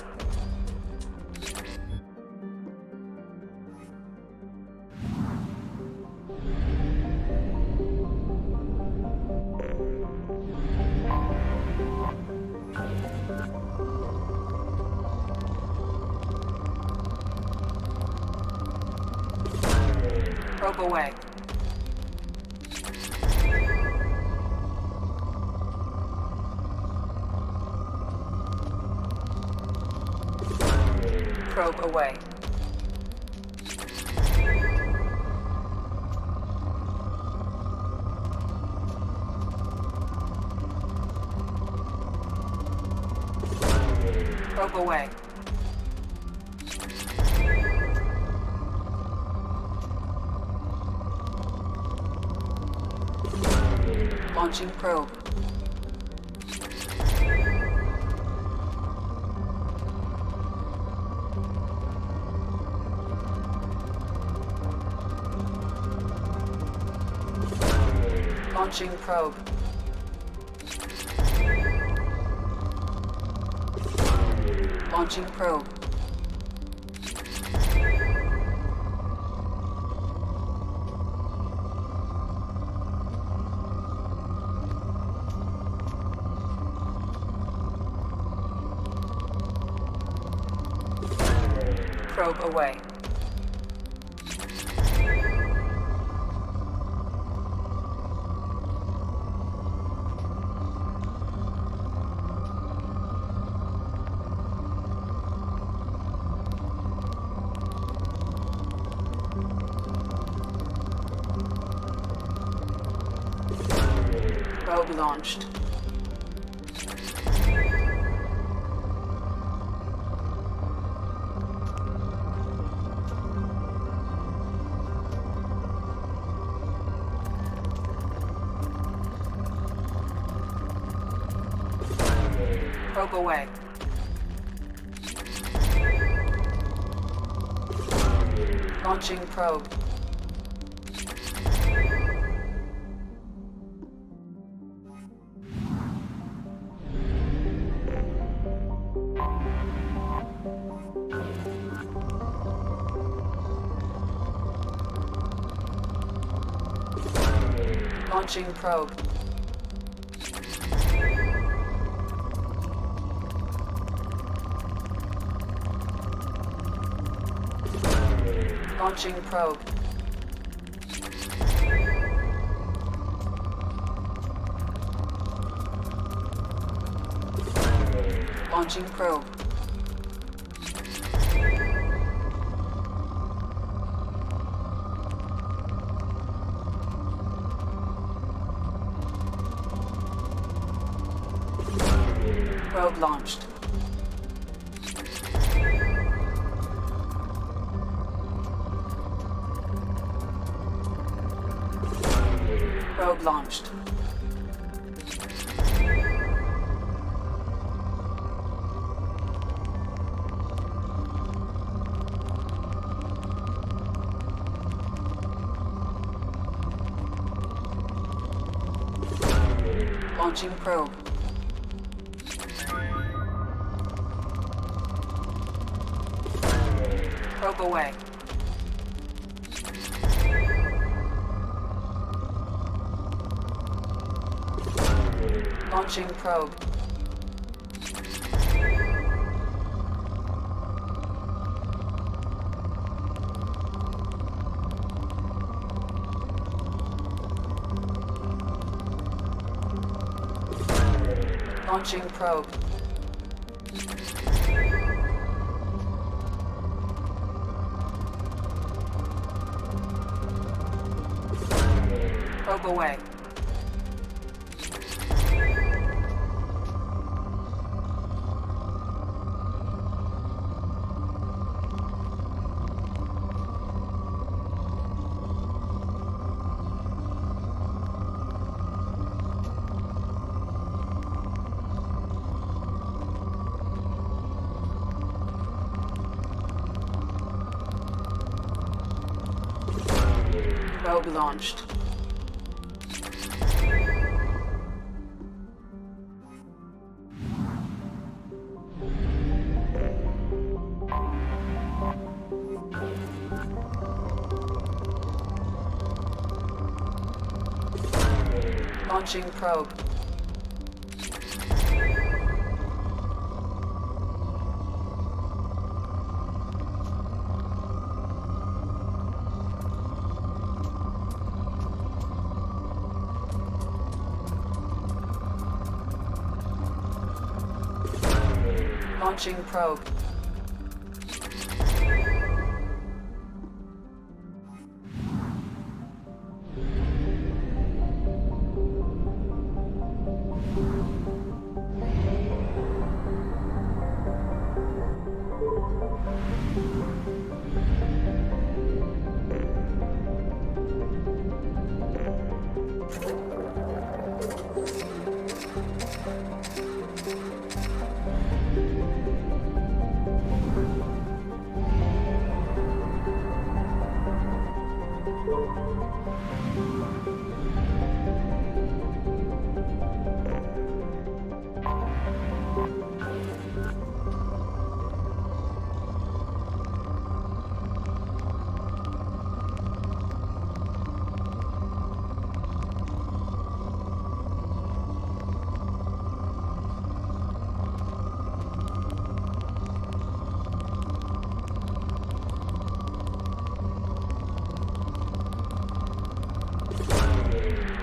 Probe away. Probe away. Probe away. Launching probe. Launching probe. Launching probe. Probe away. Probe launched. Probe away. Launching probe. Launching probe. Launching probe. Launching probe. Probe launched. Probe launched. Launching probe. Probe away. Launching probe. Launching probe. Probe away. Probe launched. Launching probe. Launching probe.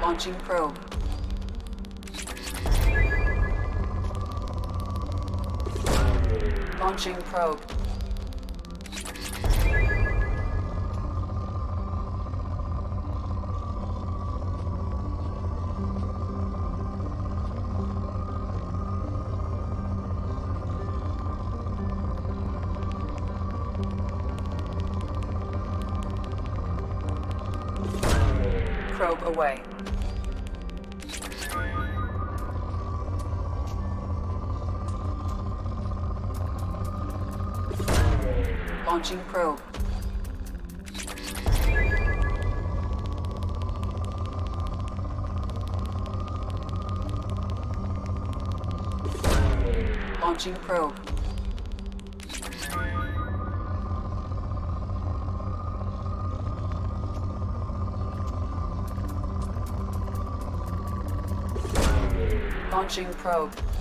Launching probe. Launching probe. Probe away. Launching probe. Launching probe. Launching probe.